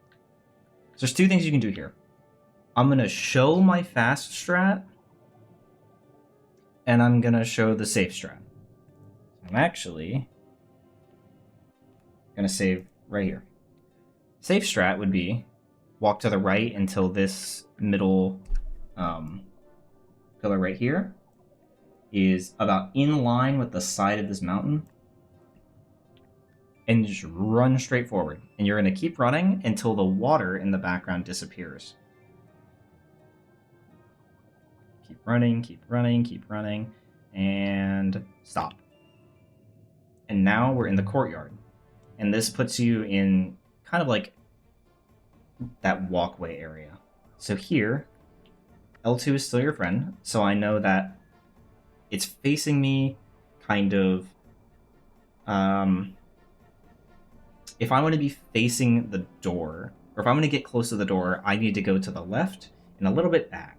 So there's 2 things you can do here. I'm going to show my fast strat, and I'm going to show the safe strat. I'm actually going to save right here. Safe strat would be walk to the right until this middle pillar right here is about in line with the side of this mountain, and just run straight forward. And you're going to keep running until the water in the background disappears. Keep running, keep running, keep running, and stop. And now we're in the courtyard. And this puts you in kind of like that walkway area. So here, L2 is still your friend, so I know that it's facing me kind of... if I want to be facing the door, or if I want to get close to the door, I need to go to the left and a little bit back.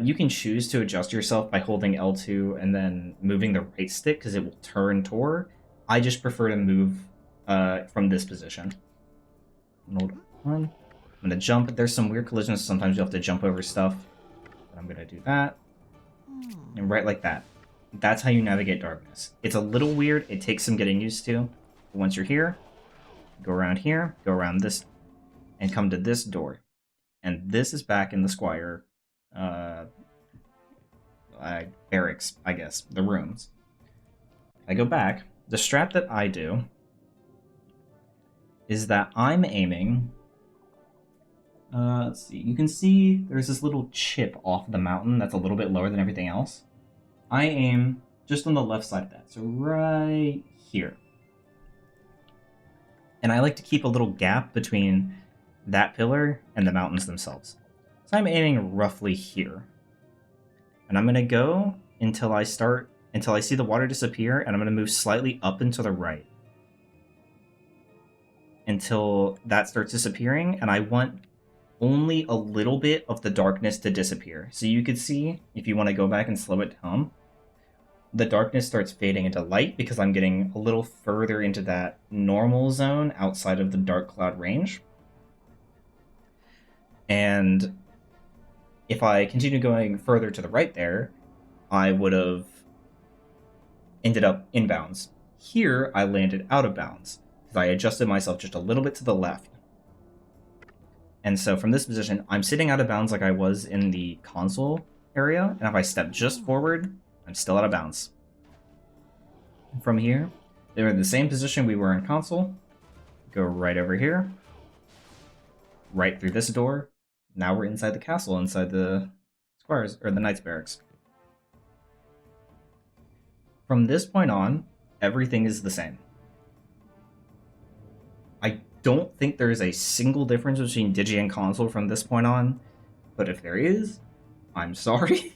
You can choose to adjust yourself by holding L2 and then moving the right stick because it will turn Tor. I just prefer to move from this position. Hold on. I'm going to jump. There's some weird collisions. Sometimes you have to jump over stuff. But I'm going to do that. And right like that. That's how you navigate darkness. It's a little weird. It takes some getting used to. But once you're here, go around here, go around this, and come to this door. And this is back in the Squire barracks, I guess, the rooms. I go back. The strat that I do is that I'm aiming... let's see. You can see there's this little chip off the mountain that's a little bit lower than everything else. I aim just on the left side of that, so right here. And I like to keep a little gap between that pillar and the mountains themselves. So I'm aiming roughly here. And I'm going to go until I see the water disappear, and I'm going to move slightly up and to the right. Until that starts disappearing, and I want only a little bit of the darkness to disappear. So you could see, if you want to go back and slow it down, the darkness starts fading into light because I'm getting a little further into that normal zone outside of the dark cloud range. And if I continue going further to the right there, I would have ended up inbounds. Here, I landed out of bounds because I adjusted myself just a little bit to the left. And so from this position, I'm sitting out of bounds like I was in the console area, and if I step just forward, I'm still out of bounds. From here, they're in the same position we were in console. Go right over here. Right through this door. Now we're inside the castle, inside the squires, or the knights barracks. From this point on, everything is the same. I don't think there is a single difference between Digi and console from this point on, but if there is, I'm sorry.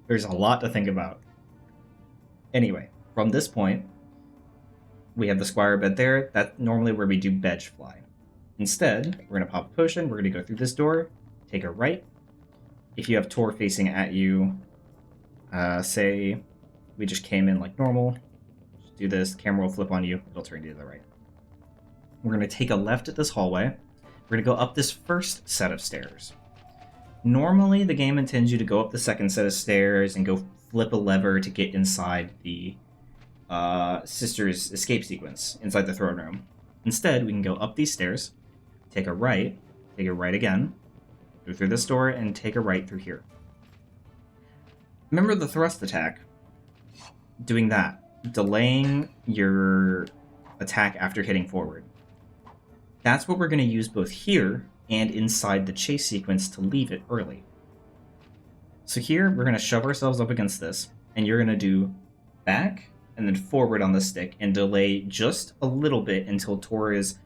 There's a lot to think about. Anyway, from this point, we have the squire bed there. That's normally where we do Bedge fly. Instead, we're going to pop a potion. We're going to go through this door, take a right. If you have Tor facing at you, say we just came in like normal, just do this, camera will flip on you, it'll turn you to the right. We're going to take a left at this hallway. We're going to go up this first set of stairs. Normally, the game intends you to go up the second set of stairs and go flip a lever to get inside the sister's escape sequence, inside the throne room. Instead, we can go up these stairs, take a right again, go through this door, and take a right through here. Remember the thrust attack? Doing that, delaying your attack after hitting forward. That's what we're going to use both here and inside the chase sequence to leave it early. So here, we're going to shove ourselves up against this, and you're going to do back and then forward on the stick and delay just a little bit until Tor is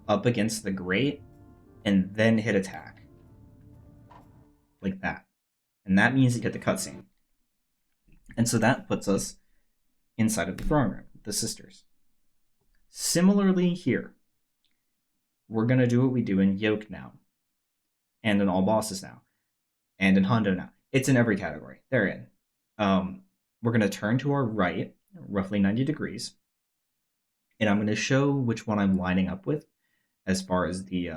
up against the grate, and then hit attack. Like that. And that means you get the cutscene. And so that puts us inside of the throne room, the sisters. Similarly here, we're going to do what we do in Yoke now, and in All Bosses now, and in Hondo now. It's in every category. They're in. We're going to turn to our right, roughly 90 degrees, and I'm going to show which one I'm lining up with as far as the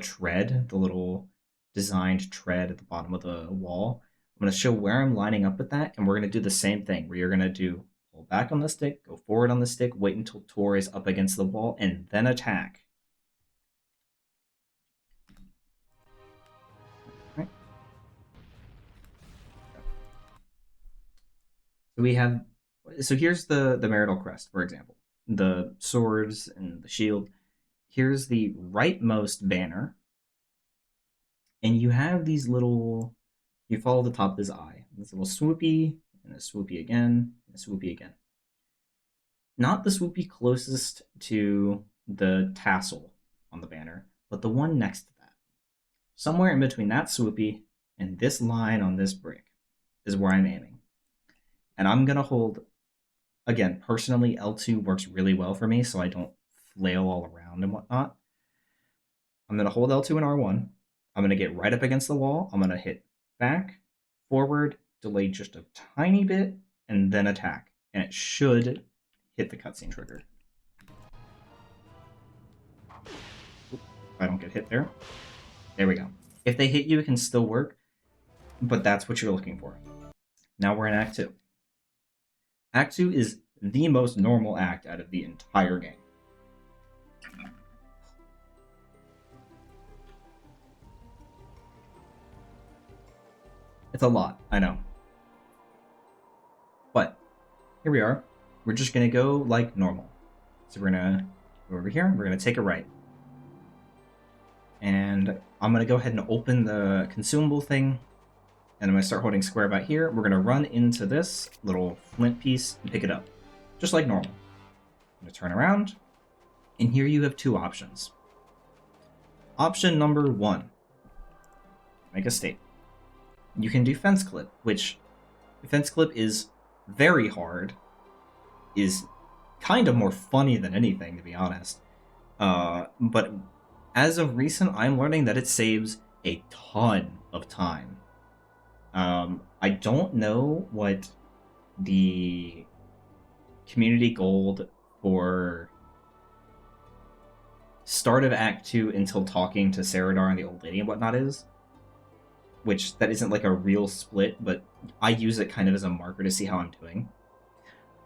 tread, the little designed tread at the bottom of the wall. I'm going to show where I'm lining up with that, and we're going to do the same thing, where you're going to do pull back on the stick, go forward on the stick, wait until Tor is up against the wall, and then attack. Right. So here's the Meridell crest, for example. The swords and the shield. Here's the rightmost banner. And you have these little, you follow the top of his eye. This little swoopy, and a swoopy again, and a swoopy again. Not the swoopy closest to the tassel on the banner, but the one next to that. Somewhere in between that swoopy and this line on this brick is where I'm aiming. And I'm going to hold, again, personally, L2 works really well for me, so I don't flail all around and whatnot. I'm going to hold L2 and R1. I'm going to get right up against the wall. I'm going to hit back, forward, delay just a tiny bit, and then attack. And it should hit the cutscene trigger. If I don't get hit there. There we go. If they hit you, it can still work, but that's what you're looking for. Now we're in Act 2. Act 2 is the most normal act out of the entire game. It's a lot, I know. But here we are. We're just going to go like normal. So we're going to go over here. We're going to take a right. And I'm going to go ahead and open the consumable thing. And I'm going to start holding square about here. We're going to run into this little flint piece and pick it up. Just like normal. I'm going to turn around. And here you have two options. Option number 1. Make a state. You can do fence clip, which fence clip is very hard, is kind of more funny than anything, to be honest. But as of recent, I'm learning that it saves a ton of time. I don't know what the community gold for start of Act 2 until talking to Saradar and the old lady and whatnot is. Which, that isn't like a real split, but I use it kind of as a marker to see how I'm doing.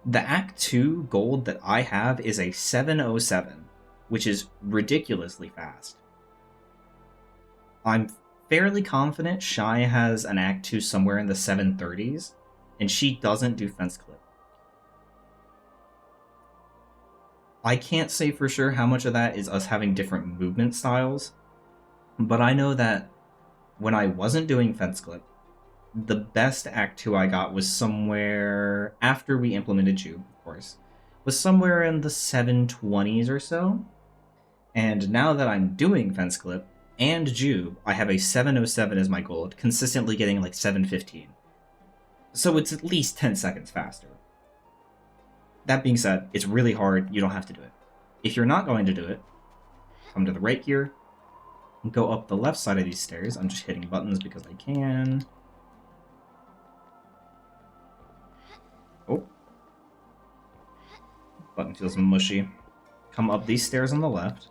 The Act 2 gold that I have is a 707, which is ridiculously fast. I'm fairly confident Shy has an Act 2 somewhere in the 730s, and she doesn't do fence clip. I can't say for sure how much of that is us having different movement styles, but I know that when I wasn't doing fence clip, the best Act 2 I got was somewhere after we implemented JOOB, of course, was somewhere in the 720s or so. And now that I'm doing fence clip and JOOB, I have a 707 as my gold, consistently getting like 715. So it's at least 10 seconds faster. That being said, it's really hard. You don't have to do it. If you're not going to do it, come to the right here, go up the left side of these stairs. I'm just hitting buttons because I can. Oh. Button feels mushy. Come up these stairs on the left.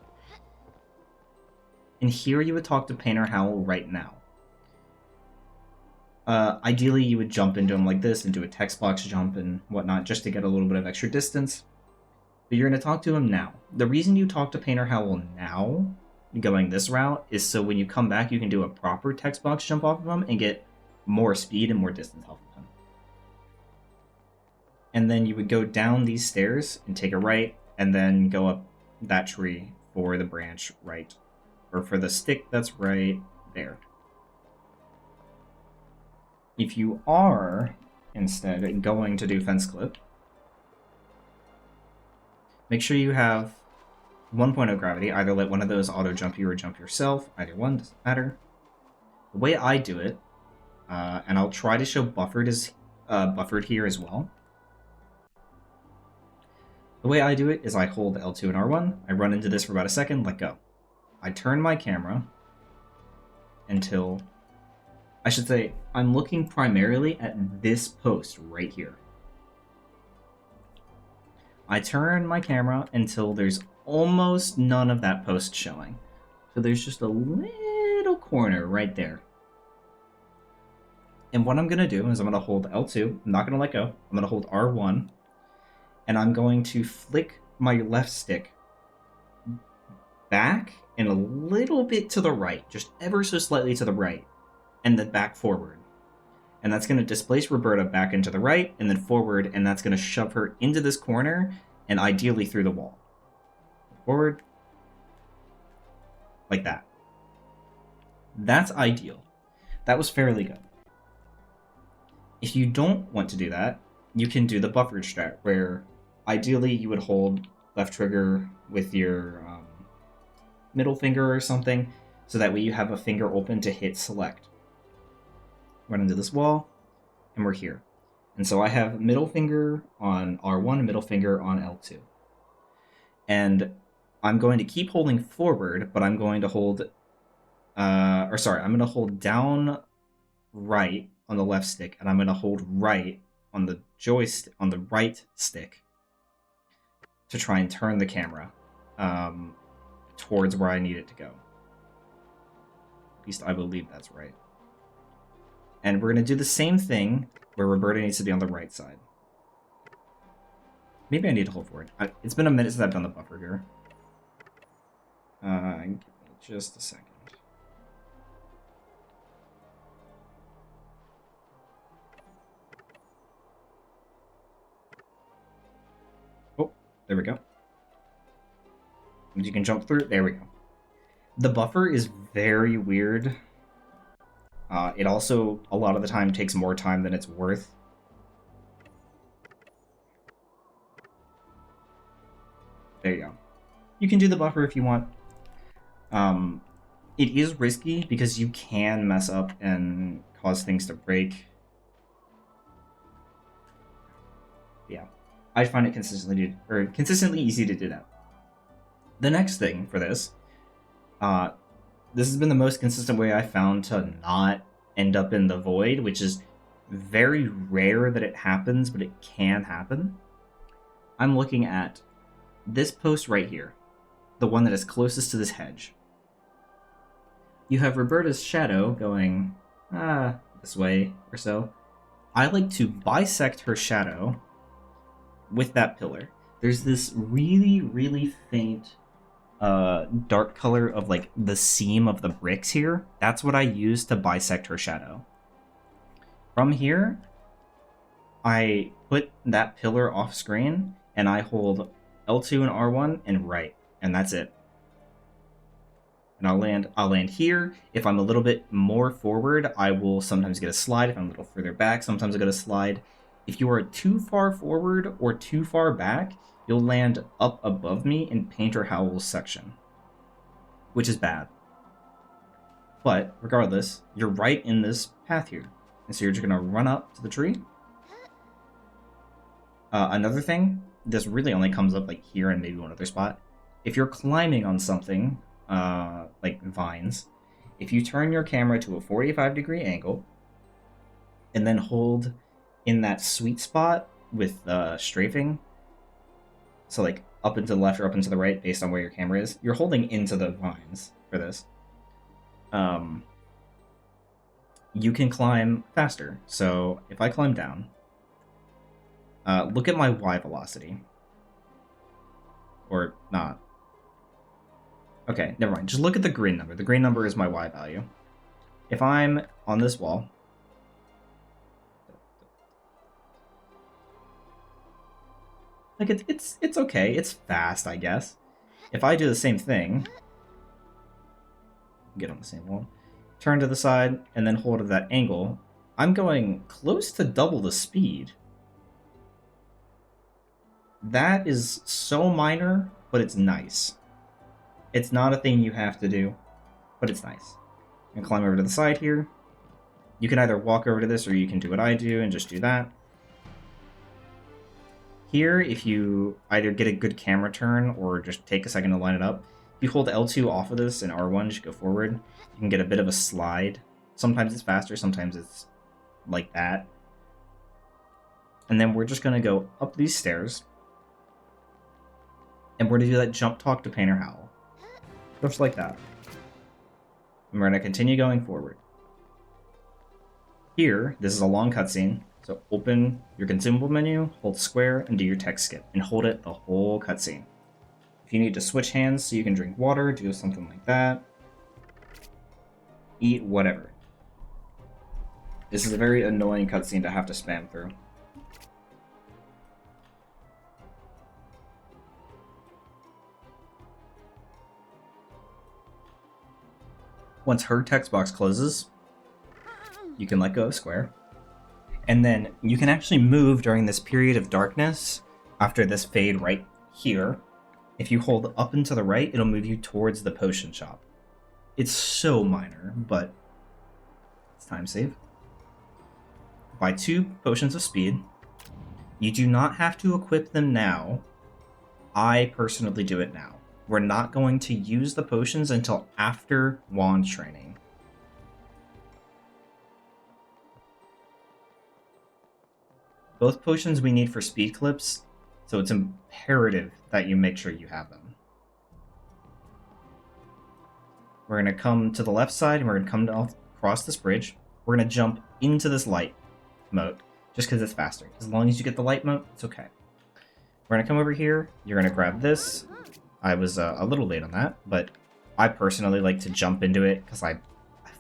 And here you would talk to Painter Howl right now. Ideally, you would jump into him like this and do a Textbox Jump and whatnot just to get a little bit of extra distance. But you're going to talk to him now. The reason you talk to Painter Howl now, going this route, is so when you come back, you can do a proper Textbox Jump off of him and get more speed and more distance off of him. And then you would go down these stairs and take a right, and then go up that tree for the branch right. Or for the stick that's right there. If you are, instead, going to do fence clip, make sure you have 1.0 gravity. Either let one of those auto jump you or jump yourself. Either one, doesn't matter. The way I do it, and I'll try to show buffered here as well. The way I do it is I hold L2 and R1, I run into this for about a second, let go. I turn my camera until, I should say, I'm looking primarily at this post right here. I turn my camera until there's almost none of that post showing. So there's just a little corner right there. And what I'm going to do is I'm going to hold L2, I'm not going to let go, I'm going to hold R1, and I'm going to flick my left stick back and a little bit to the right, just ever so slightly to the right, and then back forward. And that's going to displace Roberta back into the right, and then forward, and that's going to shove her into this corner, and ideally through the wall. Forward. Like that. That's ideal. That was fairly good. If you don't want to do that, you can do the buffered strat, where ideally you would hold left trigger with your middle finger or something, so that way you have a finger open to hit select. Run into this wall, and we're here. And so I have middle finger on R1, middle finger on L2. And I'm going to keep holding forward, but I'm going to hold, I'm going to hold down right on the left stick, and I'm going to hold right on the joystick, on the right stick, to try and turn the camera towards where I need it to go. At least I believe that's right. And we're going to do the same thing where Roberta needs to be on the right side. Maybe I need to hold forward. It's been a minute since I've done the buffer here. Give me just a second. Oh, there we go. You can jump through. There we go. The buffer is very weird. It also, a lot of the time, takes more time than it's worth. There you go. You can do the buffer if you want. It is risky because you can mess up and cause things to break. Yeah, I find it consistently easy to do that. The next thing for this, this has been the most consistent way I found to not end up in the void, which is very rare that it happens, but it can happen. I'm looking at this post right here, the one that is closest to this hedge. You have Roberta's shadow going this way or so. I like to bisect her shadow with that pillar. There's this really, really faint dark color of like the seam of the bricks here. That's what I use to bisect her shadow. From here, I put that pillar off screen and I hold L2 and R1 and right, and that's it. And I'll land here. If I'm a little bit more forward, I will sometimes get a slide. If I'm a little further back, sometimes I get a slide. If you are too far forward or too far back, you'll land up above me in Painter Howell's section, which is bad. But regardless, you're right in this path here. And so you're just gonna run up to the tree. Another thing, this really only comes up like here and maybe one other spot. If you're climbing on something, like vines, if you turn your camera to a 45-degree angle and then hold in that sweet spot with strafing, so like up and to the left or up and to the right based on where your camera is, you're holding into the vines for this. You can climb faster. So if I climb down, look at my Y velocity. Or not. Okay, never mind. Just look at the green number. The green number is my Y value. If I'm on this wall, like it's okay. It's fast, I guess. If I do the same thing, get on the same wall, turn to the side, and then hold at that angle, I'm going close to double the speed. That is so minor, but it's nice. It's not a thing you have to do, but it's nice. And climb over to the side here. You can either walk over to this or you can do what I do and just do that. Here, if you either get a good camera turn or just take a second to line it up, if you hold L2 off of this and R1 just go forward, you can get a bit of a slide. Sometimes it's faster, sometimes it's like that. And then we're just going to go up these stairs. And we're going to do that jump talk to Painter Howell. Just like that. And we're going to continue going forward. Here, this is a long cutscene, so open your consumable menu, hold square, and do your text skip, and hold it the whole cutscene. If you need to switch hands so you can drink water, do something like that. Eat, whatever. This is a very annoying cutscene to have to spam through. Once her text box closes, you can let go of square. And then you can actually move during this period of darkness after this fade right here. If you hold up and to the right, it'll move you towards the potion shop. It's so minor, but it's time save. Buy 2 potions of speed. You do not have to equip them now. I personally do it now. We're not going to use the potions until after wand training. Both potions we need for speed clips, so it's imperative that you make sure you have them. We're going to come to the left side, and we're going to come across this bridge. We're going to jump into this light moat, just because it's faster. As long as you get the light moat, it's okay. We're going to come over here. You're going to grab this. I was a little late on that, but I personally like to jump into it because I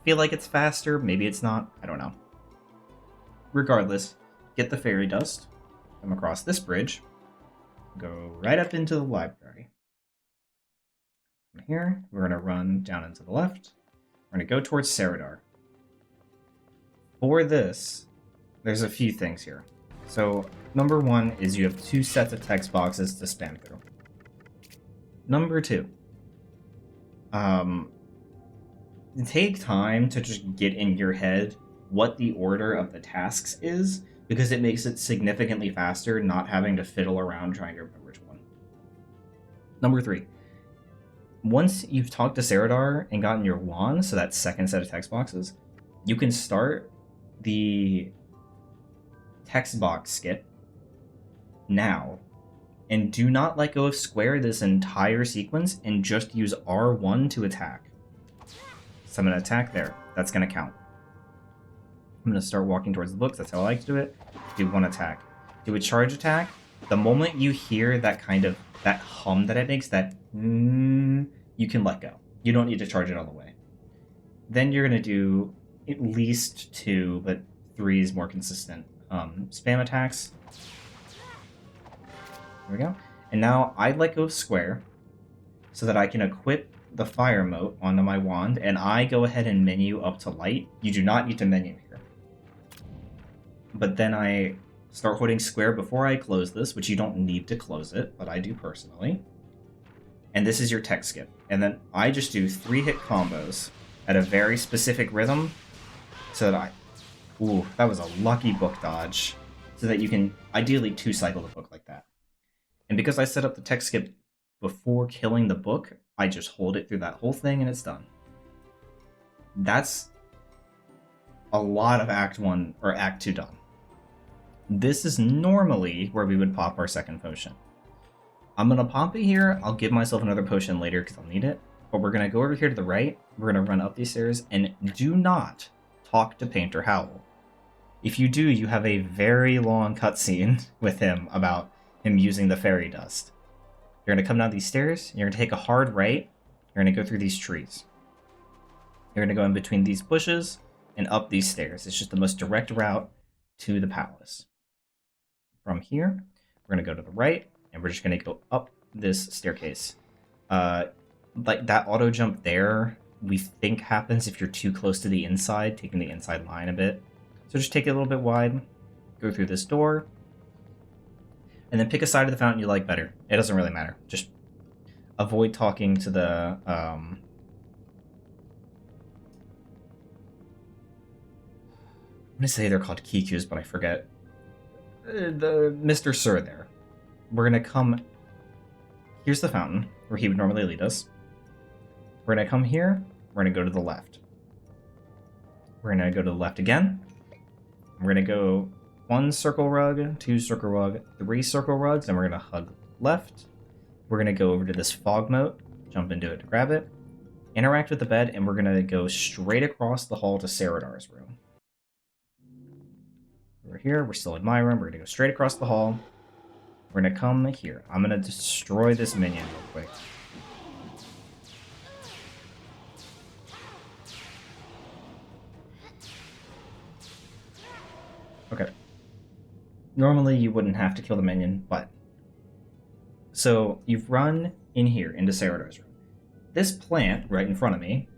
feel like it's faster. Maybe it's not. I don't know. Regardless, get the fairy dust, come across this bridge, go right up into the library. From here, we're going to run down and to the left. We're going to go towards Seradar. For this, there's a few things here. So, number 1 is you have 2 sets of text boxes to spam through. Number 2, take time to just get in your head what the order of the tasks is, because it makes it significantly faster not having to fiddle around trying to remember which one. Number 3, once you've talked to Seradar and gotten your wand, so that second set of text boxes, you can start the text box skip now, and do not let go of square this entire sequence and just use R1 to attack. So I'm going to attack there. That's going to count. I'm going to start walking towards the books. That's how I like to do it. Do 1 attack. Do a charge attack. The moment you hear that kind of, that hum that it makes, that you can let go. You don't need to charge it all the way. Then you're going to do at least 2, but 3 is more consistent. Spam attacks. There we go. And now I let go of square so that I can equip the fire moat onto my wand, and I go ahead and menu up to light. You do not need to menu here. But then I start holding square before I close this, which you don't need to close it, but I do personally. And this is your tech skip. And then I just do 3-hit combos at a very specific rhythm so that ooh, that was a lucky book dodge. So that you can ideally 2-cycle the book like that. And because I set up the tech skip before killing the book, I just hold it through that whole thing and it's done. That's a lot of Act 1 or Act 2 done. This is normally where we would pop our second potion. I'm going to pop it here. I'll give myself another potion later because I'll need it. But we're going to go over here to the right. We're going to run up these stairs and do not talk to Painter Howl. If you do, you have a very long cutscene with him about him using the fairy dust. You're going to come down these stairs. You're going to take a hard right. You're going to go through these trees. You're going to go in between these bushes and up these stairs. It's just the most direct route to the palace. From here, we're going to go to the right, and we're just going to go up this staircase. Like that auto jump there, we think happens if you're too close to the inside, taking the inside line a bit. So just take it a little bit wide, go through this door, and then pick a side of the fountain you like better. It doesn't really matter. Just avoid talking to the I'm gonna say they're called Kikus, but I forget. The Mr. Sir there. We're gonna come. Here's the fountain where he would normally lead us. We're gonna come here. We're gonna go to the left. We're gonna go to the left again. We're gonna go 1 circle rug, 2 circle rug, 3 circle rugs, and we're gonna hug left. We're gonna go over to this fog moat, jump into it to grab it, interact with the bed, and we're gonna go straight across the hall to Saradar's room. We're here, we're still in my room, we're gonna go straight across the hall. We're gonna come here. I'm gonna destroy this minion real quick. Okay. Normally you wouldn't have to kill the minion, but... So, you've run in here, into Saradar's room. This plant, right in front of me,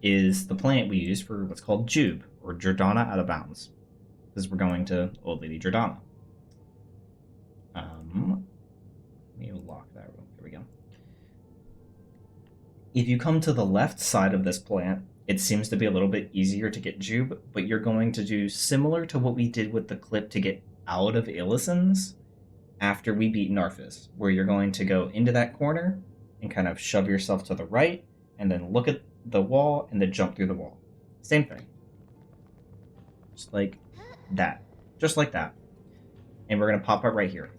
is the plant we use for what's called JOOB, or Jordana Out of Bounds. Because we're going to Old Lady Jordana. Let me lock that room. Here we go. If you come to the left side of this plant, it seems to be a little bit easier to get JOOB, but you're going to do similar to what we did with the clip to get out of Illusen's after we beat Gnarfas, where you're going to go into that corner and kind of shove yourself to the right, and then look at the wall and then jump through the wall. Same thing. Just like that. Just like that. And we're going to pop up right here.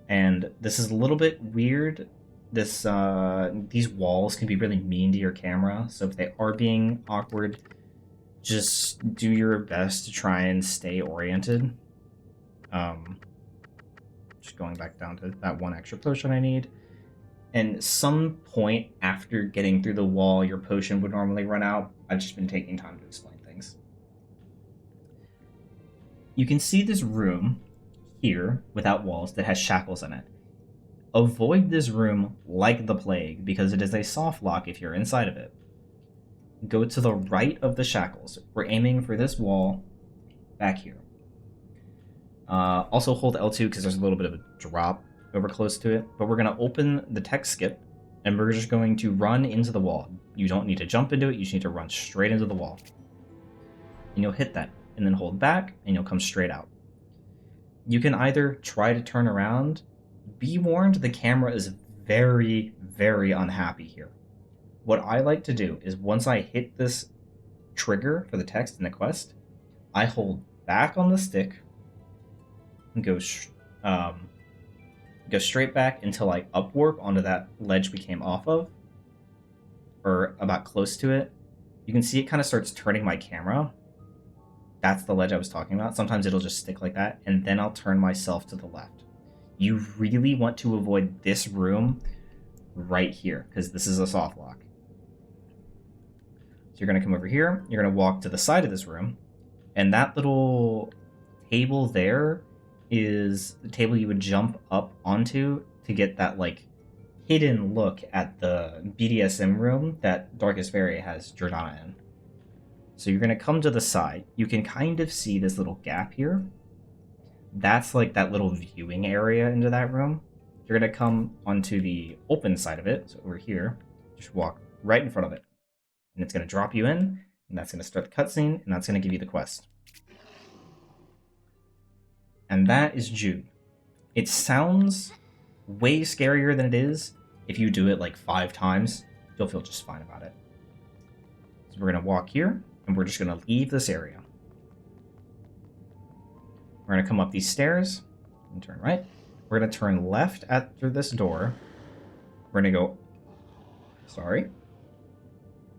And this is a little bit weird. These walls can be really mean to your camera, so if they are being awkward, just do your best to try and stay oriented. Just going back down to that one extra potion I need. And some point after getting through the wall, your potion would normally run out. I've just been taking time to explain things. You can see this room here without walls that has shackles in it. Avoid this room like the plague because it is a soft lock if you're inside of it. Go to the right of the shackles. We're aiming for this wall back here. Also hold L2 because there's a little bit of a drop over close to it, but we're going to open the text skip and we're just going to run into the wall. You don't need to jump into it, you just need to run straight into the wall. And you'll hit that, and then hold back, and you'll come straight out. You can either try to turn around. Be warned, the camera is very, very unhappy here. What I like to do is once I hit this trigger for the text in the quest, I hold back on the stick and go straight back until I upwarp onto that ledge we came off of, or about close to it. You can see it kind of starts turning my camera. That's the ledge I was talking about. Sometimes it'll just stick like that, and then I'll turn myself to the left. You really want to avoid this room right here, because this is a soft lock. So you're going to come over here, you're going to walk to the side of this room, and that little table there is the table you would jump up onto to get that, like, hidden look at the BDSM room that Darkest Faerie has Jordana in. So you're going to come to the side. You can kind of see this little gap here. That's like that little viewing area into that room. You're going to come onto the open side of it. So over here, just walk right in front of it. And it's going to drop you in, and that's going to start the cutscene, and that's going to give you the quest. And that is JOOB. It sounds way scarier than it is. If you do it like 5 times, you'll feel just fine about it. So we're going to walk here, and we're just going to leave this area. We're going to come up these stairs and turn right. We're going to turn left after this door. We're going to go,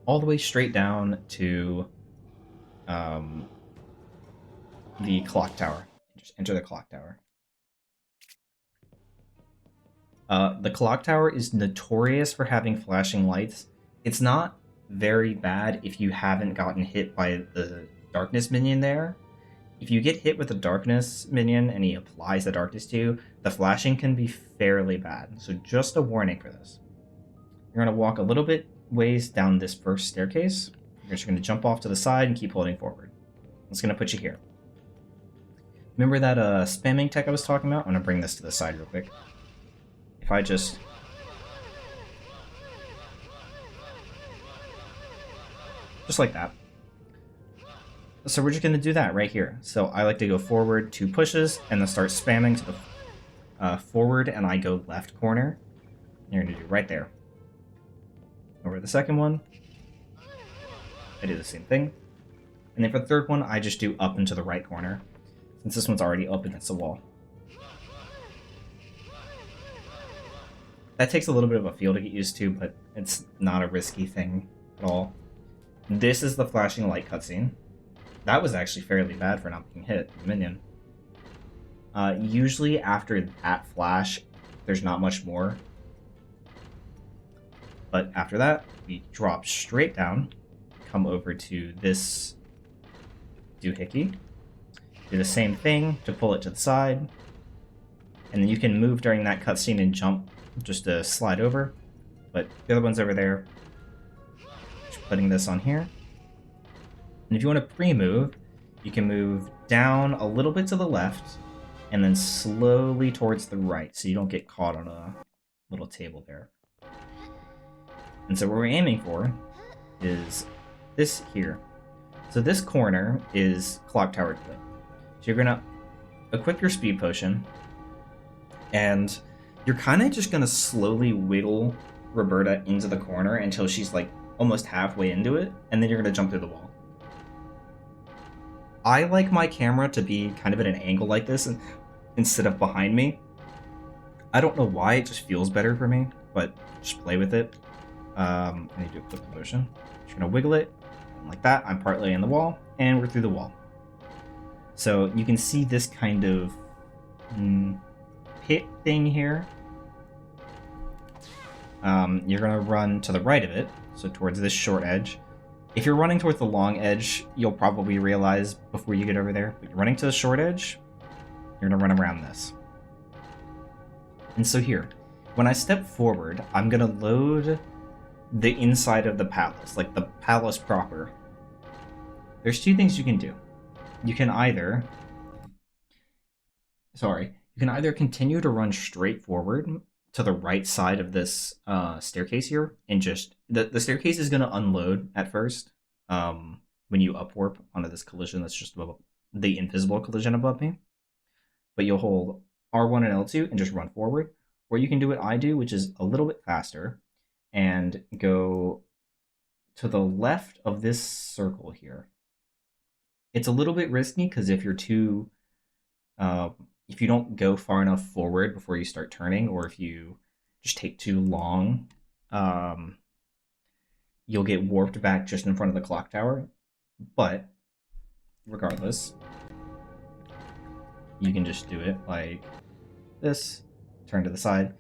all the way straight down to the clock tower. Just enter the clock tower. The clock tower is notorious for having flashing lights. It's not very bad if you haven't gotten hit by the darkness minion there. If you get hit with the darkness minion and he applies the darkness to you, the flashing can be fairly bad. So just a warning for this. You're going to walk a little bit ways down this first staircase. You're just going to jump off to the side and keep holding forward. It's going to put you here. Remember that spamming tech I was talking about? I'm going to bring this to the side real quick. If I just... just like that. So we're just going to do that right here. So I like to go forward 2 pushes and then start spamming to the forward, and I go left corner. You're going to do right there. Over the second one, I do the same thing. And then for the third one, I just do up into the right corner, since this one's already up against the wall. That takes a little bit of a feel to get used to, but it's not a risky thing at all. This is the flashing light cutscene. That was actually fairly bad for not being hit, the minion. Usually after that flash, there's not much more. But after that, we drop straight down, come over to this doohickey, do the same thing to pull it to the side, and then you can move during that cutscene and jump just to slide over, but the other one's over there. Just putting this on here. And if you want to pre-move, you can move down a little bit to the left, and then slowly towards the right, so you don't get caught on a little table there. And so what we're aiming for is this here. So this corner is Clocktower Clip. So you're gonna equip your speed potion, and you're kind of just gonna slowly wiggle Roberta into the corner until she's like almost halfway into it, and then you're gonna jump through the wall. I like my camera to be kind of at an angle like this instead of behind me. I don't know why, it just feels better for me, but just play with it. I need to equip the potion. Just gonna wiggle it, and like that, I'm partly in the wall, and we're through the wall. So you can see this kind of pit thing here. You're gonna run to the right of it, so towards this short edge. If you're running towards the long edge, you'll probably realize before you get over there, but you're running to the short edge, you're gonna run around this. And so here, when I step forward, I'm gonna load the inside of the palace, like the palace proper. There's two things you can do. You can either continue to run straight forward to the right side of this staircase here, and just the staircase is going to unload at first when you upwarp onto this collision that's just above the invisible collision above me. But you'll hold R1 and L2 and just run forward. Or you can do what I do, which is a little bit faster, and go to the left of this circle here. It's a little bit risky because if you're too if you don't go far enough forward before you start turning, or if you just take too long, you'll get warped back just in front of the clock tower. But regardless, you can just do it like this, turn to the side.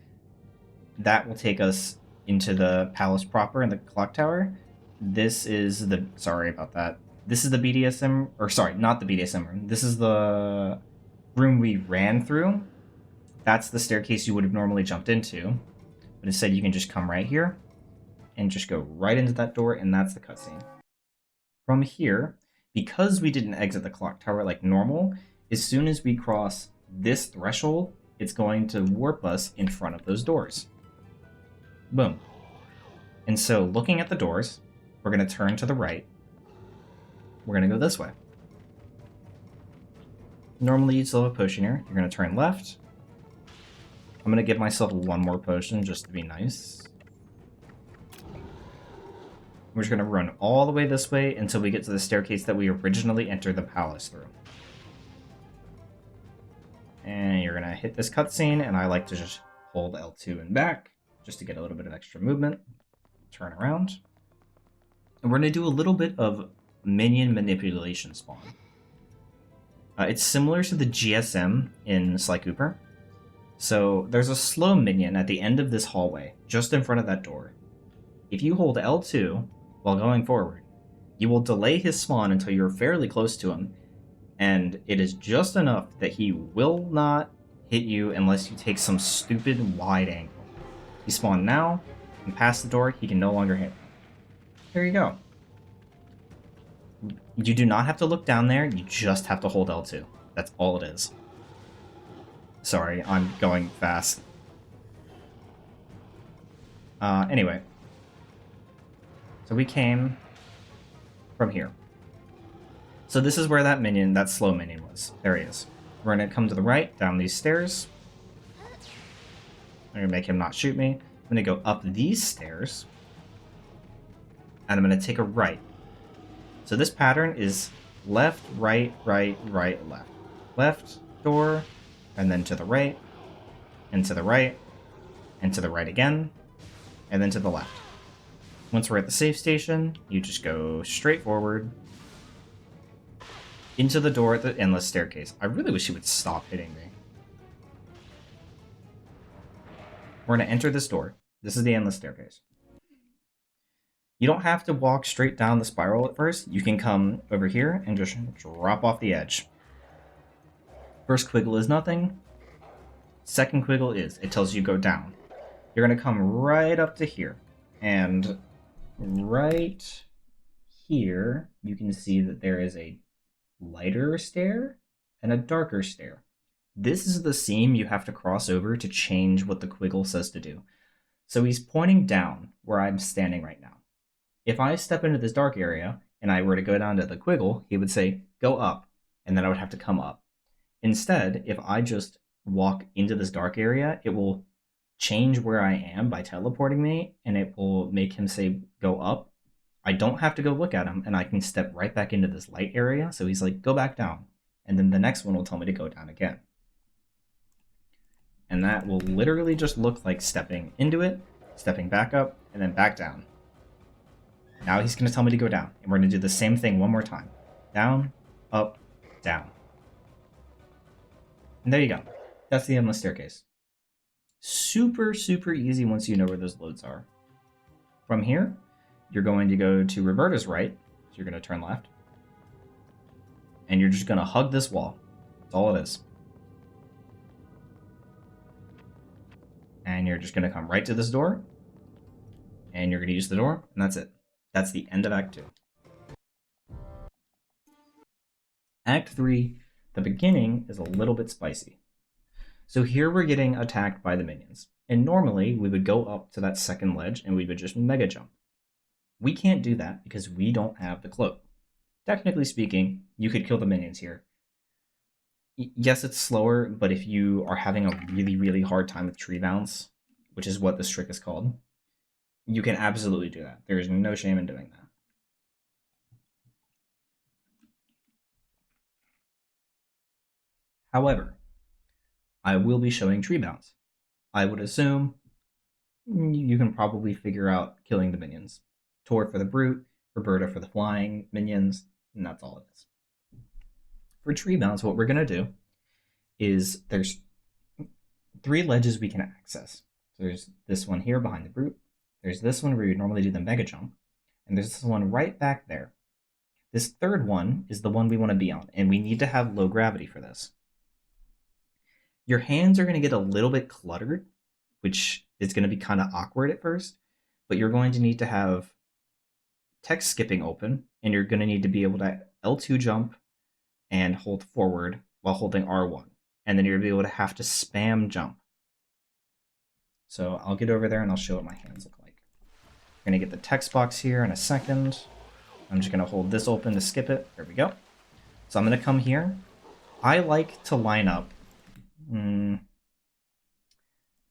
That will take us into the palace proper and the clock tower. This is the, sorry about that. This is the BDSM, or sorry, not the BDSM room. This is the room we ran through. That's the staircase you would have normally jumped into. But instead you can just come right here and just go right into that door, and that's the cutscene. From here, because we didn't exit the clock tower like normal, as soon as we cross this threshold, it's going to warp us in front of those doors. Boom. And so looking at the doors, we're going to turn to the right. We're going to go this way. Normally you'd still have a potion here. You're going to turn left. I'm going to give myself one more potion just to be nice. We're just going to run all the way this way until we get to the staircase that we originally entered the palace through. And you're going to hit this cutscene, and I like to just hold L2 and back just to get a little bit of extra movement. Turn around. And we're going to do a little bit of minion manipulation spawn. It's similar to the GSM in Sly Cooper. So there's a slow minion at the end of this hallway, just in front of that door. If you hold L2 while going forward, you will delay his spawn until you're fairly close to him, and it is just enough that he will not hit you unless you take some stupid wide angle. He spawned now, and past the door, he can no longer hit. There you go. You do not have to look down there, you just have to hold L2. That's all it is. Sorry, I'm going fast. Anyway. So we came from here. So this is where that minion, that slow minion was. There he is. We're going to come to the right, down these stairs. I'm going to make him not shoot me. I'm going to go up these stairs. And I'm going to take a right. So this pattern is left, right, right, right, left. Left, door, and then to the right, and to the right, and to the right again, and then to the left. Once we're at the safe station, you just go straight forward into the door at the endless staircase. I really wish he would stop hitting me. We're going to enter this door. This is the endless staircase. You don't have to walk straight down the spiral at first. You can come over here and just drop off the edge. First quiggle is nothing. Second quiggle is, it tells you go down. You're going to come right up to here. And right here, you can see that there is a lighter stair and a darker stair. This is the seam you have to cross over to change what the quiggle says to do. So he's pointing down where I'm standing right now. If I step into this dark area and I were to go down to the Quiggle, he would say, go up, and then I would have to come up. Instead, if I just walk into this dark area, it will change where I am by teleporting me, and it will make him say, go up. I don't have to go look at him, and I can step right back into this light area, so he's like, go back down. And then the next one will tell me to go down again. And that will literally just look like stepping into it, stepping back up, and then back down. Now he's going to tell me to go down, and we're going to do the same thing one more time. Down, up, down. And there you go. That's the endless staircase. Super, super easy once you know where those loads are. From here, you're going to go to Roberta's right, so you're going to turn left. And you're just going to hug this wall. That's all it is. And you're just going to come right to this door. And you're going to use the door, and that's it. That's the end of Act 2. Act 3, the beginning is a little bit spicy. So here we're getting attacked by the minions. And normally we would go up to that second ledge and we would just mega jump. We can't do that because we don't have the cloak. Technically speaking, you could kill the minions here. Yes, it's slower, but if you are having a really, really hard time with tree bounce, which is what this trick is called, you can absolutely do that. There is no shame in doing that. However, I will be showing tree bounce. I would assume you can probably figure out killing the minions. Tor for the brute, Roberta for the flying minions, and that's all it is. For tree bounce, what we're going to do is there's 3 ledges we can access. So there's this one here behind the brute. There's this one where you normally do the mega jump. And there's this one right back there. This third one is the one we want to be on, and we need to have low gravity for this. Your hands are going to get a little bit cluttered, which is going to be kind of awkward at first, but you're going to need to have text skipping open, and you're going to need to be able to L2 jump and hold forward while holding R1. And then you're going to be able to have to spam jump. So I'll get over there and I'll show what my hands look like. I'm going to get the text box here in a second. I'm just going to hold this open to skip it. There we go. So I'm going to come here. I like to line up.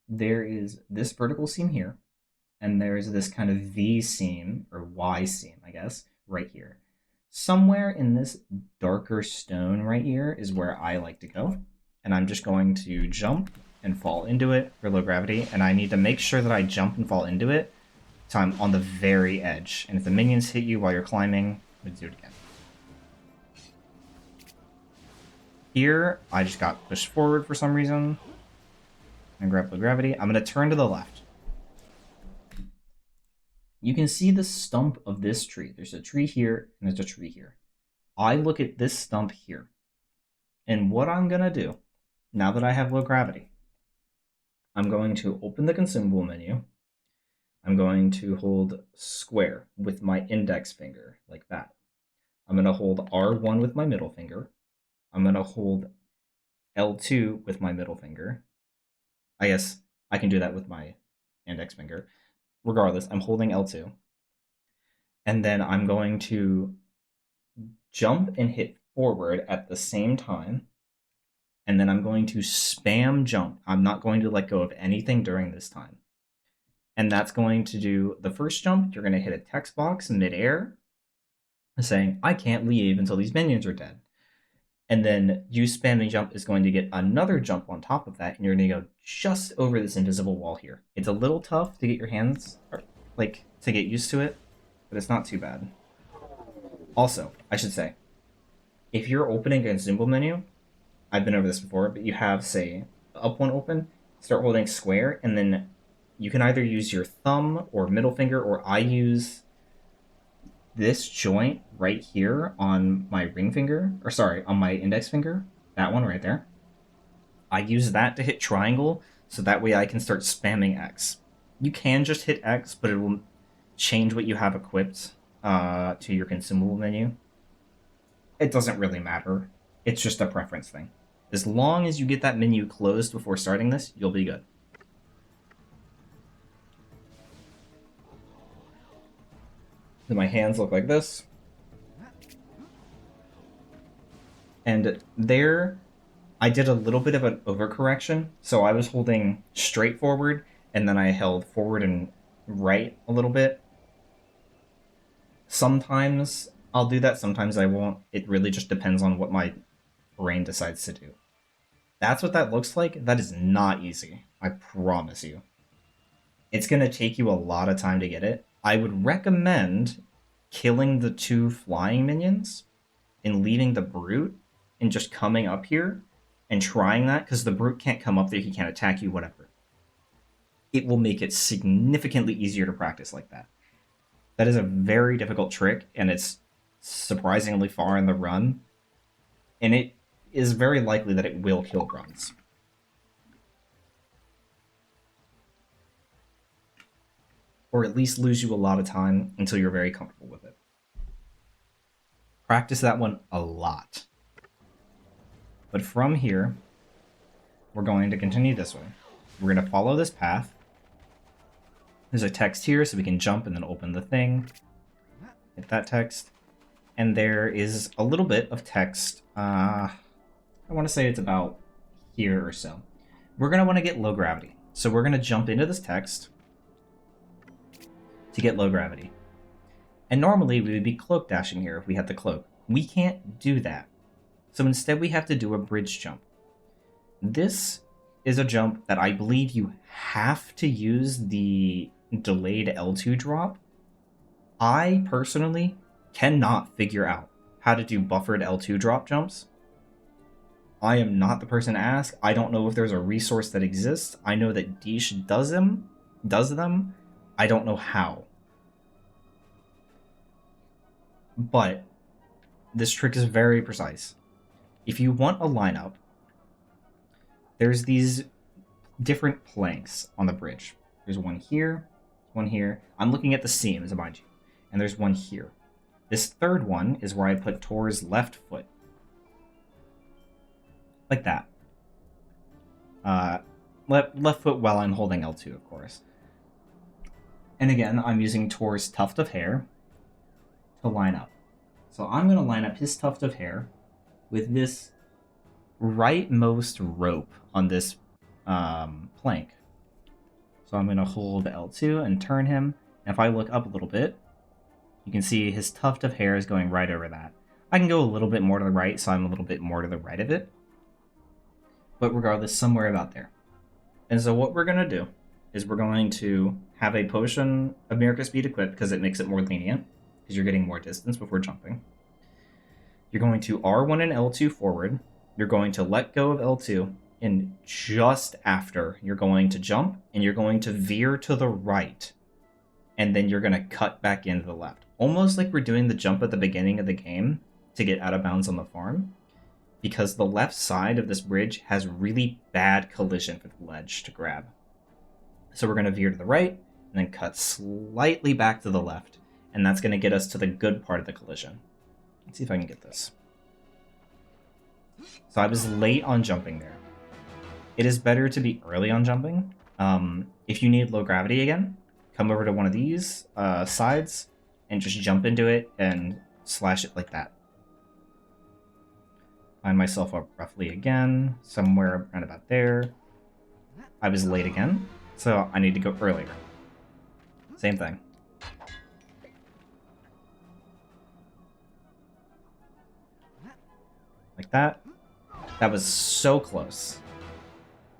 There is this vertical seam here, and there's this kind of V seam, or Y seam, I guess, right here. Somewhere in this darker stone right here is where I like to go. And I'm just going to jump and fall into it for low gravity, and I need to make sure that I jump and fall into it so I'm on the very edge. And if the minions hit you while you're climbing, let's do it again. Here, I just got pushed forward for some reason. And grab low gravity. I'm going to turn to the left. You can see the stump of this tree. There's a tree here, and there's a tree here. I look at this stump here. And what I'm going to do, now that I have low gravity, I'm going to open the consumable menu. I'm going to hold square with my index finger, like that. I'm going to hold R1 with my middle finger. I'm going to hold L2 with my middle finger. I guess I can do that with my index finger. Regardless, I'm holding L2. And then I'm going to jump and hit forward at the same time. And then I'm going to spam jump. I'm not going to let go of anything during this time. And that's going to do the first jump. You're going to hit a text box in midair saying, I can't leave until these minions are dead. And then you spamming jump is going to get another jump on top of that, and you're going to go just over this invisible wall here. It's a little tough to get your hands, to get used to it, but it's not too bad. Also, I should say, if you're opening a consumable menu, I've been over this before, but you have, say, up one open, start holding square, and then you can either use your thumb or middle finger, or I use this joint right here on my ring finger, on my index finger, that one right there. I use that to hit triangle, so that way I can start spamming X. You can just hit X, but it will change what you have equipped to your consumable menu. It doesn't really matter. It's just a preference thing. As long as you get that menu closed before starting this, you'll be good. Then my hands look like this. And there, I did a little bit of an overcorrection. So I was holding straight forward, and then I held forward and right a little bit. Sometimes I'll do that, sometimes I won't. It really just depends on what my brain decides to do. That's what that looks like. That is not easy, I promise you. It's going to take you a lot of time to get it. I would recommend killing the 2 flying minions and leaving the brute and just coming up here and trying that, because the brute can't come up there, he can't attack you, whatever. It will make it significantly easier to practice like that. That is a very difficult trick, and it's surprisingly far in the run, and it is very likely that it will kill runs. Or at least lose you a lot of time until you're very comfortable with it. Practice that one a lot. But from here, we're going to continue this way. We're going to follow this path. There's a text here, so we can jump and then open the thing. Hit that text. And there is a little bit of text. I want to say it's about here or so. We're going to want to get low gravity. So we're going to jump into this text to get low gravity. And normally we would be cloak dashing here if we had the cloak. We can't do that. So instead we have to do a bridge jump. This is a jump that I believe you have to use the delayed L2 drop. I personally cannot figure out how to do buffered L2 drop jumps. I am not the person to ask. I don't know if there's a resource that exists. I know that Digi does them. I don't know how. But this trick is very precise. If you want a lineup, there's these different planks on the bridge. There's one here, one here. I'm looking at the seams, mind you. And there's one here. This third one is where I put Tor's left foot. Like that. Left foot while I'm holding L2, of course. And again, I'm using Tor's tuft of hair to line up. So I'm going to line up his tuft of hair with this rightmost rope on this plank. So I'm going to hold L2 and turn him. And if I look up a little bit, you can see his tuft of hair is going right over that. I can go a little bit more to the right, so I'm a little bit more to the right of it. But regardless, somewhere about there. And so what we're going to do is we're going to have a potion of Meerca speed equipped because it makes it more lenient, because you're getting more distance before jumping. You're going to R1 and L2 forward. You're going to let go of L2, and just after, you're going to jump, and you're going to veer to the right, and then you're going to cut back into the left. Almost like we're doing the jump at the beginning of the game to get out of bounds on the farm, because the left side of this bridge has really bad collision for the ledge to grab. So we're going to veer to the right, and then cut slightly back to the left, and that's going to get us to the good part of the collision. Let's see if I can get this. So I was late on jumping there. It is better to be early on jumping. If you need low gravity again, come over to one of these sides and just jump into it and slash it like that. Line myself up roughly again, somewhere around about there. I was late again, so I need to go earlier. Same thing. Like that. That was so close.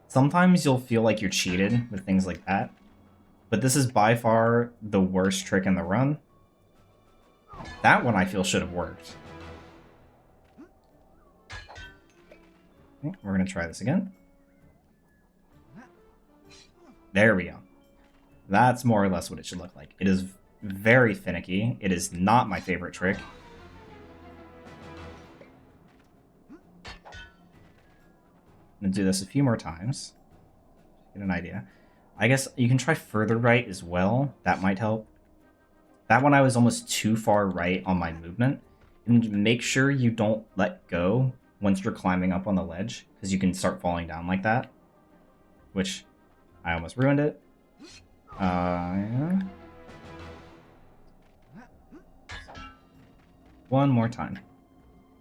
Sometimes you'll feel like you're cheated with things like that, but this is by far the worst trick in the run. That one I feel should have worked. Okay, we're going to try this again. There we go. That's more or less what it should look like. It is very finicky. It is not my favorite trick. I'm going to do this a few more times. Get an idea. I guess you can try further right as well. That might help. That one I was almost too far right on my movement. And make sure you don't let go once you're climbing up on the ledge, because you can start falling down like that. Which, I almost ruined it. Yeah. One more time.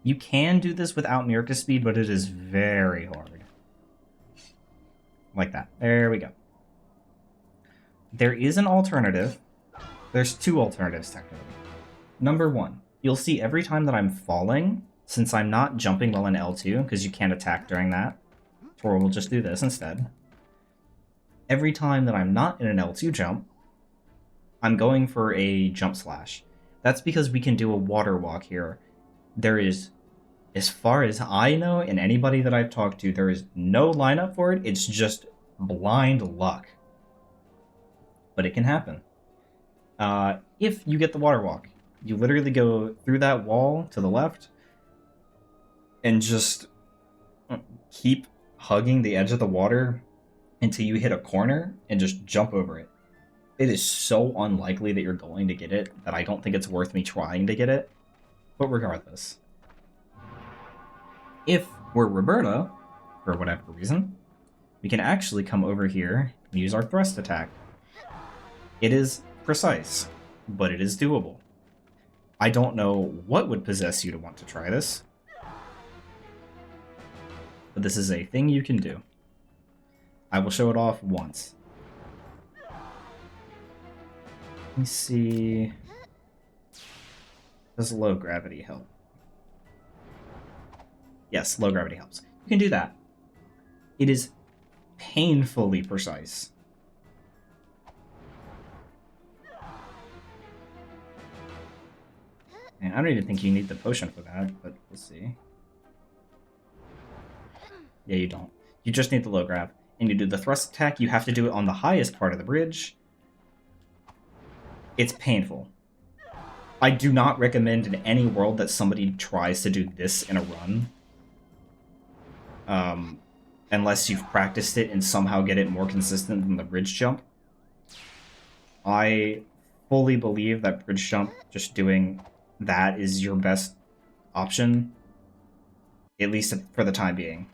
You can do this without Meerca speed, but it is very hard. Like that. There we go. There is an alternative. There's two alternatives, technically. Number one, you'll see every time that I'm falling, since I'm not jumping well in L2, because you can't attack during that, Tor will just do this instead. Every time that I'm not in an L2 jump, I'm going for a jump slash. That's because we can do a water walk here. There is, as far as I know, and anybody that I've talked to, there is no lineup for it. It's just blind luck. But it can happen. If you get the water walk, you literally go through that wall to the left and just keep hugging the edge of the water until you hit a corner and just jump over it. It is so unlikely that you're going to get it that I don't think it's worth me trying to get it. But regardless, if we're Roberta, for whatever reason, we can actually come over here and use our thrust attack. It is precise, but it is doable. I don't know what would possess you to want to try this, but this is a thing you can do. I will show it off once. Let me see. Does low gravity help? Yes, low gravity helps. You can do that. It is painfully precise. And I don't even think you need the potion for that, but we'll see. Yeah, you don't. You just need the low grav. And you do the thrust attack, you have to do it on the highest part of the bridge. It's painful. I do not recommend in any world that somebody tries to do this in a run. Unless you've practiced it and somehow get it more consistent than the bridge jump. I fully believe that bridge jump, just doing that is your best option. At least for the time being.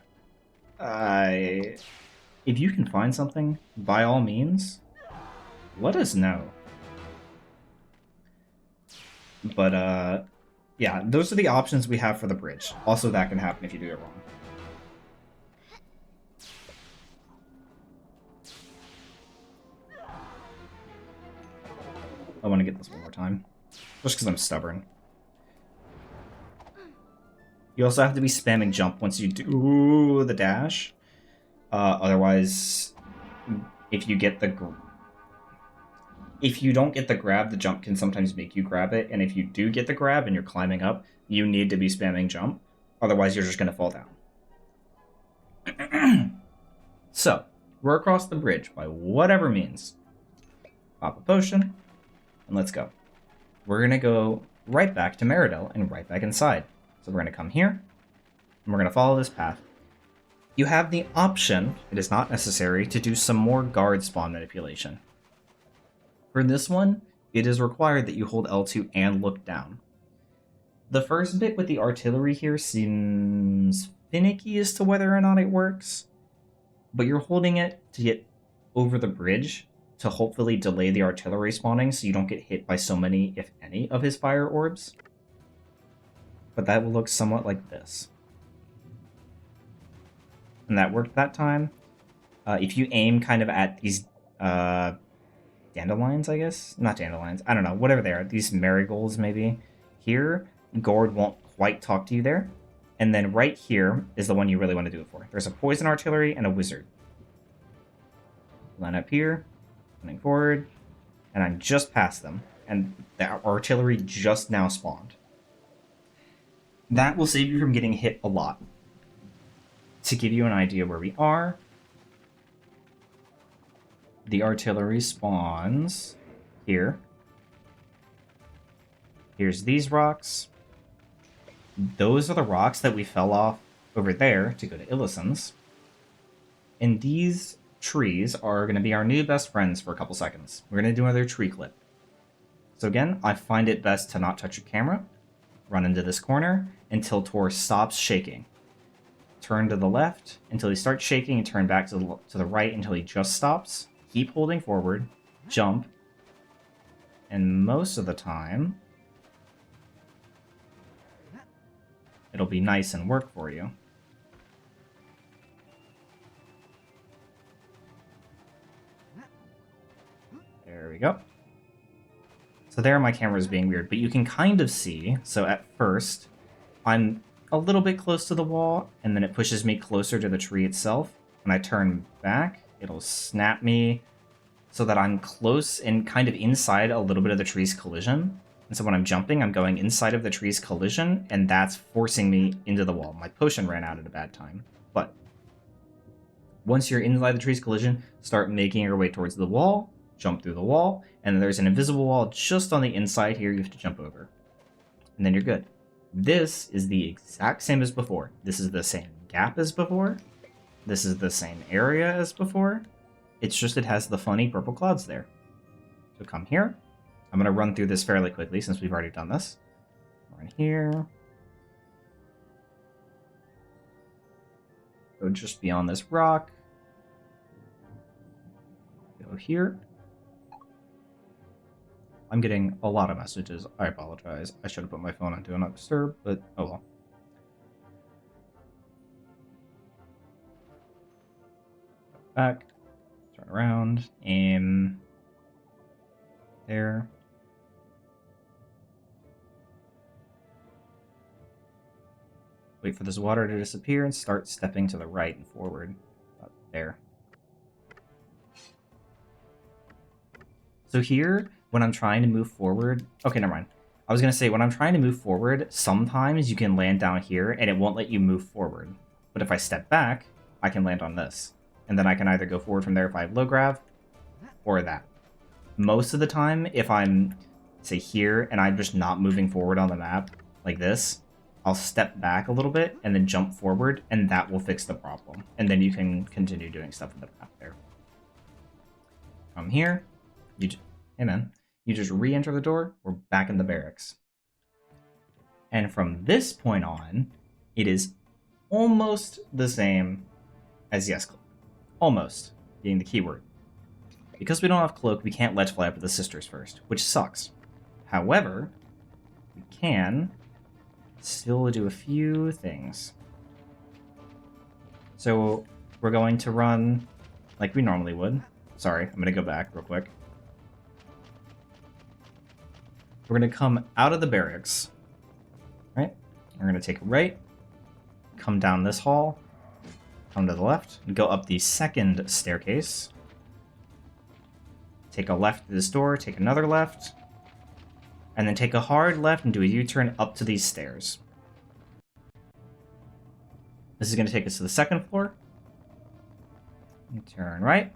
If you can find something, by all means, let us know. But, yeah, those are the options we have for the bridge. Also, that can happen if you do it wrong. I want to get this one more time. Just because I'm stubborn. You also have to be spamming jump once you do the dash. Otherwise, if you get the... If you don't get the grab, the jump can sometimes make you grab it. And if you do get the grab and you're climbing up, you need to be spamming jump. Otherwise, you're just going to fall down. So, we're across the bridge by whatever means. Pop a potion, and let's go. We're going to go right back to Meridell and right back inside. So we're going to come here, and we're going to follow this path. You have the option, it is not necessary, to do some more guard spawn manipulation. For this one, it is required that you hold L2 and look down. The first bit with the artillery here seems finicky as to whether or not it works, but you're holding it to get over the bridge to hopefully delay the artillery spawning so you don't get hit by so many, if any, of his fire orbs. But that will look somewhat like this. And that worked that time. If you aim kind of at these dandelions, I guess? Not dandelions. I don't know. Whatever they are. These marigolds, maybe. Here, Gord won't quite talk to you there. And then right here is the one you really want to do it for. There's a poison artillery and a wizard. Line up here. Running forward. And I'm just past them. And the artillery just now spawned. That will save you from getting hit a lot. To give you an idea where we are, the artillery spawns here. Here's these rocks. Those are the rocks that we fell off over there to go to Illusen's. And these trees are going to be our new best friends for a couple seconds. We're going to do another tree clip. So again, I find it best to not touch your camera. Run into this corner until Tor stops shaking. Turn to the left until he starts shaking and turn back to the right until he just stops. Keep holding forward. Jump. And most of the time, it'll be nice and work for you. There we go. So there my camera is being weird, but you can kind of see, so at first, I'm a little bit close to the wall, and then it pushes me closer to the tree itself. When I turn back, it'll snap me so that I'm close and kind of inside a little bit of the tree's collision. And so when I'm jumping, I'm going inside of the tree's collision, and that's forcing me into the wall. My potion ran out at a bad time. But once you're inside the tree's collision, start making your way towards the wall, jump through the wall, and there's an invisible wall just on the inside here you have to jump over. And then you're good. This is the exact same as before. This is the same gap as before. This is the same area as before. It's just it has the funny purple clouds there. So come here. I'm going to run through this fairly quickly since we've already done this. Run here. Go just beyond this rock. Go here. I'm getting a lot of messages. I apologize. I should have put my phone on Do Not Disturb, but oh well. Go back. Turn around. Aim. There. Wait for this water to disappear and start stepping to the right and forward. There. So here, when I'm trying to move forward... Okay, never mind. I was going to say, when I'm trying to move forward, sometimes you can land down here and it won't let you move forward. But if I step back, I can land on this. And then I can either go forward from there if I have low grav, or that. Most of the time, if I'm, say, here and I'm just not moving forward on the map, like this, I'll step back a little bit and then jump forward, and that will fix the problem. And then you can continue doing stuff in the map there. From here, hey man, you just re-enter the door, we're back in the barracks. And from this point on, it is almost the same as Yes Cloak. Almost, being the keyword. Because we don't have Cloak, we can't ledge fly up to the sisters first, which sucks. However, we can still do a few things. So we're going to run like we normally would. Sorry, I'm going to go back real quick. We're going to come out of the barracks, right? We're going to take a right, come down this hall, come to the left, and go up the second staircase. Take a left to this door, take another left, and then take a hard left and do a U-turn up to these stairs. This is going to take us to the second floor. Turn right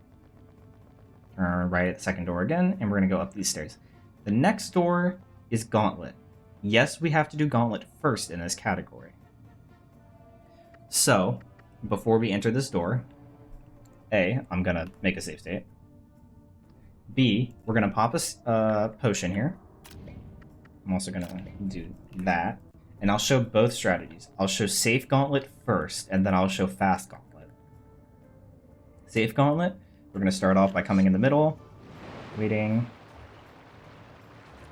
at the second door again, and we're going to go up these stairs. The next door is Gauntlet. Yes, we have to do Gauntlet first in this category. So, before we enter this door, A, I'm going to make a save state. B, we're going to pop a potion here. I'm also going to do that. And I'll show both strategies. I'll show Safe Gauntlet first, and then I'll show Fast Gauntlet. Safe Gauntlet, we're going to start off by coming in the middle, waiting.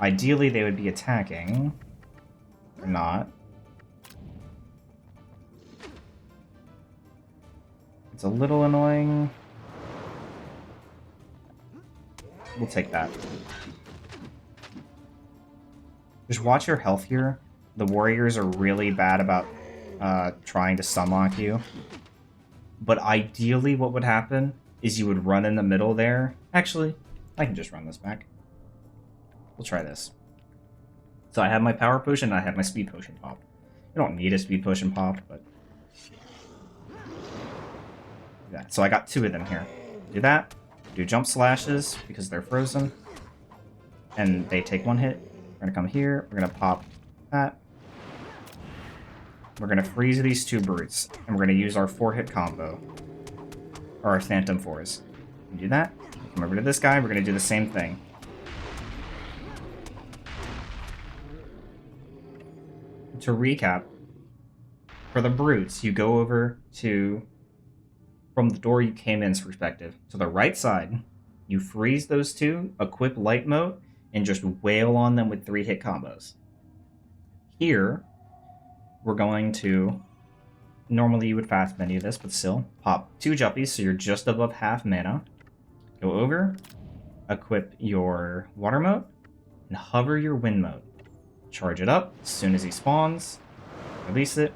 Ideally, they would be attacking. They're not. It's a little annoying. We'll take that. Just watch your health here. The warriors are really bad about trying to sunlock you. But ideally what would happen is you would run in the middle there. Actually, I can just run this back. We'll try this. So I have my power potion and I have my speed potion pop. You don't need a speed potion pop, but... yeah, so I got 2 of them here. Do that. Do jump slashes because they're frozen. And they take 1 hit. We're going to come here. We're going to pop that. We're going to freeze these 2 brutes. And we're going to use our 4-hit combo. Or our Phantom 4s. And do that. Come over to this guy. We're going to do the same thing. To recap, for the brutes, you go over to, from the door you came in's perspective, to the right side, you freeze those 2, equip light mode, and just wail on them with 3-hit combos. Here, we're going to, normally you would fast menu this, but still, pop 2 jumpies so you're just above half mana. Go over, equip your water mode, and hover your wind mode. Charge it up as soon as he spawns, release it,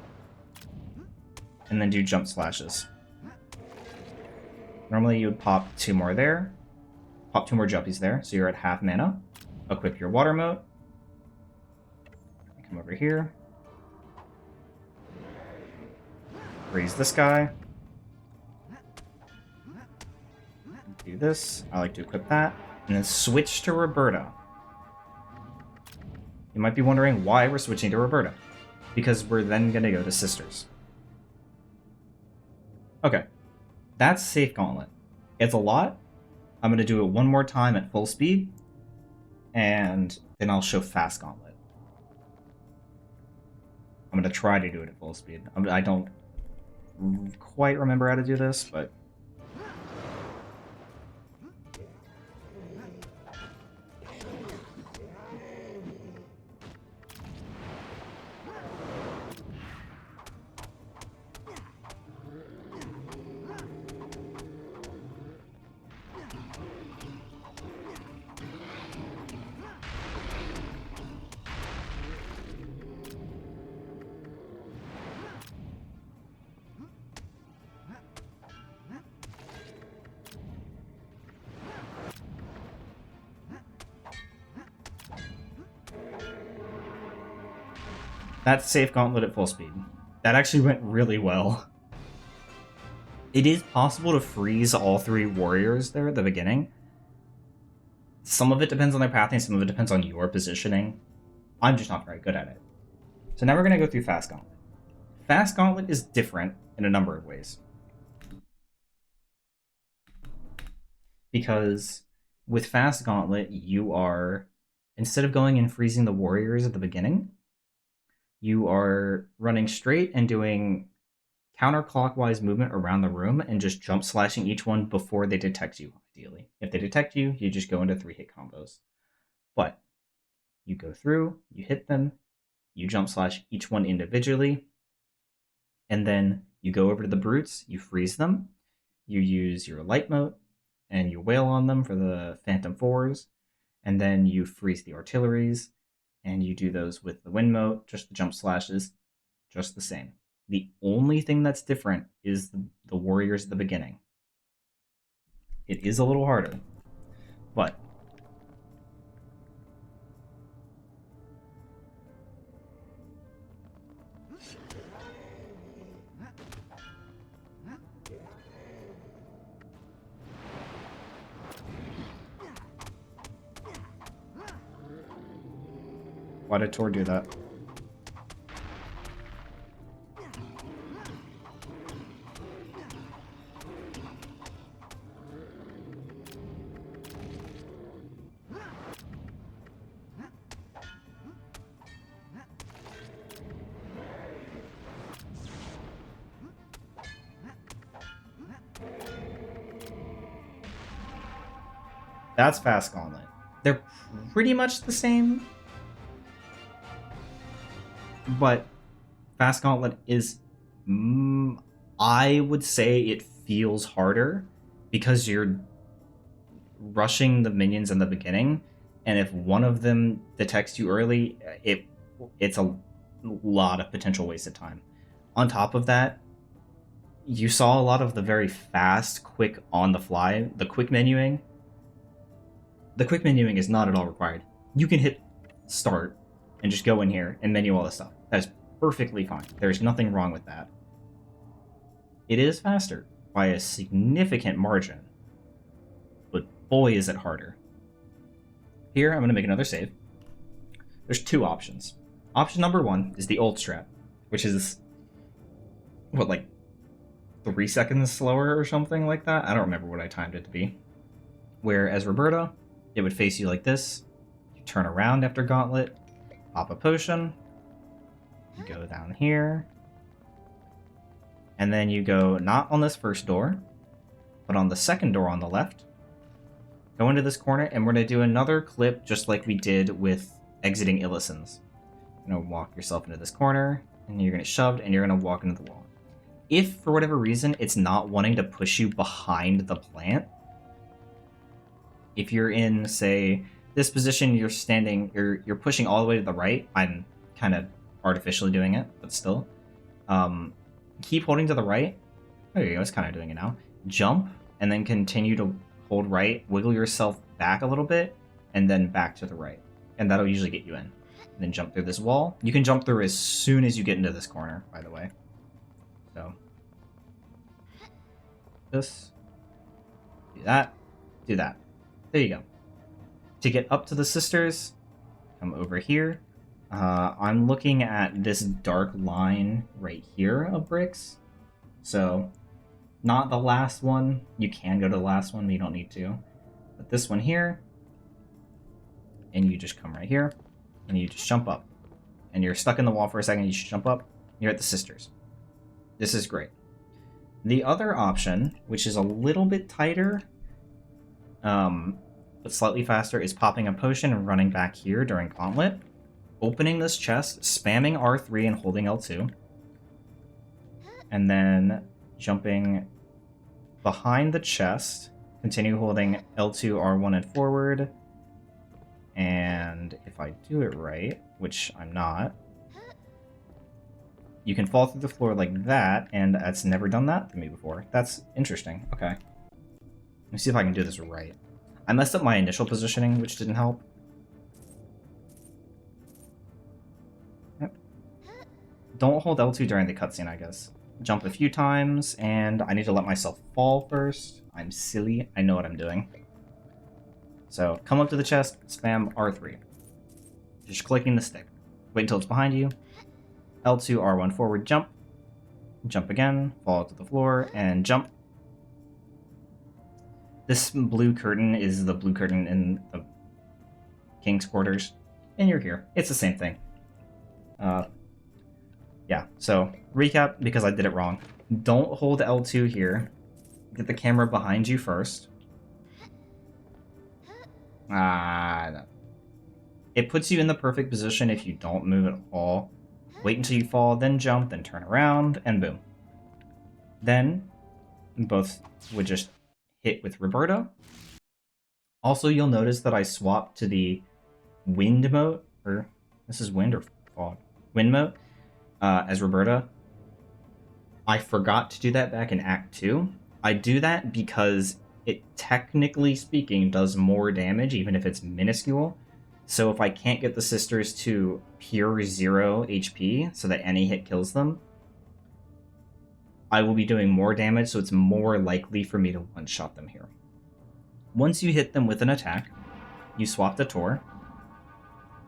and then do jump slashes. Normally you would pop 2 more there, pop 2 more jumpies there, so you're at half mana. Equip your water mode. Come over here. Raise this guy. Do this. I like to equip that. And then switch to Roberta. You might be wondering why we're switching to Roberta. Because we're then going to go to Sisters. Okay. That's Safe Gauntlet. It's a lot. I'm going to do it one more time at full speed. And then I'll show Fast Gauntlet. I'm going to try to do it at full speed. I don't quite remember how to do this, but... That's Safe Gauntlet at full speed. That actually went really well. It is possible to freeze all 3 warriors there at the beginning. Some of it depends on their pathing, some of it depends on your positioning. I'm just not very good at it. So now we're going to go through Fast Gauntlet. Fast Gauntlet is different in a number of ways. Because with Fast Gauntlet, you are, instead of going and freezing the warriors at the beginning, you are running straight and doing counterclockwise movement around the room and just jump slashing each one before they detect you, ideally. If they detect you, you just go into 3-hit combos. But you go through, you hit them, you jump slash each one individually, and then you go over to the brutes, you freeze them, you use your light mode, and you wail on them for the Phantom 4s, and then you freeze the artilleries, and you do those with the wind mode, just the jump slashes, just the same. The only thing that's different is the warriors at the beginning. It is a little harder, but why did Tor do that? That's Fast Gauntlet. They're pretty much the same, but Fast Gauntlet is, I would say it feels harder because you're rushing the minions in the beginning, and if one of them detects you early, it's a lot of potential wasted time. On top of that, you saw a lot of the very fast, quick, on-the-fly, the quick menuing. The quick menuing is not at all required. You can hit start and just go in here and menu all this stuff. That is perfectly fine. There's nothing wrong with that. It is faster by a significant margin, but boy is it harder. Here, I'm going to make another save. There's 2 options. Option number 1 is the old strat, which is, what, like 3 seconds slower or something like that? I don't remember what I timed it to be. Where, as Roberta, it would face you like this. You turn around after Gauntlet, pop a potion, you go down here, and then you go not on this first door, but on the second door on the left. Go into this corner, and we're going to do another clip just like we did with exiting Illusens. You know, walk yourself into this corner, and you're going to shoved, and you're going to walk into the wall. If, for whatever reason, it's not wanting to push you behind the plant, if you're in, say, this position, you're standing, you're pushing all the way to the right. I'm kind of artificially doing it, but still. Keep holding to the right. There you go, it's kind of doing it now. Jump, and then continue to hold right, wiggle yourself back a little bit, and then back to the right. And that'll usually get you in. And then jump through this wall. You can jump through as soon as you get into this corner, by the way. So, this, do that, do that. There you go. To get up to the sisters, come over here. I'm looking at this dark line right here of bricks. So, not the last one. You can go to the last one, but you don't need to. But this one here, and you just come right here, and you just jump up. And you're stuck in the wall for a second, you should jump up. You're at the sisters. This is great. The other option, which is a little bit tighter, but slightly faster, is popping a potion and running back here during Gauntlet, opening this chest, spamming R3 and holding L2, and then jumping behind the chest, continue holding L2, R1, and forward, and if I do it right, which I'm not, you can fall through the floor like that, and that's never done that to me before. That's interesting. Okay. Let me see if I can do this right. I messed up my initial positioning, which didn't help. Yep. Don't hold L2 during the cutscene, I guess. Jump a few times, and I need to let myself fall first. I'm silly. I know what I'm doing. So, come up to the chest, spam R3. Just clicking the stick. Wait until it's behind you. L2, R1 forward, jump. Jump again, fall to the floor, and jump. This blue curtain is the blue curtain in the King's Quarters, and you're here. It's the same thing. Yeah, so recap, because I did it wrong. Don't hold L2 here. Get the camera behind you first. No. It puts you in the perfect position if you don't move at all. Wait until you fall, then jump, then turn around, and boom. Then, both would just hit with Roberta. Also, you'll notice that I swapped to the wind mode, or this is wind or fog? Wind mode, as Roberta. I forgot to do that back in Act 2. I do that because it, technically speaking, does more damage, even if it's minuscule. So if I can't get the sisters to pure 0 HP, so that any hit kills them, I will be doing more damage, so it's more likely for me to one-shot them here. Once you hit them with an attack, you swap the Tor,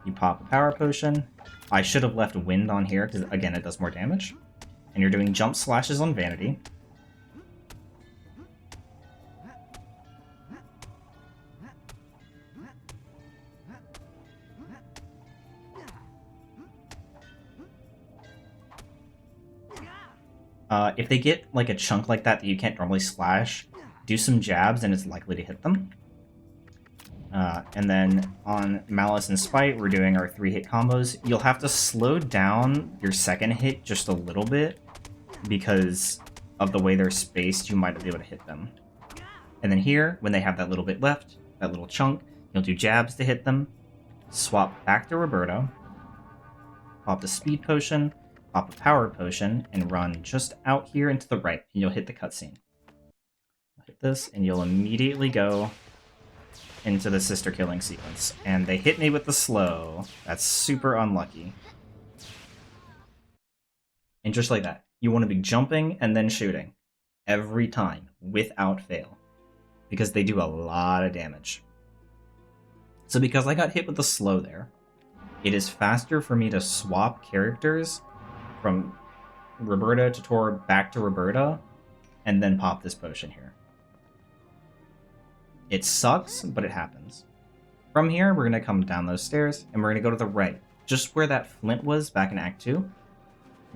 you pop a power potion. I should have left wind on here, because again, it does more damage. And you're doing jump slashes on Vanity. If they get like a chunk like that you can't normally slash, do some jabs and it's likely to hit them. And then on Malice and Spite, we're doing our 3-hit combos. You'll have to slow down your second hit just a little bit because of the way they're spaced, you might not be able to hit them. And then here, when they have that little bit left, that little chunk, you'll do jabs to hit them, swap back to Roberto, pop the speed potion, pop a power potion, and run just out here into the right, and you'll hit the cutscene. Hit this, and you'll immediately go into the sister killing sequence. And they hit me with the slow. That's super unlucky. And just like that, you want to be jumping and then shooting every time, without fail, because they do a lot of damage. So because I got hit with the slow there, it is faster for me to swap characters from Roberta to Tor back to Roberta, and then pop this potion here. It sucks, but it happens. From here, we're going to come down those stairs, and we're going to go to the right, just where that flint was back in Act 2. We're going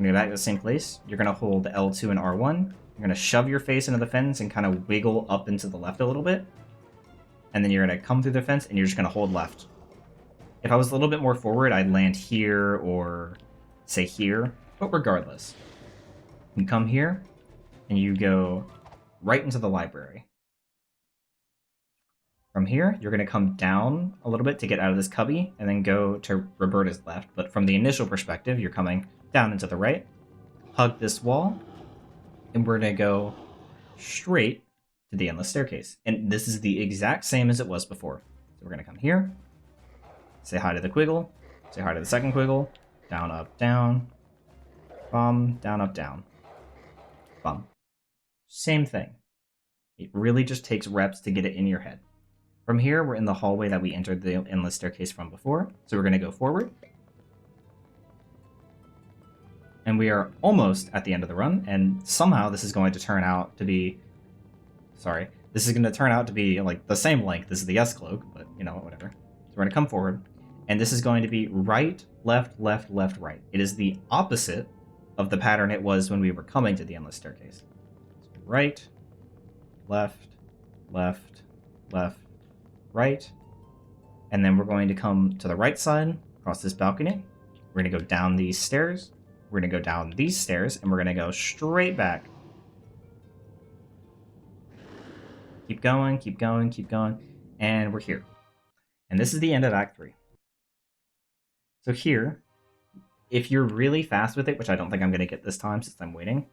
to go back to the same place. You're going to hold L2 and R1. You're going to shove your face into the fence and kind of wiggle up into the left a little bit. And then you're going to come through the fence, and you're just going to hold left. If I was a little bit more forward, I'd land here or, say, here. But regardless, you come here and you go right into the library. From here, you're going to come down a little bit to get out of this cubby and then go to Roberta's left. But from the initial perspective, you're coming down and to the right, hug this wall, and we're going to go straight to the endless staircase. And this is the exact same as it was before. So we're going to come here, say hi to the Quiggle, say hi to the second Quiggle, down, up, down, bum, down, up, down, bum. Same thing. It really just takes reps to get it in your head. From here, we're in the hallway that we entered the endless staircase from before. So we're going to go forward. And we are almost at the end of the run. And somehow this is going to turn out to be... Sorry. This is going to turn out to be like the same length as the S-Cloak, but you know, whatever. So we're going to come forward. And this is going to be right, left, left, left, right. It is the opposite of the pattern it was when we were coming to the endless staircase. So right, left, left, left, right, and then we're going to come to the right side across this balcony. We're going to go down these stairs, we're going to go down these stairs, and we're going to go straight back. Keep going, keep going, keep going, and we're here. And this is the end of Act 3. So here, if you're really fast with it, which I don't think I'm going to get this time since I'm waiting,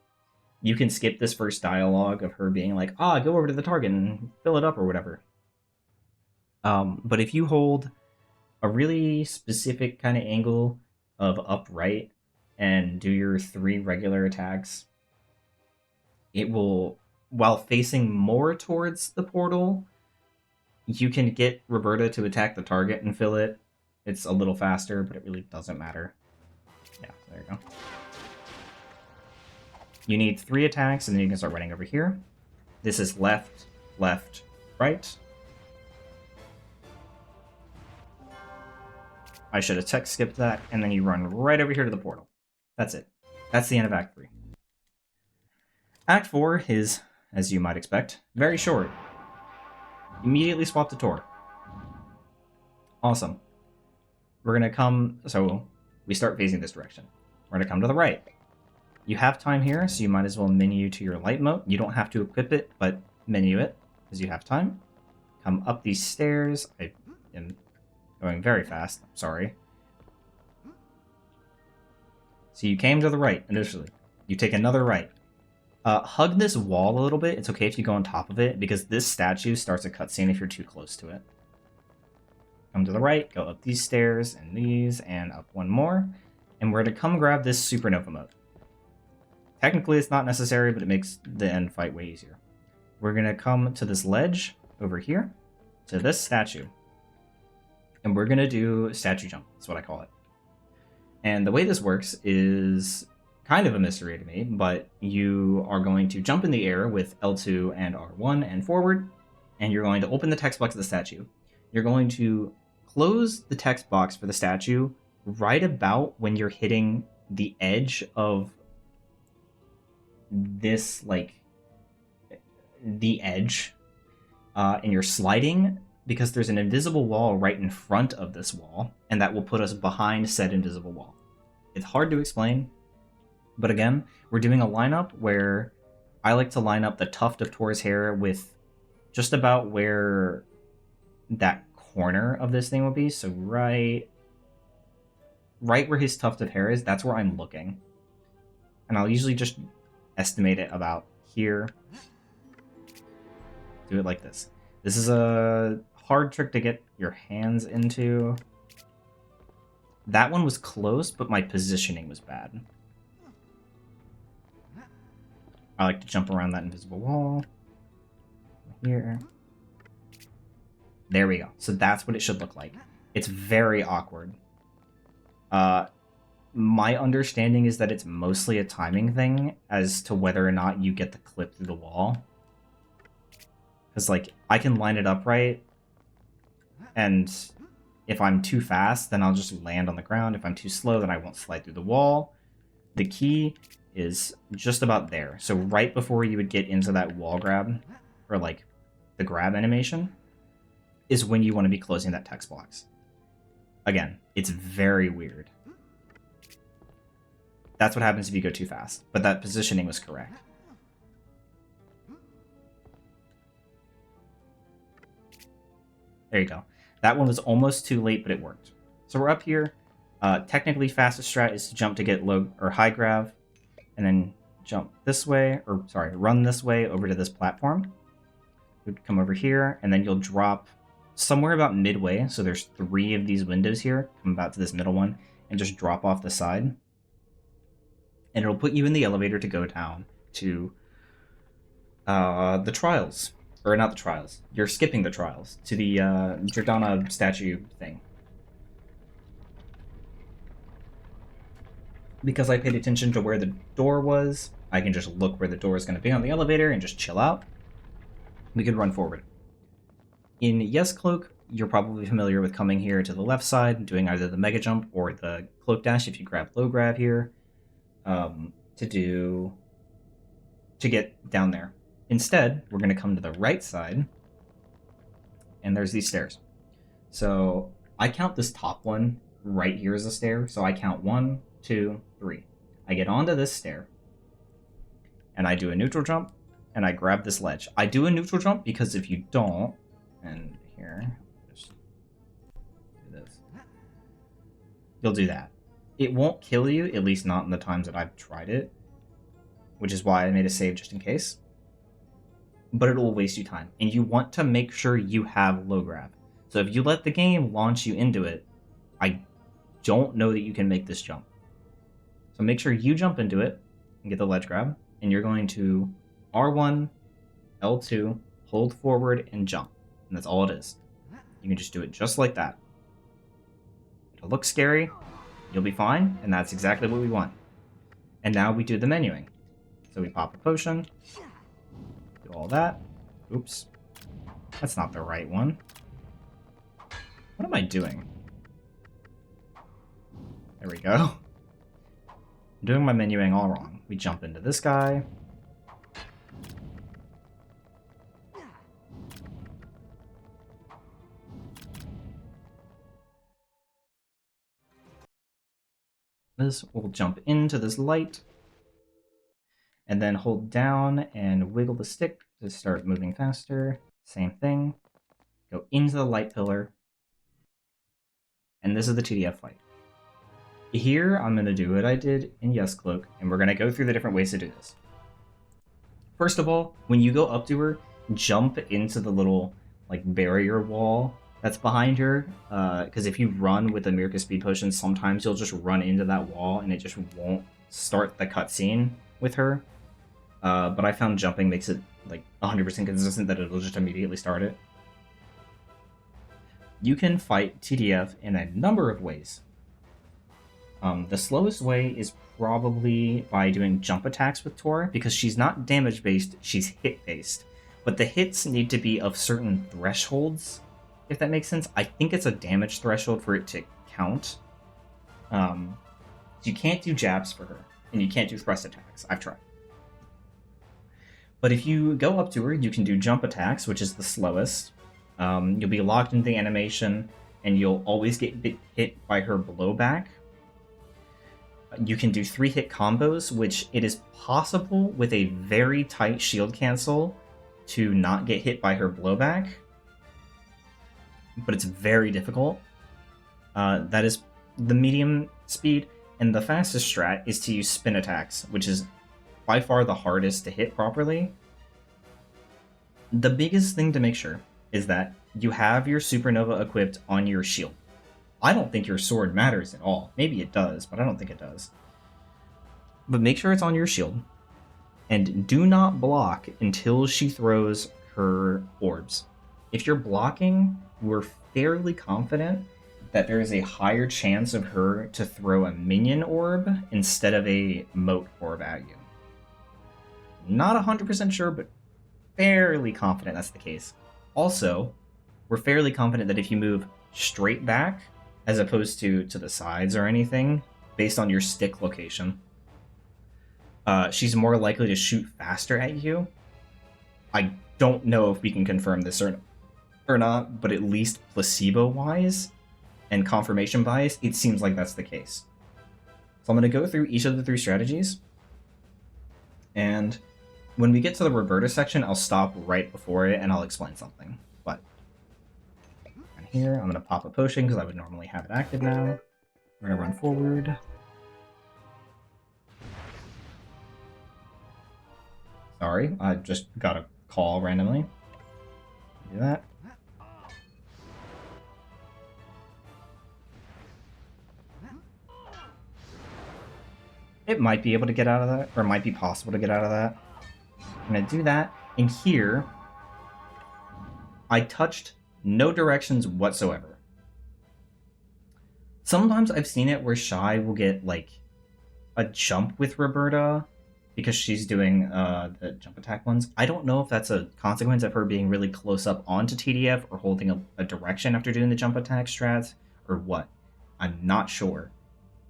you can skip this first dialogue of her being like, go over to the target and fill it up or whatever. But if you hold a really specific kind of angle of upright and do your 3 regular attacks, it will, while facing more towards the portal, you can get Roberta to attack the target and fill it. It's a little faster, but it really doesn't matter. Yeah, there you go. You need 3 attacks, and then you can start running over here. This is left, left, right. I should have tech skipped that, and then you run right over here to the portal. That's it. That's the end of Act 3. Act 4 is, as you might expect, very short. Immediately swap to Tor. Awesome. We're going to come... So, we start facing this direction. We're going to come to the right. You have time here, so you might as well menu to your light mode. You don't have to equip it, but menu it, because you have time. Come up these stairs. I am going very fast. I'm sorry. So you came to the right initially. You take another right. Hug this wall a little bit. It's okay if you go on top of it, because this statue starts a cutscene if you're too close to it. Come to the right, go up these stairs, and these, and up one more. And we're going to come grab this supernova mode. Technically, it's not necessary, but it makes the end fight way easier. We're going to come to this ledge over here, to this statue. And we're going to do statue jump. That's what I call it. And the way this works is kind of a mystery to me, but you are going to jump in the air with L2 and R1 and forward, and you're going to open the text box of the statue. You're going to close the text box for the statue right about when you're hitting the edge of this, like, the edge, and you're sliding, because there's an invisible wall right in front of this wall, and that will put us behind said invisible wall. It's hard to explain, but again, we're doing a lineup where I like to line up the tuft of Tor's hair with just about where that corner of this thing will be. So right where his tuft of hair is, that's where I'm looking. And I'll usually just estimate it about here. Do it like this. This is a hard trick to get your hands into. That one was close, but my positioning was bad. I like to jump around that invisible wall. Here. There we go. So that's what it should look like. It's very awkward. My understanding is that it's mostly a timing thing as to whether or not you get the clip through the wall. Because, like, I can line it up right, and if I'm too fast, then I'll just land on the ground. If I'm too slow, then I won't slide through the wall. The key is just about there. So right before you would get into that wall grab, or, like, the grab animation, is when you want to be closing that text box. Again, it's very weird. That's what happens if you go too fast. But that positioning was correct. There you go. That one was almost too late, but it worked. So we're up here. Technically, fastest strat is to jump to get low or high grav, and then jump this way, or sorry, run this way over to this platform. You'd come over here, and then you'll drop somewhere about midway. So there's 3 of these windows here. Come about to this middle one, and just drop off the side. And it'll put you in the elevator to go down to the trials. Or not the trials. You're skipping the trials to the Jordana statue thing. Because I paid attention to where the door was, I can just look where the door is going to be on the elevator and just chill out. We could run forward. In Yes Cloak, you're probably familiar with coming here to the left side and doing either the Mega Jump or the Cloak Dash if you grab low grab here to get down there. Instead, we're going to come to the right side, and there's these stairs. So I count this top one right here as a stair. So I count 1, 2, 3. I get onto this stair, and I do a neutral jump, and I grab this ledge. I do a neutral jump because if you don't, and here, just do this, you'll do that. It won't kill you, at least not in the times that I've tried it, which is why I made a save just in case. But it'll waste you time, and you want to make sure you have low grab. So if you let the game launch you into it, I don't know that you can make this jump. So make sure you jump into it and get the ledge grab, and you're going to R1, L2, hold forward, and jump. And that's all it is. You can just do it just like that. It'll look scary, you'll be fine, and that's exactly what we want. And now we do the menuing. So we pop a potion, do all that. Oops. That's not the right one. What am I doing? There we go. I'm doing my menuing all wrong. We jump into this guy. We'll jump into this light. And then hold down and wiggle the stick to start moving faster. Same thing. Go into the light pillar. And this is the TDF fight. Here, I'm going to do what I did in Yes Cloak, and we're going to go through the different ways to do this. First of all, when you go up to her, jump into the little barrier wall that's behind her, because if you run with the Meerca speed potion, sometimes you'll just run into that wall and it just won't start the cutscene with her. But I found jumping makes it 100% consistent that it'll just immediately start it. You can fight TDF in a number of ways. The slowest way is probably by doing jump attacks with Tor, because she's not damage based, she's hit based. But the hits need to be of certain thresholds, if that makes sense. I think it's a damage threshold for it to count. You can't do jabs for her, and you can't do thrust attacks. I've tried. But if you go up to her, you can do jump attacks, which is the slowest. You'll be locked into the animation, and you'll always get hit by her blowback. You can do 3-hit combos, which it is possible with a very tight shield cancel to not get hit by her blowback. But it's very difficult. That is the medium speed, and the fastest strat is to use spin attacks, which is by far the hardest to hit properly. The biggest thing to make sure is that you have your supernova equipped on your shield. I don't think your sword matters at all. Maybe it does, but I don't think it does. But make sure it's on your shield, and do not block until she throws her orbs. If you're blocking, we're fairly confident that there is a higher chance of her to throw a minion orb instead of a moat orb at you. Not 100% sure, but fairly confident that's the case. Also, we're fairly confident that if you move straight back, as opposed to the sides or anything, based on your stick location, she's more likely to shoot faster at you. I don't know if we can confirm this or not, but at least placebo-wise and confirmation bias, it seems like that's the case. So I'm going to go through each of the 3 strategies, and when we get to the Roberta section, I'll stop right before it and I'll explain something. But right here, I'm going to pop a potion because I would normally have it active now. We're going to run forward. Sorry, I just got a call randomly. Do that. It might be able to get out of that, or it might be possible to get out of that. I'm going to do that, and here, I touched no directions whatsoever. Sometimes I've seen it where Shy will get, like, a jump with Roberta, because she's doing the jump attack ones. I don't know if that's a consequence of her being really close up onto TDF, or holding a direction after doing the jump attack strats, or what. I'm not sure.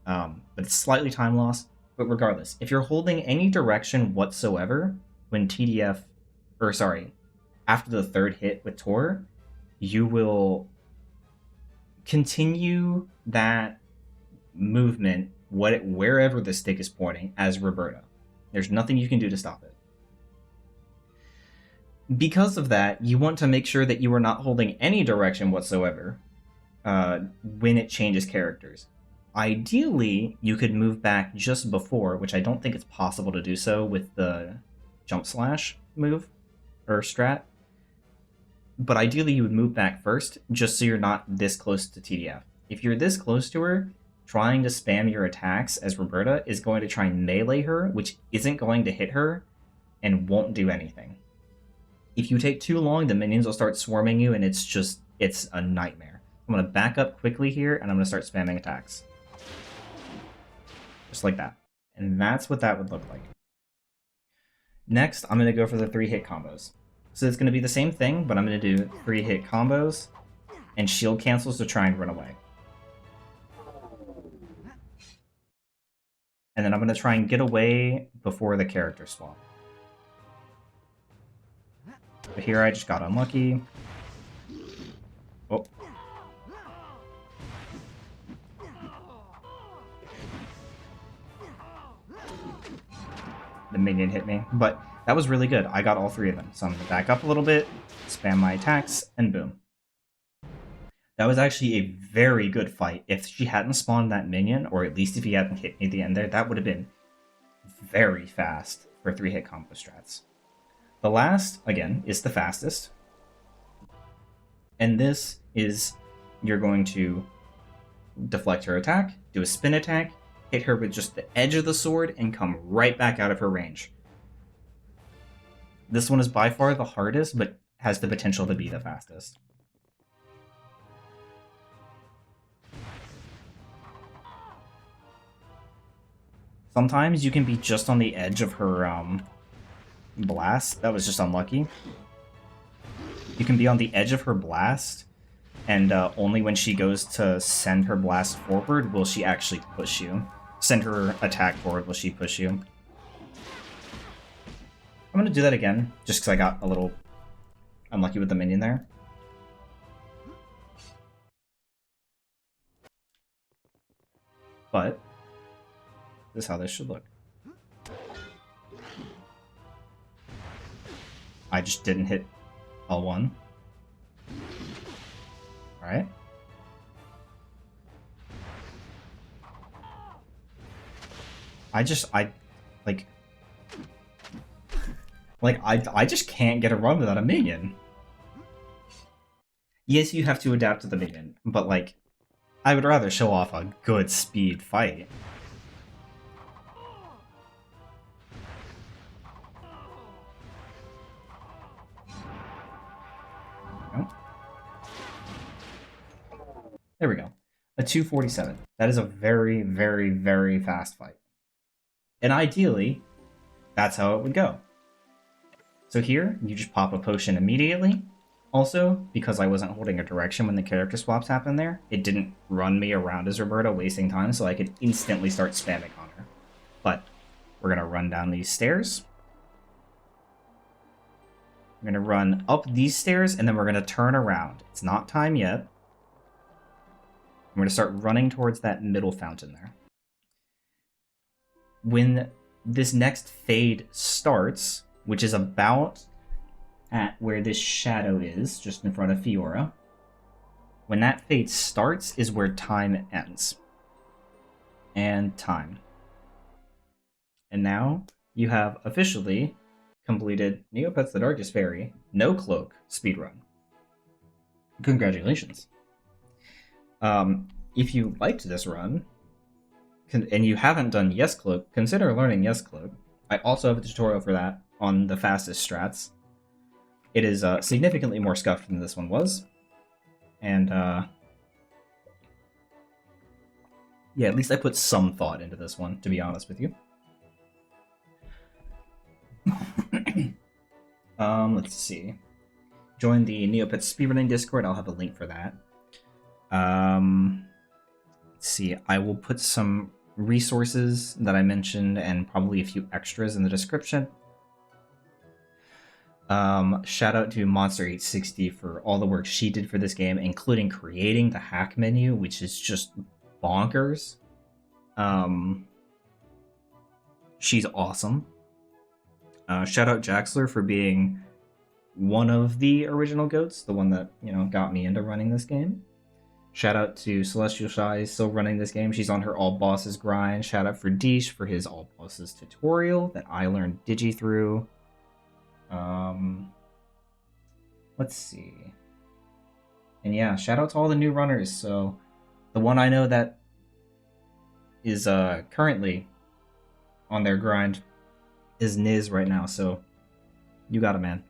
But it's slightly time loss. But regardless, if you're holding any direction whatsoever when TDF, or sorry, after the 3rd hit with Tor, you will continue that movement wherever the stick is pointing as Roberta. There's nothing you can do to stop it. Because of that, you want to make sure that you are not holding any direction whatsoever when it changes characters. Ideally, you could move back just before, which I don't think it's possible to do so with the jump slash move, or strat. But ideally, you would move back first, just so you're not this close to TDF. If you're this close to her, trying to spam your attacks as Roberta is going to try and melee her, which isn't going to hit her, and won't do anything. If you take too long, the minions will start swarming you, and it's a nightmare. I'm going to back up quickly here, and I'm going to start spamming attacks. Just like that. And that's what that would look like. Next, I'm going to go for the 3-hit combos. So it's going to be the same thing, but I'm going to do 3-hit combos and shield cancels to try and run away. And then I'm going to try and get away before the character swap. But here I just got unlucky. Oh. The minion hit me, but that was really good. I got all 3 of them. So I'm going to back up a little bit, spam my attacks, and boom. That was actually a very good fight. If she hadn't spawned that minion, or at least if he hadn't hit me at the end there, that would have been very fast for 3-hit combo strats. The last, again, is the fastest. And this is, you're going to deflect her attack, do a spin attack, hit her with just the edge of the sword, and come right back out of her range. This one is by far the hardest, but has the potential to be the fastest. Sometimes you can be just on the edge of her blast. That was just unlucky. You can be on the edge of her blast, and only when she goes to send her blast forward will she actually push you. Send her attack forward will she push you. I'm going to do that again, just because I got a little unlucky with the minion there. But this is how this should look. I just didn't hit L1. Alright. I just can't get a run without a minion. Yes, you have to adapt to the minion, but like, I would rather show off a good speed fight. There we go. A 247. That is a very, very, very fast fight. And ideally, that's how it would go. So here, you just pop a potion immediately. Also, because I wasn't holding a direction when the character swaps happened there, it didn't run me around as Roberta, wasting time, so I could instantly start spamming on her. But we're going to run down these stairs. We're going to run up these stairs, and then we're going to turn around. It's not time yet. I'm going to start running towards that middle fountain there. when this next fade starts, which is about at where this shadow is, just in front of Fyora, when that fade starts is where time ends. And time. And now you have officially completed Neopets the Darkest Faerie, no Cloak speedrun. Congratulations. If you liked this run, and you haven't done Yes Cloak, consider learning Yes Cloak. I also have a tutorial for that on the fastest strats. It is significantly more scuffed than this one was. And, yeah, at least I put some thought into this one, to be honest with you. Let's see. Join the Neopets Speedrunning Discord. I'll have a link for that. Let's see. I will put some resources that I mentioned and probably a few extras in the description. Shout out to Monster860 for all the work she did for this game, including creating the hack menu, which is just bonkers. She's awesome. Shout out Jaxler for being one of the original goats, the one that, you know, got me into running this game. Shout out to Celestial Shy, still running this game. She's on her all bosses grind. Shout out for Dish for his all bosses tutorial that I learned Digi through. Let's see. And yeah, shout out to all the new runners. So the one I know that is currently on their grind is Niz right now, so you got it, man.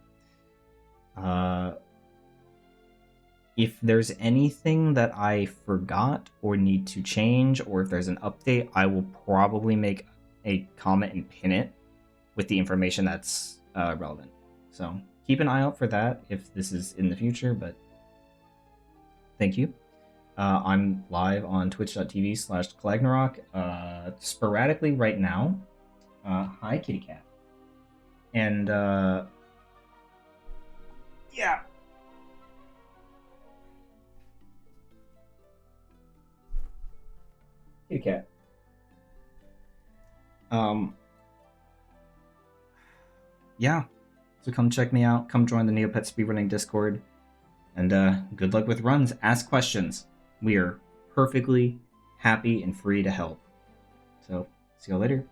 If there's anything that I forgot or need to change, or if there's an update, I will probably make a comment and pin it with the information that's relevant. So keep an eye out for that if this is in the future, but thank you. I'm live on twitch.tv/Clagnarok sporadically right now. Hi, kitty cat. And yeah. Kitty cat. Yeah. So come check me out. Come join the Neopets Speedrunning Discord. And good luck with runs. Ask questions. We are perfectly happy and free to help. So, see you later.